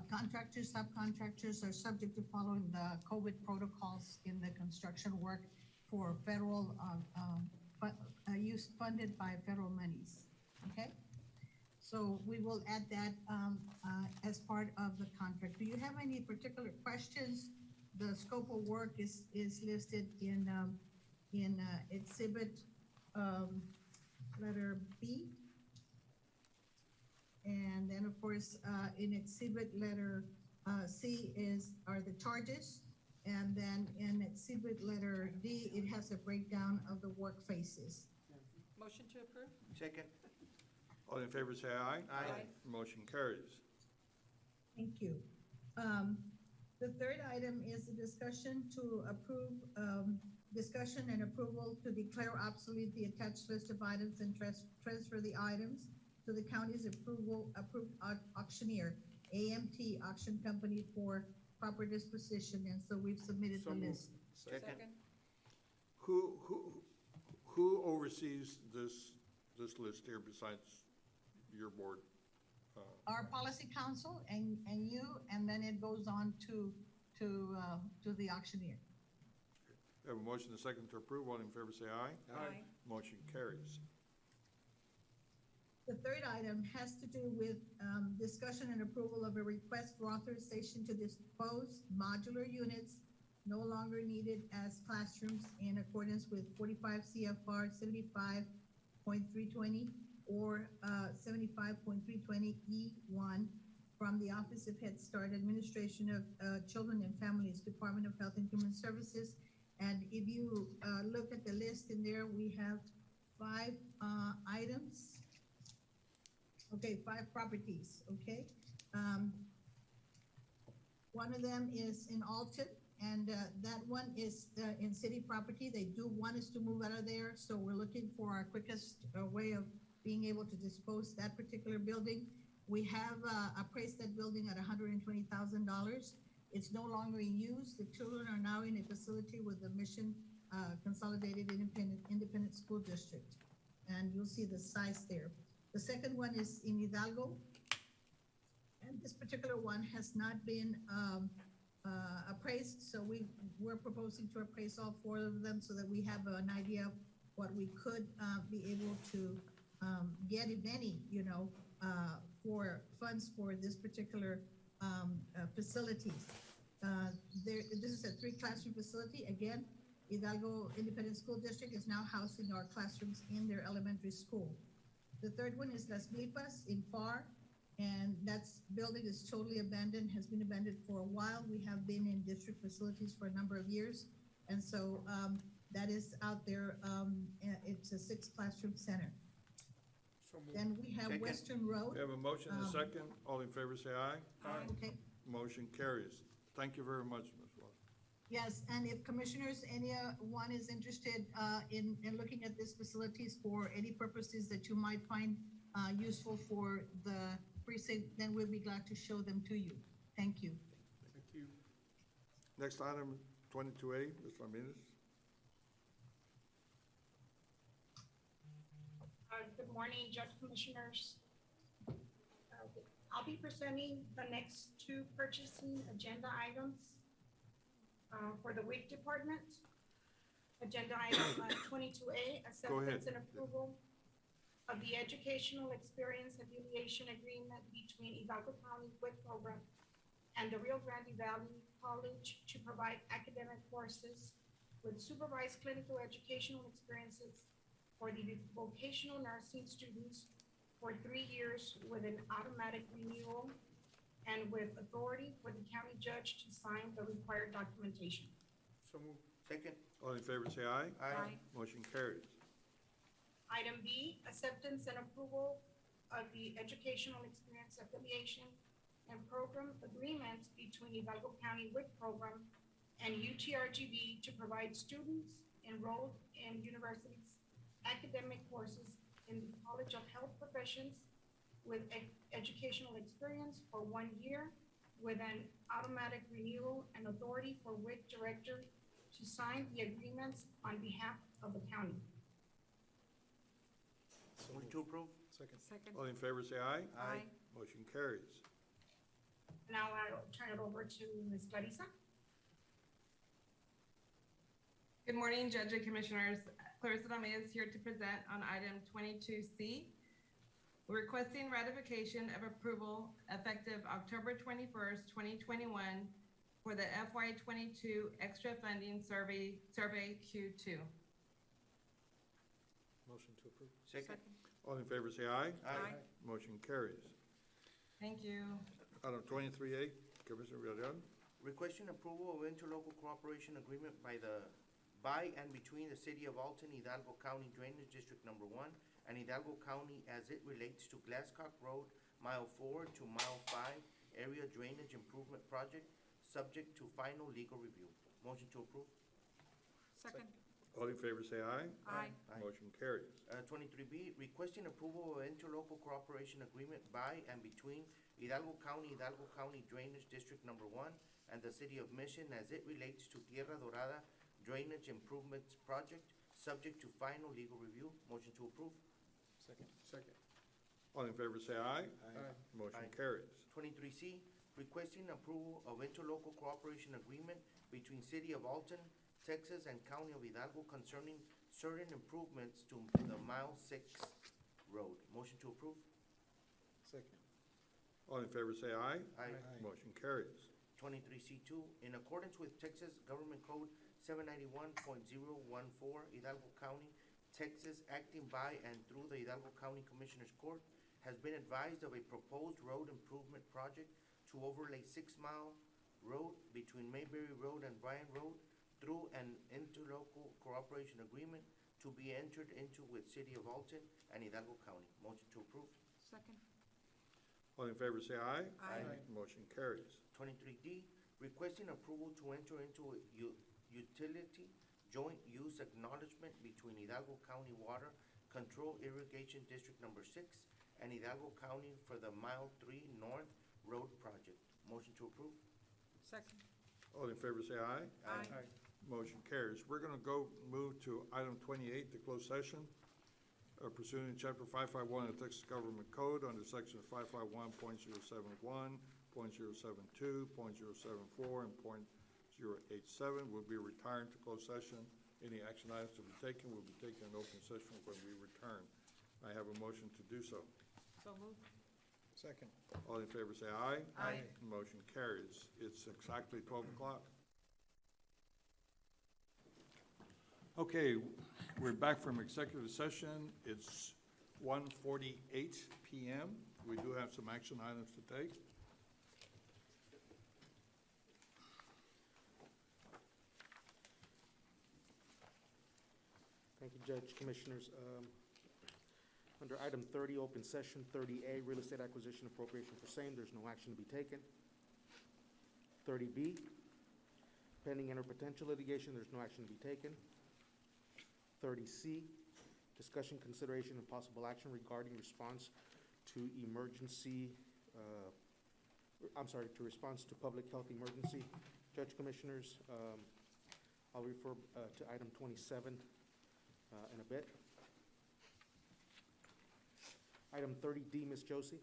contractors, subcontractors are subject to following the COVID protocols in the construction work for federal use funded by federal monies. Okay, so we will add that as part of the contract. Do you have any particular questions? The scope of work is listed in exhibit letter B. And then, of course, in exhibit letter C are the charges. And then in exhibit letter D, it has a breakdown of the work phases. Motion to approve? Second. All in favor, say aye. Aye. Motion carries. Thank you. The third item is a discussion to approve, discussion and approval to declare obsolete the attached list of items and transfer the items to the county's approved auctioneer, AMT Auction Company, for proper disposition, and so we've submitted the list. Second. Who oversees this list here besides your board? Our policy council and you, and then it goes on to the auctioneer. We have a motion and a second to approve. All in favor, say aye. Aye. Motion carries. The third item has to do with discussion and approval of a request for authorization to dispose modular units no longer needed as classrooms in accordance with 45 CFR 75.320 or 75.320E1 from the Office of Head Start, Administration of Children and Families, Department of Health and Human Services. And if you look at the list in there, we have 5 items. Okay, 5 properties, okay? One of them is in Alton, and that one is in city property. They do want us to move out of there, so we're looking for our quickest way of being able to dispose that particular building. We have appraised that building at $120,000. It's no longer in use. The children are now in a facility with the Mission Consolidated Independent School District, and you'll see the size there. The second one is in Hidalgo, and this particular one has not been appraised, so we're proposing to appraise all 4 of them so that we have an idea of what we could be able to get, if any, for funds for this particular facilities. This is a 3-classroom facility. Again, Hidalgo Independent School District is now housing our classrooms in their elementary school. The third one is Las Blipas in FAR, and that building is totally abandoned, has been abandoned for a while. We have been in district facilities for a number of years, and so that is out there. It's a 6-classroom center. Then we have Second. Western Road. We have a motion and a second. All in favor, say aye. Okay. Motion carries. Thank you very much, Ms. Wallace. Yes, and if commissioners, anyone is interested in looking at these facilities for any purposes that you might find useful for the precinct, then we'll be glad to show them to you. Thank you. Thank you. Next item, 22A, Ms. Ramirez. Good morning, Judge Commissioners. I'll be presenting the next 2 purchasing agenda items for the WIC department. Agenda item 22A, Go ahead. acceptance and approval of the educational experience affiliation agreement between Hidalgo County WIC program and the Rio Grande Valley College to provide academic courses with supervised clinical educational experiences for the vocational nursing students for 3 years with an automatic renewal and with authority for the county judge to sign the required documentation. So moved. Second. All in favor, say aye. Aye. Motion carries. Item B, acceptance and approval of the educational experience affiliation and program agreements between Hidalgo County WIC program and UTRGV to provide students enrolled in universities academic courses in the College of Health Professions with educational experience for 1 year with an automatic renewal and authority for WIC director to sign the agreements on behalf of the county. Motion to approve. Second. All in favor, say aye. Aye. Motion carries. Now I'll turn it over to Ms. Clarissa. Good morning, Judge and Commissioners. Clarissa Dame is here to present on item 22C. We're requesting ratification of approval effective October 21st, 2021 for the FY 22 extra funding survey Q2. Motion to approve. Second. All in favor, say aye. Aye. Motion carries. Thank you. Item 23A, Commissioner Villarreal. Requesting approval of interlocal cooperation agreement by and between the City of Alton, Hidalgo County Drainage District Number 1, and Hidalgo County as it relates to Glasscock Road, Mile 4 to Mile 5 Area Drainage Improvement Project, subject to final legal review. Motion to approve. Second. All in favor, say aye. Aye. Motion carries. 23B, requesting approval of interlocal cooperation agreement by and between Hidalgo County Drainage District Number 1, and the City of Mission as it relates to Tierra Dorada Drainage Improvements Project, subject to final legal review. Motion to approve. Second. All in favor, say aye. Motion Aye. carries. 23C, requesting approval of interlocal cooperation agreement between City of Alton, Texas, and County of Hidalgo concerning certain improvements to the Mile 6 road. Motion to approve. Second. All in favor, say aye. Aye. Motion carries. 23C2, in accordance with Texas Government Code 791.014, Hidalgo County, Texas, acting by and through the Hidalgo County Commissioners Court, has been advised of a proposed road improvement project to overlay 6 Mile Road between Mayberry Road and Bryan Road through an interlocal cooperation agreement to be entered into with City of Alton and Hidalgo County. Motion to approve. Second. All in favor, say aye. Aye. Motion carries. 23D, requesting approval to enter into a utility joint use acknowledgement between Hidalgo County Water Control Irrigation District Number 6 and Hidalgo County for the Mile 3 North Road Project. Motion to approve. Second. All in favor, say aye. Aye. Motion carries. We're gonna move to item 28, the closed session. Pursuant to Chapter 551 of the Texas Government Code under Section 551.071, .072, .074, and .087, will be retiring to closed session. Any action items to be taken will be taken in open session when we return. I have a motion to do so. So moved. Second. All in favor, say aye. Aye. Motion carries. It's exactly 12 o'clock. Okay, we're back from executive session. It's 1:48 PM. We do have some action items to take. Thank you, Judge, Commissioners. Under item 30, open session, 30A, real estate acquisition appropriation for same, there's no action to be taken. 30B, pending and or potential litigation, there's no action to be taken. 30C, discussion, consideration, and possible action regarding response to emergency, to response to public health emergency. Judge, Commissioners, I'll refer to item 27 in a bit. Item 30D, Ms. Josie.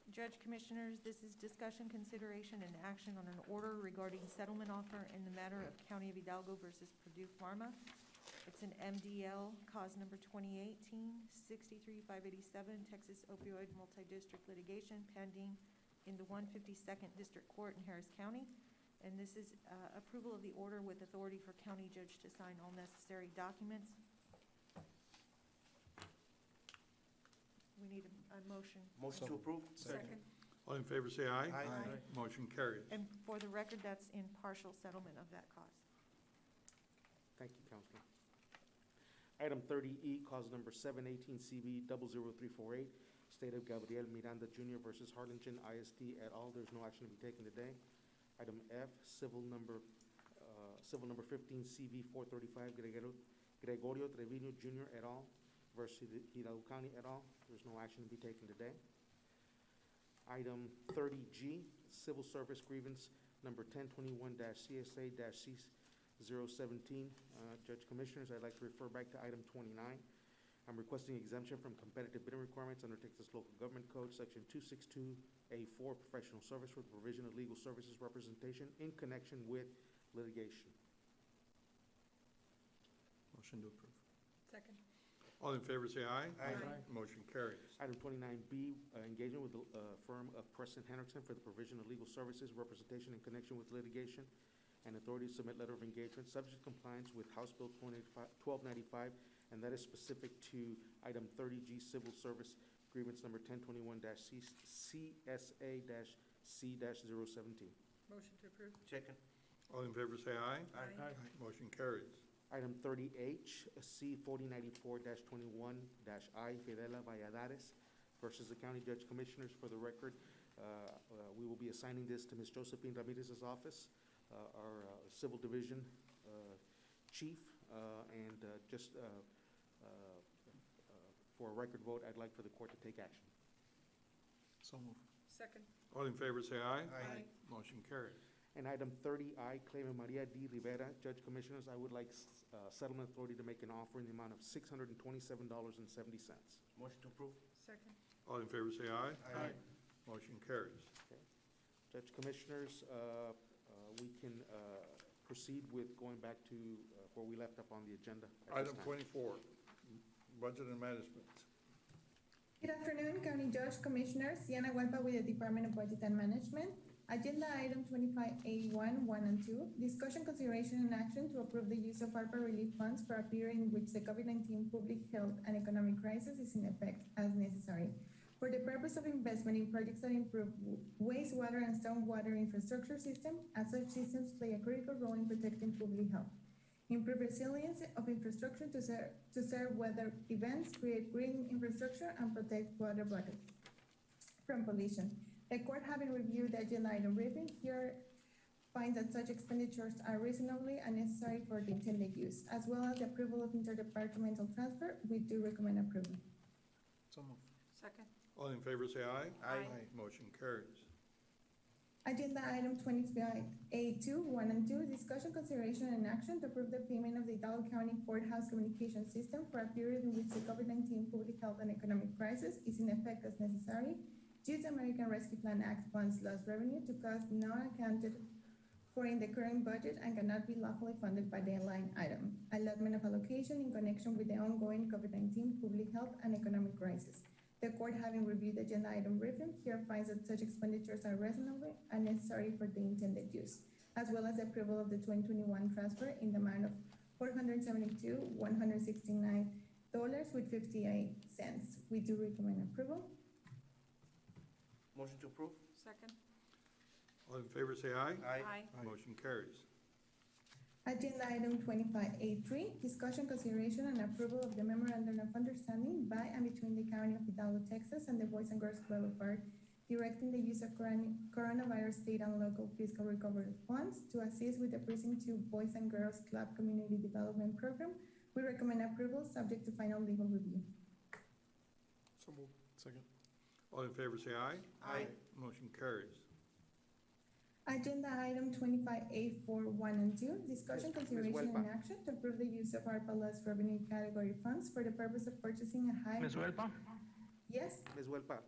Judge Commissioners, this is discussion, consideration, and action on an order regarding settlement offer in the matter of County of Hidalgo versus Purdue Pharma. It's an MDL, cause number 2018-63587, Texas opioid multi-district litigation pending in the 152nd District Court in Harris County. And this is approval of the order with authority for county judge to sign all necessary documents. We need a motion. Motion to approve. Second. All in favor, say aye. Aye. Motion carries. And for the record, that's in partial settlement of that cause. Thank you, Councilman. Item 30E, cause number 718CB 00348, State of Gabriel Miranda Jr. versus Harlingen ISD et al. There's no action to be taken today. Item F, civil number 15CB 435, Gregorio Trevino Jr. et al. Versus Hidalgo County et al. There's no action to be taken today. Item 30G, civil service grievance number 1021-CSA-C017. Judge Commissioners, I'd like to refer back to item 29. I'm requesting exemption from competitive bidding requirements under Texas Local Government Code, Section 262A4, professional service for the provision of legal services representation in connection with litigation. Motion to approve. Second. All in favor, say aye. Aye. Motion carries. Item 29B, engagement with the firm of Precinct for the provision of legal services representation in connection with litigation, and authority to submit letter of engagement subject to compliance with House Bill 1295, and that is specific to item 30G, civil service grievance number 1021-CSA-C-017. Motion to approve. Second. All in favor, say aye. Aye. Motion carries. Item 30H, C4094-21-I, Fidela Valladares versus the County Judge Commissioners. For the record, we will be assigning this to Ms. Josephine Ramirez's office, our Civil Division Chief, and just for a record vote, I'd like for the court to take action. So moved. Second. All in favor, say aye. Aye. Motion carries. And item 30I, Claimant Maria D. Rivera, Judge Commissioners, I would like settlement authority to make an offer in the amount of $627.70. Motion to approve. Second. All in favor, say aye. Aye. Motion carries. Judge Commissioners, we can proceed with going back to where we left up on the agenda. at this Item time. 24, Budget and Management. Good afternoon, County Judge, Commissioners. Sienna Hualpa with the Department of Budget and Management. Agenda item 25A1, 1 and 2, discussion, consideration, and action to approve the use of ARPA relief funds for a period in which the COVID-19 public health and economic crisis is in effect as necessary for the purpose of investment in projects that improve wastewater and stormwater infrastructure system, as such systems play a critical role in protecting public health, improve resilience of infrastructure to serve weather events, create green infrastructure, and protect water bodies from pollution. The court, having reviewed the agenda item briefing, here finds that such expenditures are reasonably and necessary for the intended use, as well as the approval of interdepartmental transfer. We do recommend approval. So moved. Second. All in favor, say aye. Aye. Motion carries. Agenda item 25A2, 1 and 2, discussion, consideration, and action to approve the payment of the Hidalgo County Courthouse Communication System for a period in which the COVID-19 public health and economic crisis is in effect as necessary, due to American Rescue Plan Act funds lost revenue to costs not accounted for in the current budget and cannot be lawfully funded by the line item. Allotment of allocation in connection with the ongoing COVID-19 public health and economic crisis. The court, having reviewed the agenda item briefing, here finds that such expenditures are reasonable and necessary for the intended use, as well as the approval of the 2021 transfer in the amount of $472,169.58. We do recommend approval. Motion to approve. Second. All in favor, say aye. Aye. Motion carries. Agenda item 25A3, discussion, consideration, and approval of the Memorandum of Understanding by and between the County of Hidalgo, Texas, and the Boys and Girls Club of Art, directing the use of coronavirus state and local fiscal recovery funds to assist with the Precinct 2 Boys and Girls Club Community Development Program. We recommend approval, subject to final legal review. So moved. Second. All in favor, say aye. Aye. Motion carries. Agenda item 25A4, 1 and 2, discussion, consideration, and action to approve the use of ARPA lost revenue category funds for the purpose of purchasing a high. Ms. Huelpa? Yes, Ms. Huelpa,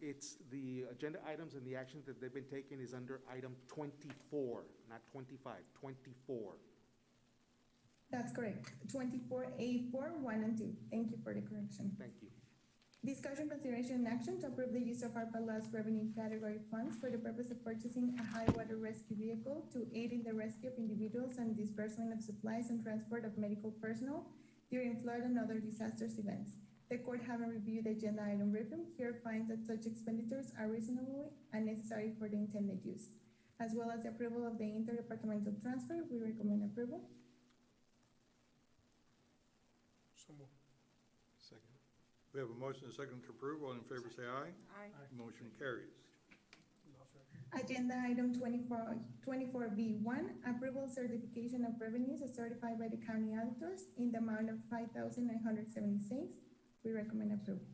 It's the agenda items and the actions that they've been taking is under item 24, not 25, 24. That's correct. 24A4, 1 and 2. Thank you for the correction. Thank you. Discussion, consideration, and action to approve the use of ARPA lost revenue category funds for the purpose of purchasing a high water rescue vehicle to aid in the rescue of individuals and disbursement of supplies and transport of medical personnel during flood and other disasters events. The court, having reviewed the agenda item briefing, here finds that such expenditures are reasonable and necessary for the intended use. As well as the approval of the interdepartmental transfer, we recommend approval. So moved. Second. We have a motion and a second to approve. All in favor, say aye. Aye. Motion carries. Agenda item 24B1, approval certification of revenues as certified by the county auditors in the amount of $5,976. We recommend approval.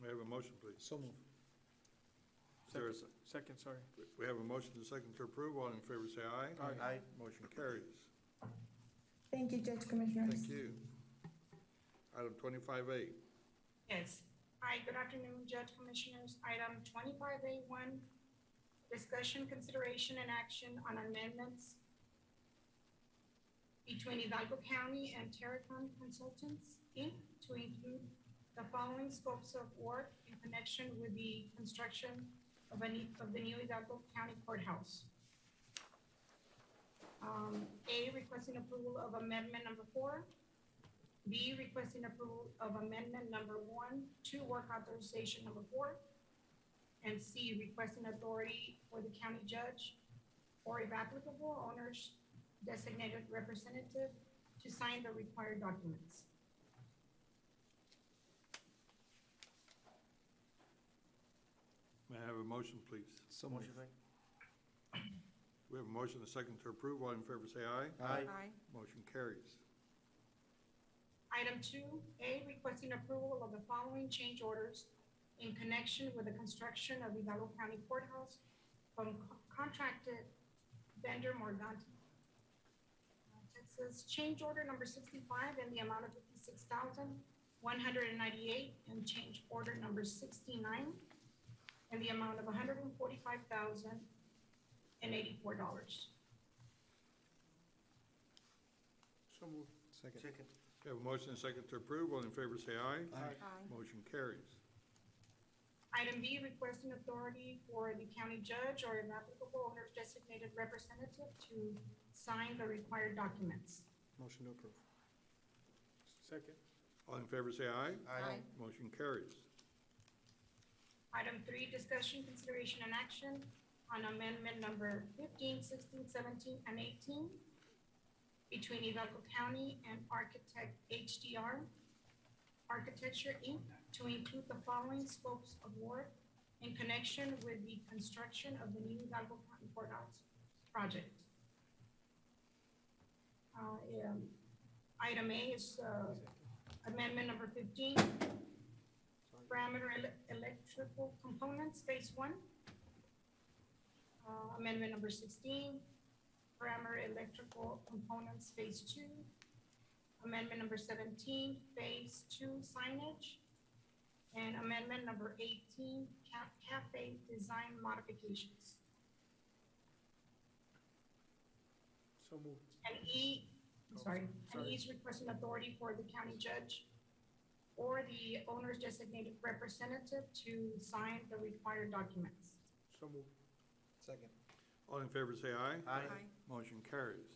May I have a motion, please? So moved. Is there a Second, sorry. We have a motion and a second to approve. All in favor, say aye. Aye. Motion carries. Thank you, Judge Commissioners. Thank you. Item 25A. Yes. Hi, good afternoon, Judge Commissioners. Item 25A1, discussion, consideration, and action on amendments between Hidalgo County and Terracon Consultants, Inc. to include the following scopes of work in connection with the construction of the new Hidalgo County Courthouse. A, requesting approval of amendment number 4. B, requesting approval of amendment number 1 to work authorization number 4. And C, requesting authority for the county judge or, if applicable, owner's designated representative to sign the required documents. May I have a motion, please? So moved. We have a motion and a second to approve. All in favor, say aye. Aye. Motion carries. Item 2A, requesting approval of the following change orders in connection with the construction of Hidalgo County Courthouse from contracted vendor Morganti, Texas. Change order number 65 in the amount of $56,198, and change order number 69 in the amount of $145,084. So moved. Second. We have a motion and a second to approve. All in favor, say aye. Aye. Motion carries. Item B, requesting authority for the county judge or, if applicable, owner's designated representative to sign the required documents. Motion to approve. Second. All in favor, say aye. Aye. Motion carries. Item 3, discussion, consideration, and action on amendment number 15, 16, 17, and 18 between Hidalgo County and Architect HDR Architecture, Inc. to include the following scopes of work in connection with the construction of the new Hidalgo County Courthouse project. Item A is amendment number 15, parameter electrical components, phase 1. Amendment number 16, parameter electrical components, phase 2. Amendment number 17, phase 2 signage. And amendment number 18, cafe design modifications. So moved. And E, and E is requesting authority for the county judge or the owner's designated representative to sign the required documents. So moved. Second. All in favor, say aye. Aye. Motion carries.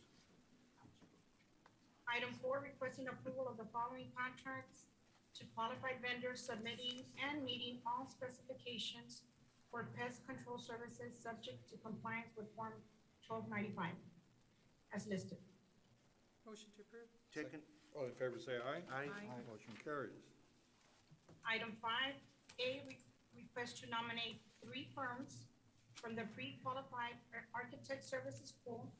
Item 4, requesting approval of the following contracts to qualified vendors submitting and meeting all specifications for pest control services subject to compliance with Form 1295 as listed. Motion to approve. Second. All in favor, say aye. Aye. Motion carries. Item 5A, request to nominate 3 firms from the pre-qualified architect services pool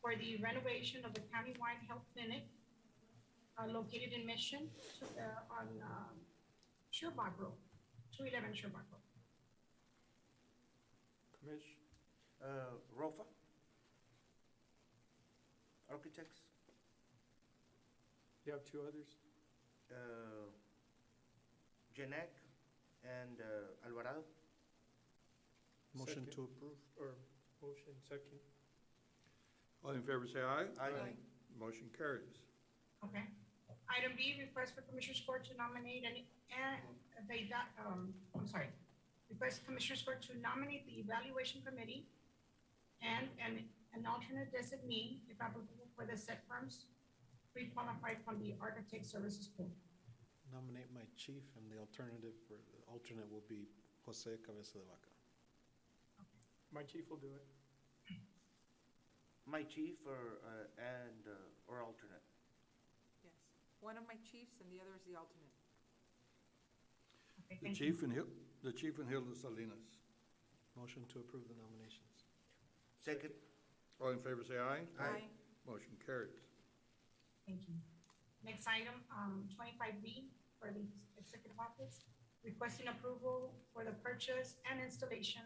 for the renovation of the countywide health clinic located in Mission on Sherbach Road, 211 Sherbach Road. Commish. Rofa? Architects? You have 2 others? Janek, and Alvarado. Motion Second. to approve. Or motion, second. All in favor, say aye. Aye. Motion carries. Okay. Item B, request for Commissioners Court to nominate request Commissioners Court to nominate the Evaluation Committee and an alternate designee, if applicable, for the said firms pre-qualified from the Architect Services Pool. Nominate my chief, and the alternative, or the alternate will be Jose Cabeza de Vaca. My chief will do it. My chief or alternate? Yes. One of my chiefs and the other is the alternate. Okay, The thank chief you. and Hilda Salinas. Motion to approve the nominations. Second. All in favor, say aye. Aye. Motion carries. Thank you. Next item, 25B for the Executive Office, requesting approval for the purchase and installation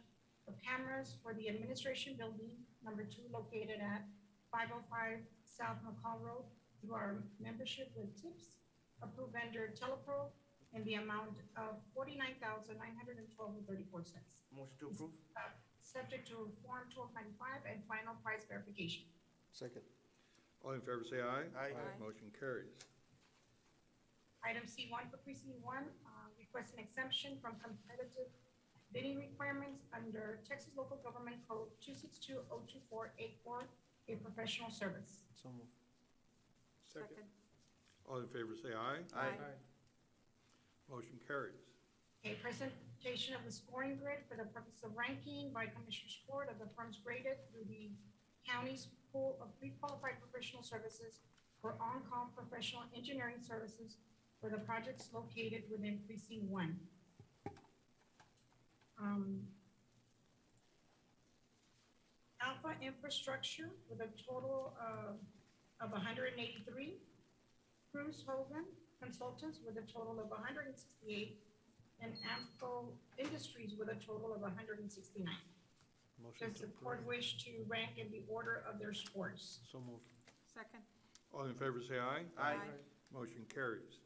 of cameras for the Administration Building, number 2, located at 505 South McCall Road, through our membership with TIPS, approved vendor Telepro, in the amount of $49,912.34. Motion to approve? Subject to Form 1295 and final price verification. Second. All in favor, say aye. Aye. Motion carries. Item C1 for Precinct 1, requesting exemption from competitive bidding requirements under Texas Local Government Code 262-02484, a professional service. So move. Second. All in favor, say aye. Aye. Motion carries. A presentation of the scoring grid for the purpose of ranking by Commissioners Court of the firms graded through the county's pool of pre-qualified professional services for on-call professional engineering services for the projects located within Precinct 1. Alpha Infrastructure with a total of 183. Cruz Consultants with a total of 168. And Amco Industries with a total of 169. Motion Does to the court approve. wish to rank in the order of their scores? So move. Second. All in favor, say aye. Aye. Motion carries.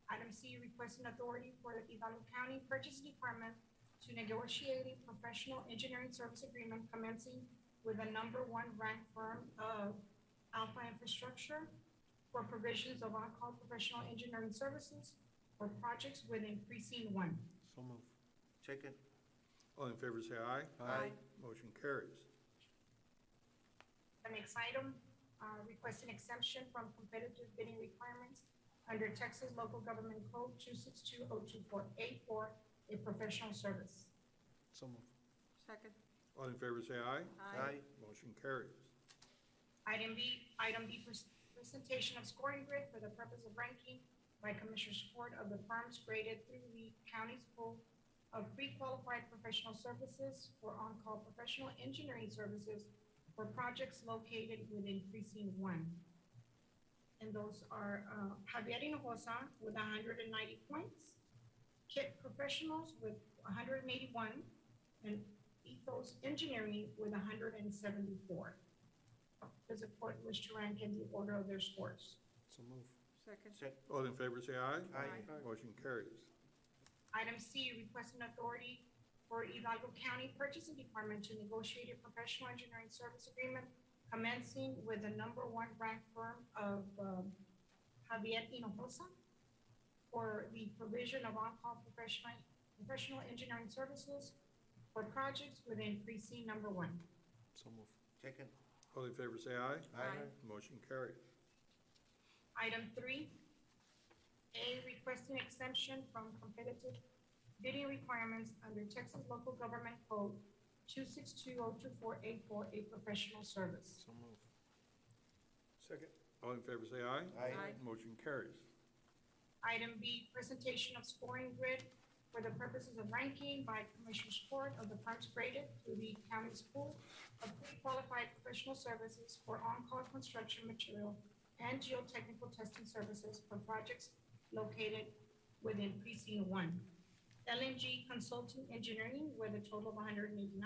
Item C, requesting authority for the Hidalgo County Purchasing Department to negotiate a professional engineering service agreement commencing with the number 1 ranked firm of Alpha Infrastructure for provisions of on-call professional engineering services for projects within Precinct 1. So move. Second. All in favor, say aye. Aye. Motion carries. The next item, requesting exemption from competitive bidding requirements under Texas Local Government Code 262-02484, a professional service. So move. Second. All in favor, say aye. Aye. Motion carries. Item B, presentation of scoring grid for the purpose of ranking by Commissioners Court of the firms graded through the county's pool of pre-qualified professional services for on-call professional engineering services for projects located within Precinct 1. And those are Javier Hinojosa with 190 points, Kit Professionals with 181, and Ethos Engineering with 174. Does the court wish to rank in the order of their scores? So move. Second. All in favor, say aye. Aye. Motion carries. Item C, requesting authority for Hidalgo County Purchasing Department to negotiate a professional engineering service agreement commencing with the number 1 ranked firm of Javier Hinojosa for the provision of on-call professional engineering services for projects within precinct number 1. So move. Second. All in favor, say aye. Aye. Motion carries. Item 3, A, requesting exemption from competitive bidding requirements under Texas Local Government Code 262-02484, a professional service. So move. Second. All in favor, say aye. Aye. Motion carries. Item B, presentation of scoring grid for the purposes of ranking by Commissioners Court of the firms graded through the county's pool of pre-qualified professional services for on-call construction material and geotechnical testing services for projects located within Precinct 1. LNG Consulting Engineering with a total of 189,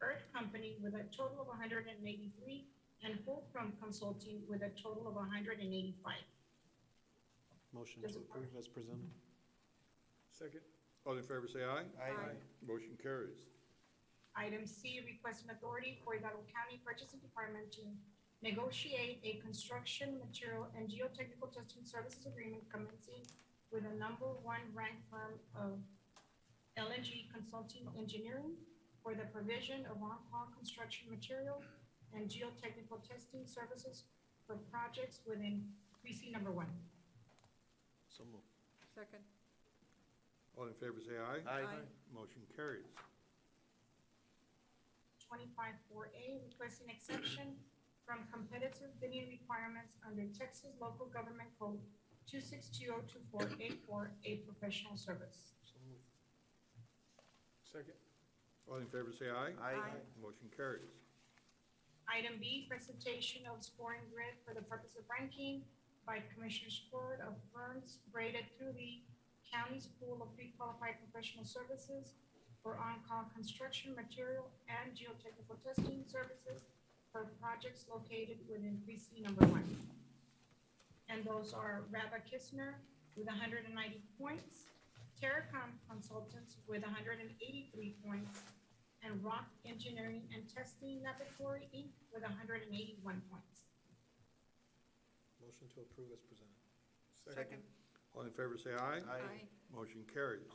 Earth Company with a total of 183, and Fulcrum Consulting with a total of 185. Motion to approve as presented. Second. All in favor say aye. Aye. Motion carries. Item C, requesting authority for Hidalgo County Purchasing Department to negotiate a construction material and geotechnical testing services agreement commencing with a number one ranked firm of LNG Consulting Engineering for the provision of on-call construction material and geotechnical testing services for projects within precinct number 1. So moved. Second. All in favor say aye. Aye. Motion carries. 25-4A, requesting exception from competitive bidding requirements under Texas Local Government Code 2620248 a professional service. So moved. Second. All in favor say aye. Aye. Motion carries. Item B, presentation of scoring grid for the purpose of ranking by Commissioners Court of firms graded through the county's pool of pre-qualified professional services for on-call construction material and geotechnical testing services for projects located within precinct number 1. And those are Rabba Kistner with 190 points, Terracom Consultants with 183 points, and Rock Engineering and Testing Laboratory, Inc. with 181 points. Motion to approve as presented. Second. All in favor say aye. Aye. Motion carries.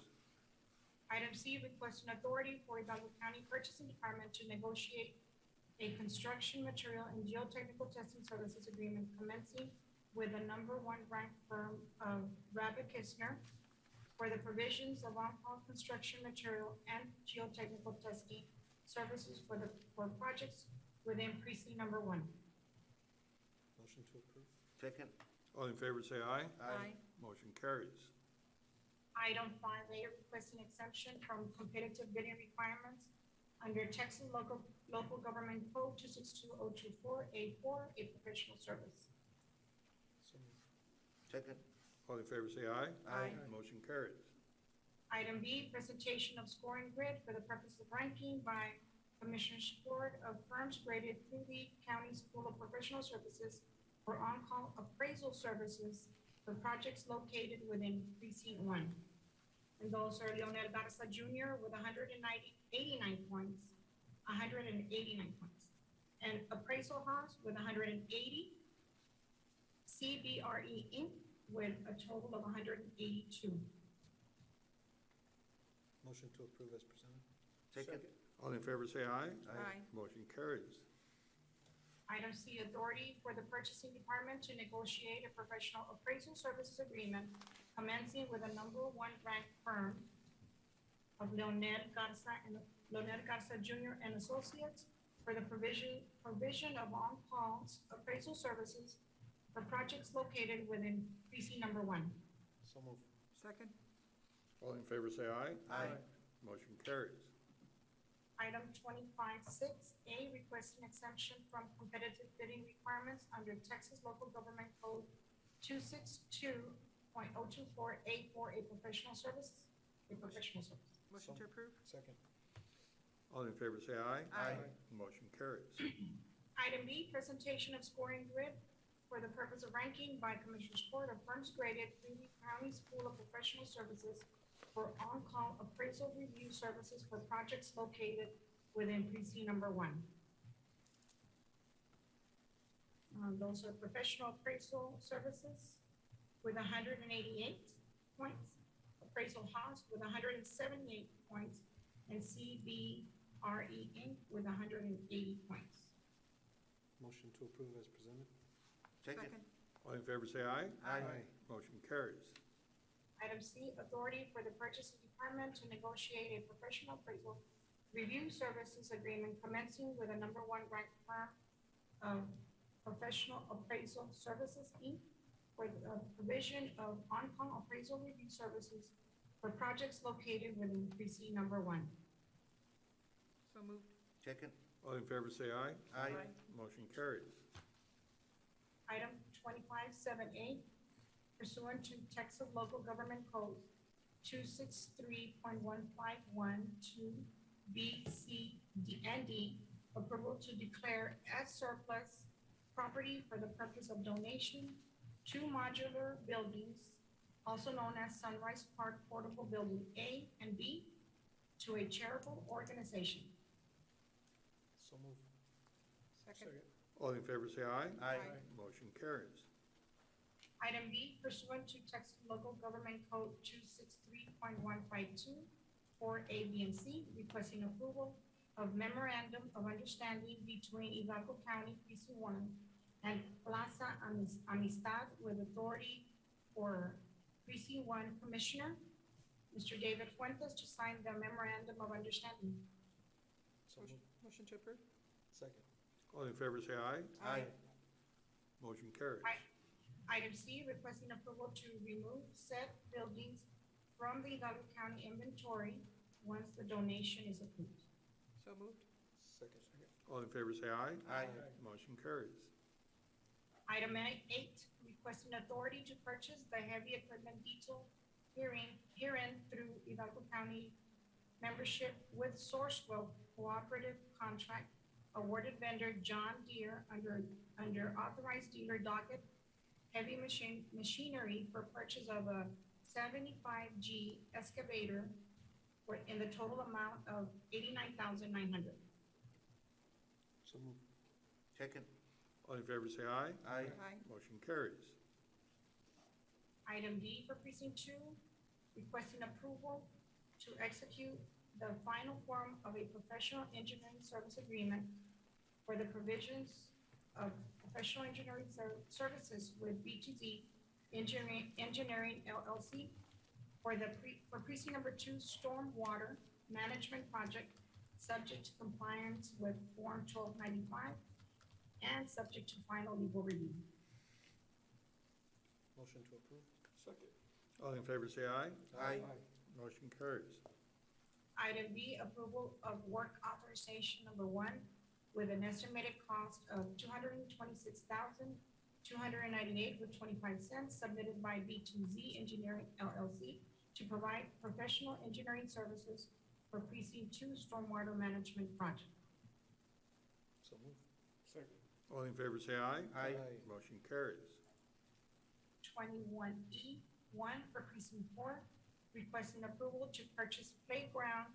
Item C, requesting authority for Hidalgo County Purchasing Department to negotiate a construction material and geotechnical testing services agreement commencing with the number one ranked firm of Rabba Kistner for the provisions of on-call construction material and geotechnical testing services for projects within precinct number 1. Motion to approve. Second. All in favor say aye. Aye. Motion carries. Item 5A, requesting exemption from competitive bidding requirements under Texas Local Government Code 2620248 a professional service. So moved. Second. All in favor say aye. Aye. Motion carries. Item B, presentation of scoring grid for the purpose of ranking by Commissioners Court of firms graded through the county's pool of professional services for on-call appraisal services for projects located within precinct 1. And those are Leonel Garza Jr. with 89 points, 189 points. And Appraisal House with 180, CBRE Inc. with a total of 182. Motion to approve as presented. Second. All in favor say aye. Aye. Motion carries. Item C, authority for the purchasing department to negotiate a professional appraisal services agreement commencing with a number one ranked firm of Leonel Garza Jr. and Associates for the provision of on-call appraisal services for projects located within precinct number 1. So moved. Second. All in favor say aye. Aye. Motion carries. Item 25-6A, requesting exemption from competitive bidding requirements under Texas Local Government Code 262.02484 a professional service. Motion to approve. Second. All in favor say aye. Aye. Motion carries. Item B, presentation of scoring grid for the purpose of ranking by Commissioners Court of firms graded through the county's pool of professional services for on-call appraisal review services for projects located within precinct number 1. Those are professional appraisal services with 188 points, Appraisal House with 178 points, and CBRE Inc. with 180 points. Motion to approve as presented. Second. All in favor say aye. Aye. Motion carries. Item C, authority for the purchasing department to negotiate a professional appraisal review services agreement commencing with a number one ranked firm of Professional Appraisal Services, Inc. for the provision of on-call appraisal review services for projects located within precinct number 1. So moved. Second. All in favor say aye. Aye. Motion carries. Item 25-7A, pursuant to Texas Local Government Code 263.151 B, C, and D, approval to declare as surplus property for the purpose of donation, 2 modular buildings also known as Sunrise Park Portable Building A and B, to a charitable organization. So moved. Second. All in favor say aye. Aye. Motion carries. Item B, pursuant to Texas Local Government Code 263.152, 4A, B, and C, requesting approval of Memorandum of Understanding between Hidalgo County Precinct 1 and Plaza Amistad with authority for Precinct 1 Commissioner, Mr. David Fuentes, to sign the Memorandum of Understanding. So moved. Motion to approve? Second. All in favor say aye. Aye. Motion carries. Item C, requesting approval to remove said buildings from the Hidalgo County inventory once the donation is approved. So moved. Second. All in favor say aye. Aye. Motion carries. Item 8, requesting authority to purchase the heavy equipment detail herein through Hidalgo County membership with Sourcewell Cooperative Contract, awarded vendor John Deere under authorized dealer docket, heavy machinery for purchase of a 75G excavator in the total amount of $89,900. So moved. Second. All in favor say aye. Aye. Motion carries. Item D for precinct 2, requesting approval to execute the final form of a professional engineering service agreement for the provisions of professional engineering services with B2Z Engineering LLC for precinct number 2 stormwater management project, subject to compliance with Form 1295 and subject to final legal review. Motion to approve. Second. All in favor say aye. Aye. Motion carries. Item B, approval of work authorization number 1 with an estimated cost of $226,298.25 submitted by B2Z Engineering LLC to provide professional engineering services for precinct 2 stormwater management project. So moved. Second. All in favor say aye. Aye. Motion carries. 21E, 1 for precinct 4, requesting approval to purchase playground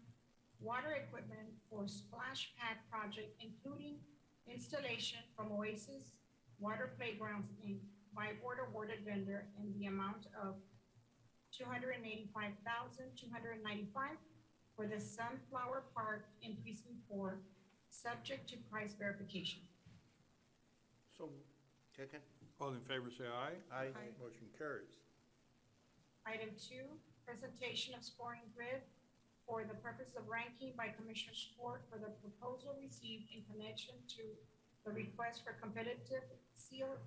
water equipment for splash pad project, including installation from Oasis Water Playgrounds Inc. by board awarded vendor in the amount of $285,295 for the Sunflower Park in precinct 4, subject to price verification. So moved. Second. All in favor say aye. Aye. Motion carries. Item 2, presentation of scoring grid for the purpose of ranking by Commissioner Sport for the proposal received in connection to the request for competitive seal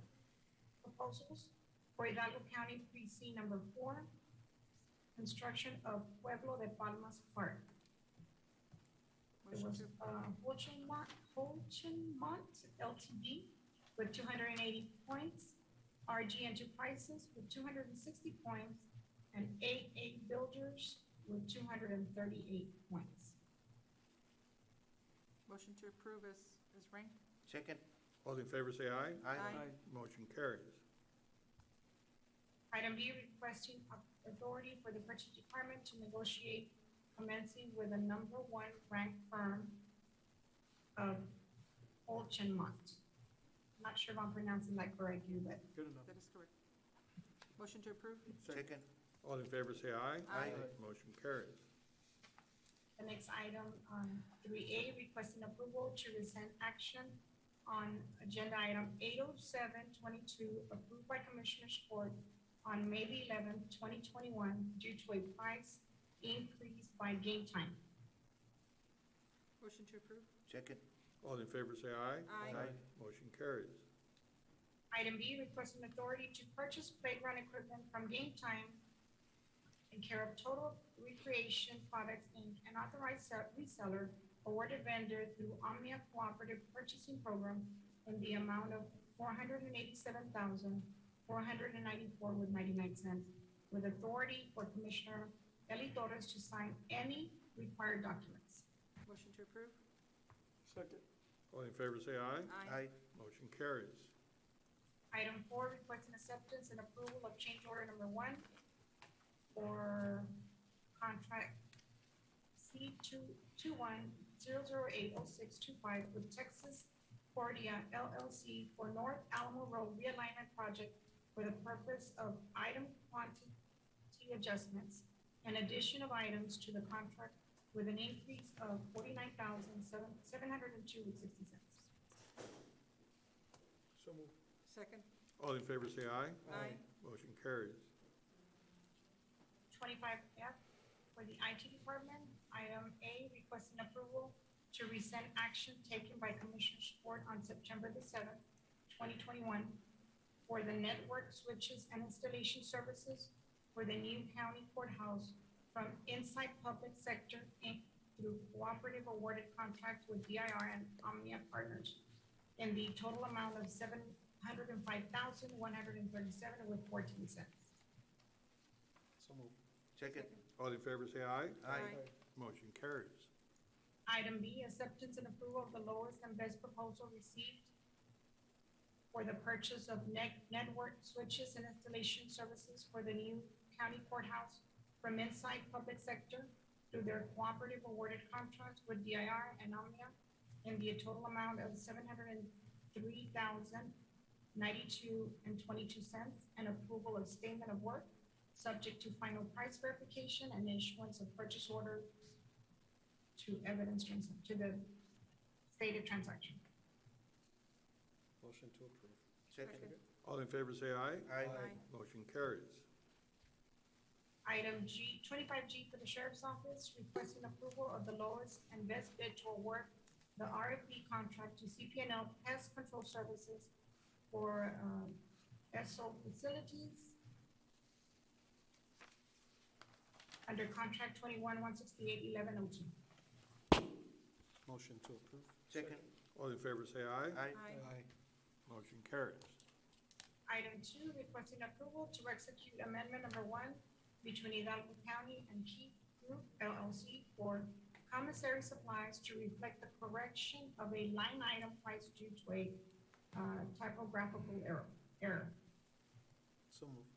proposals for Hidalgo County Precinct number 4, construction of Pueblo de Palmas Park. It was Holchenmont Ltd. with 280 points, RG Enterprises with 260 points, and AA Builders with 238 points. Motion to approve as ranked? Second. All in favor say aye. Aye. Motion carries. Item B, requesting authority for the purchase department to negotiate commencing with a number 1 ranked firm of Holchenmont. Not sure if I'm pronouncing that correctly, but Good enough. That is correct. Motion to approve? Second. All in favor say aye. Aye. Motion carries. the next item, 3A, requesting approval to rescind action on agenda item 80722, approved by Commissioners Court on May the 11th, 2021, due to a price increase by game time. Motion to approve? Second. All in favor say aye. Aye. Motion carries. Item B, requesting authority to purchase playground equipment from Game Time in care of Total Recreation Products, Inc., an authorized reseller, awarded vendor through Omnia Cooperative Purchasing Program in the amount of $487,494.99, with authority for Commissioner Eli Torres to sign any required documents. Motion to approve? Second. All in favor say aye. Aye. Motion carries. Item 4, requesting acceptance and approval of change order number 1 for contract C2100800625 with Texas Cordia LLC for North Alamo Road realignment project for the purpose of item quantity adjustments and addition of items to the contract with an increase of $49,702.60. So moved. Second. All in favor, say aye. Aye. Motion carries. 25F for the IT department, item A, requesting approval to rescind action taken by Commissioners Court on September the 7th, 2021 for the network switches and installation services for the new county courthouse from Inside Public Sector Inc. through cooperative awarded contracts with DIR and Omnia Partners in the total amount of $705,137.14. So moved. Second. All in favor, say aye. Aye. Motion carries. Item B, acceptance and approval of the lowest and best proposal received for the purchase of network switches and installation services for the new county courthouse from Inside Public Sector through their cooperative awarded contracts with DIR and Omnia in the total amount of $703,092.22 and approval of statement of work subject to final price verification and issuance of purchase order to to the stated transaction. Motion to approve. Second. All in favor, say aye. Aye. Motion carries. Item G, 25G for the Sheriff's Office, requesting approval of the lowest and best bid to award the RFP contract to CPNL Pest Control Services for SO facilities under contract 21-168-1102. Motion to approve. Second. All in favor, say aye. Aye. Aye. Motion carries. Item 2, requesting approval to execute amendment number 1 between Hidalgo County and Keith Group LLC for commissary supplies to reflect the correction of a line item price due to a typographical error. So moved.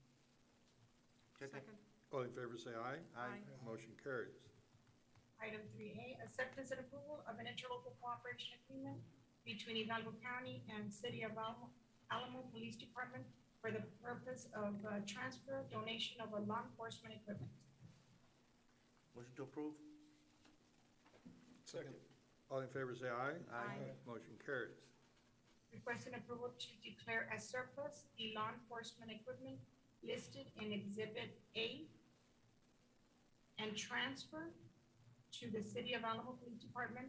Second. All in favor, say aye. Aye. Motion carries. Item 3A, acceptance and approval of an interlocal cooperation agreement between Hidalgo County and City of Alamo Police Department for the purpose of transfer, donation of a law enforcement equipment. Motion to approve. Second. All in favor, say aye. Aye. Motion carries. Requesting approval to declare as surplus the law enforcement equipment listed in Exhibit A and transfer to the City of Alamo Police Department,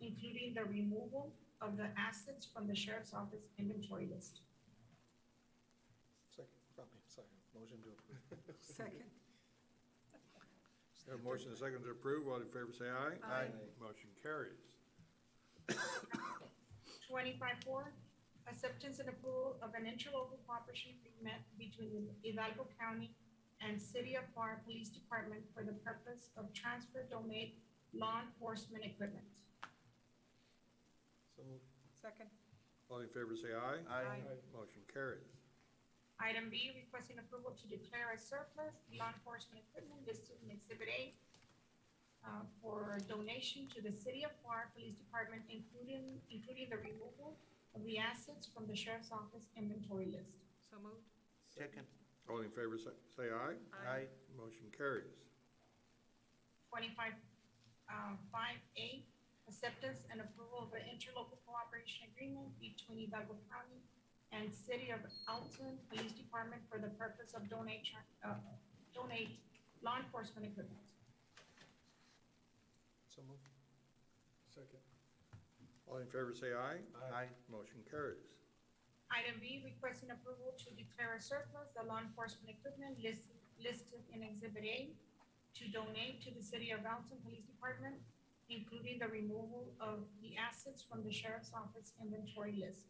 including the removal of the assets from the Sheriff's Office inventory list. Second. Sorry. Motion to approve. Second. Have a motion and a second to approve. All in favor, say aye. Aye. Motion carries. 25-4, acceptance and approval of an interlocal cooperation agreement between Hidalgo County and City of FAR Police Department for the purpose of transfer, donate law enforcement equipment. So moved. Second. All in favor, say aye. Aye. Motion carries. Item B, requesting approval to declare as surplus the law enforcement equipment listed in Exhibit A for donation to the City of FAR Police Department, including the removal of the assets from the Sheriff's Office inventory list. So moved. Second. All in favor, say aye. Aye. Motion carries. 5A, acceptance and approval of an interlocal cooperation agreement between Hidalgo County and City of Alton Police Department for the purpose of donate law enforcement equipment. So moved. Second. All in favor, say aye. Aye. Motion carries. Item B, requesting approval to declare a surplus the law enforcement equipment listed in Exhibit A to donate to the City of Alton Police Department, including the removal of the assets from the Sheriff's Office inventory list.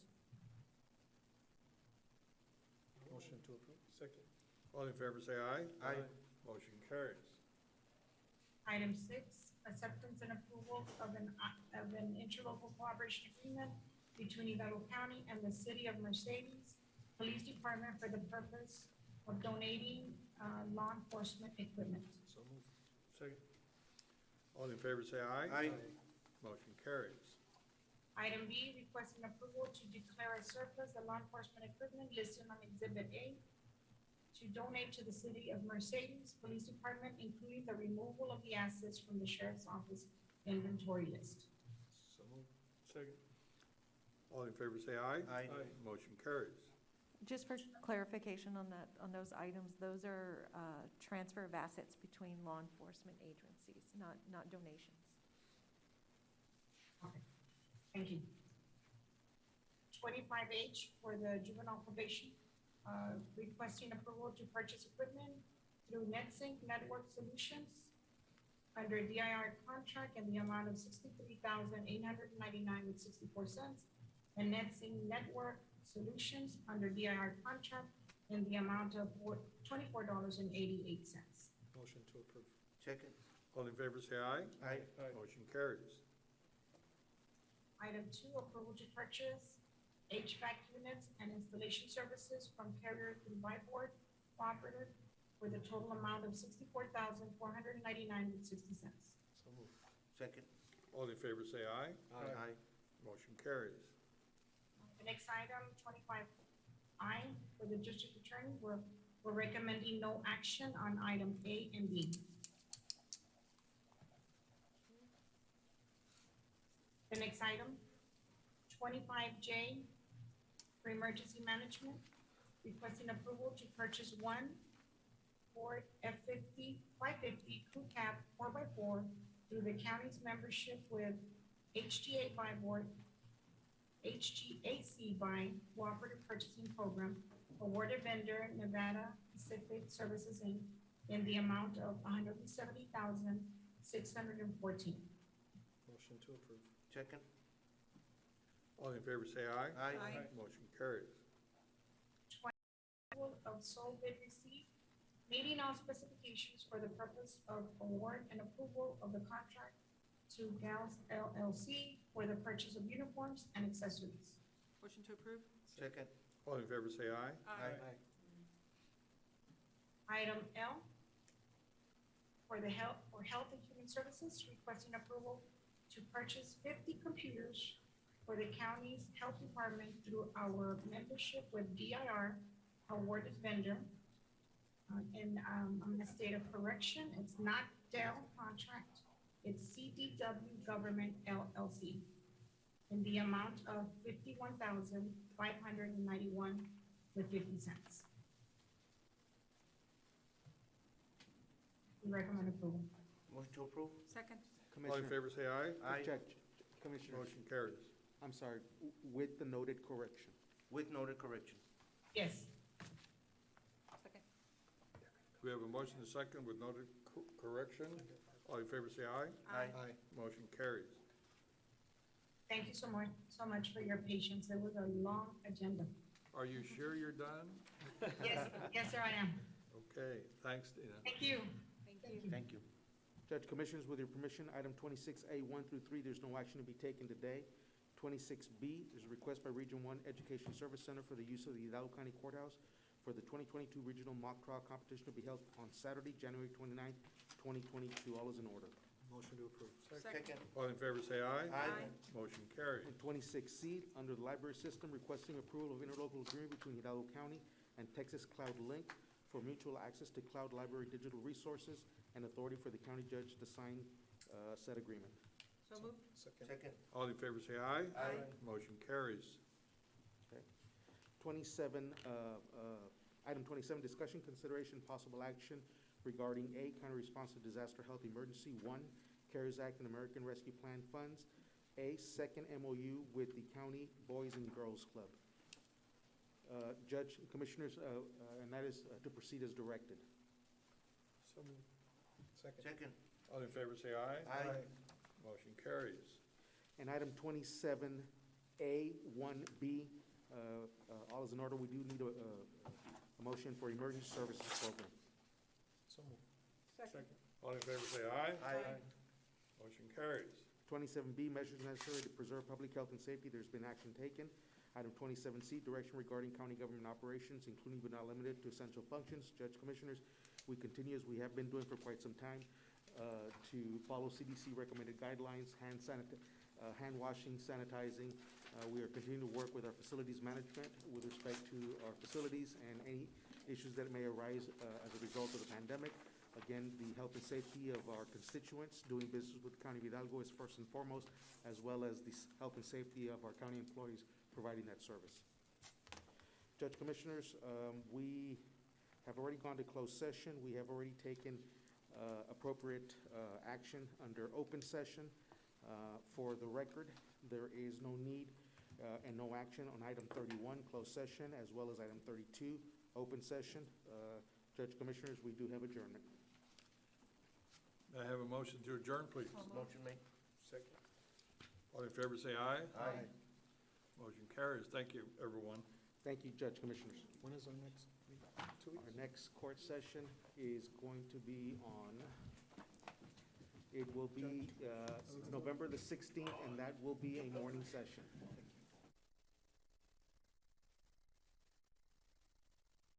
Motion to approve. Second. All in favor, say aye. Aye. Motion carries. Item 6, acceptance and approval of an interlocal cooperation agreement between Hidalgo County and the City of Mercedes Police Department for the purpose of donating law enforcement equipment. So moved. Second. All in favor say aye. Aye. Motion carries. Item B, requesting approval to declare as surplus the law enforcement equipment listed on Exhibit A to donate to the city of Mercedes Police Department, including the removal of the assets from the sheriff's office inventory list. So moved. Second. All in favor say aye. Aye. Motion carries. Just for clarification on that, on those items, those are transfer of assets between law enforcement agencies, not donations. Okay, thank you. 25H for the juvenile probation, requesting approval to purchase equipment through NetSync Network Solutions under DIR contract in the amount of $63,899.64, and NetSync Network Solutions under DIR contract in the amount of $24.88. Motion to approve. Second. All in favor say aye. Aye. Motion carries. Item 2, approval to purchase HVAC units and installation services from Carrier through Byboard Cooperative with a total amount of $64,499.60. So moved. Second. All in favor say aye. Aye. Motion carries. The next item, 25I, for the district attorney, we're recommending no action on item A and B. The next item, 25J, for emergency management, requesting approval to purchase one Ford F-550 crew cab 4x4 through the county's membership with HGA Byboard, HGAC by Cooperative Purchasing Program, awarded vendor Nevada Pacific Services Inc. in the amount of $170,614. Motion to approve. Second. All in favor say aye. Aye. Motion carries. Approval of sole bid receipt, meeting all specifications for the purpose of award and approval of the contract to Gals LLC for the purchase of uniforms and accessories. Motion to approve? Second. All in favor say aye. Aye. Item L, for Health and Human Services, requesting approval to purchase 50 computers for the county's health department through our membership with DIR, awarded vendor. And I'm gonna state a correction, it's not Dell contract, it's CDW Government LLC in the amount of $51,591.50. We recommend approval. Motion to approve? Second. All in favor say aye. Aye. Commissioner, Motion carries. I'm sorry, with the noted correction. With noted correction. Yes. Second. We have a motion to second with noted correction. All in favor say aye. Aye. Motion carries. Thank you so much for your patience. It was a long agenda. Are you sure you're done? Yes, sir, I am. Okay, thanks, Dina. Thank you. Thank you. Judge Commissioners, with your permission, item 26A 1 through 3, there's no action to be taken today. 26B is a request by Region 1 Education Service Center for the use of the Hidalgo County Courthouse for the 2022 Regional Mock Trial Competition to be held on Saturday, January 29th, 2022. All is in order. Motion to approve. Second. All in favor say aye. Aye. Motion carries. And 26C, under the library system, requesting approval of interlocal agreement between Hidalgo County and Texas Cloud Link for mutual access to cloud library digital resources and authority for the county judge to sign said agreement. So moved. Second. All in favor say aye. Aye. Motion carries. Okay. 27, item 27, discussion, consideration, possible action regarding A, county response to disaster health emergency, 1, CARES Act and American Rescue Plan funds. A, second MOU with the County Boys and Girls Club. Judge, Commissioners, and that is to proceed as directed. So moved. Second. Second. All in favor say aye. Aye. Motion carries. And item 27A, 1B, all is in order. We do need a motion for emergency services program. So moved. Second. All in favor say aye. Aye. Motion carries. 27B, measures necessary to preserve public health and safety. There's been action taken. Item 27C, direction regarding county government operations, including but not limited to essential functions. Judge Commissioners, we continue as we have been doing for quite some time to follow CDC recommended guidelines, hand washing, sanitizing. We are continuing to work with our facilities management with respect to our facilities and any issues that may arise as a result of the pandemic. Again, the health and safety of our constituents doing business with the County of Hidalgo is first and foremost, as well as the health and safety of our county employees providing that service. Judge Commissioners, we have already gone to closed session. We have already taken appropriate action under open session. For the record, there is no need and no action on item 31, closed session, as well as item 32, open session. Judge Commissioners, we do have adjournment. May I have a motion to adjourn, please? Motion made. Second. All in favor, say aye. Aye. Motion carries. Thank you, everyone. Thank you, Judge Commissioners. When is our next meeting? 2 weeks? Our next court session is going to be on, it will be November the 16th, and that will be a morning session.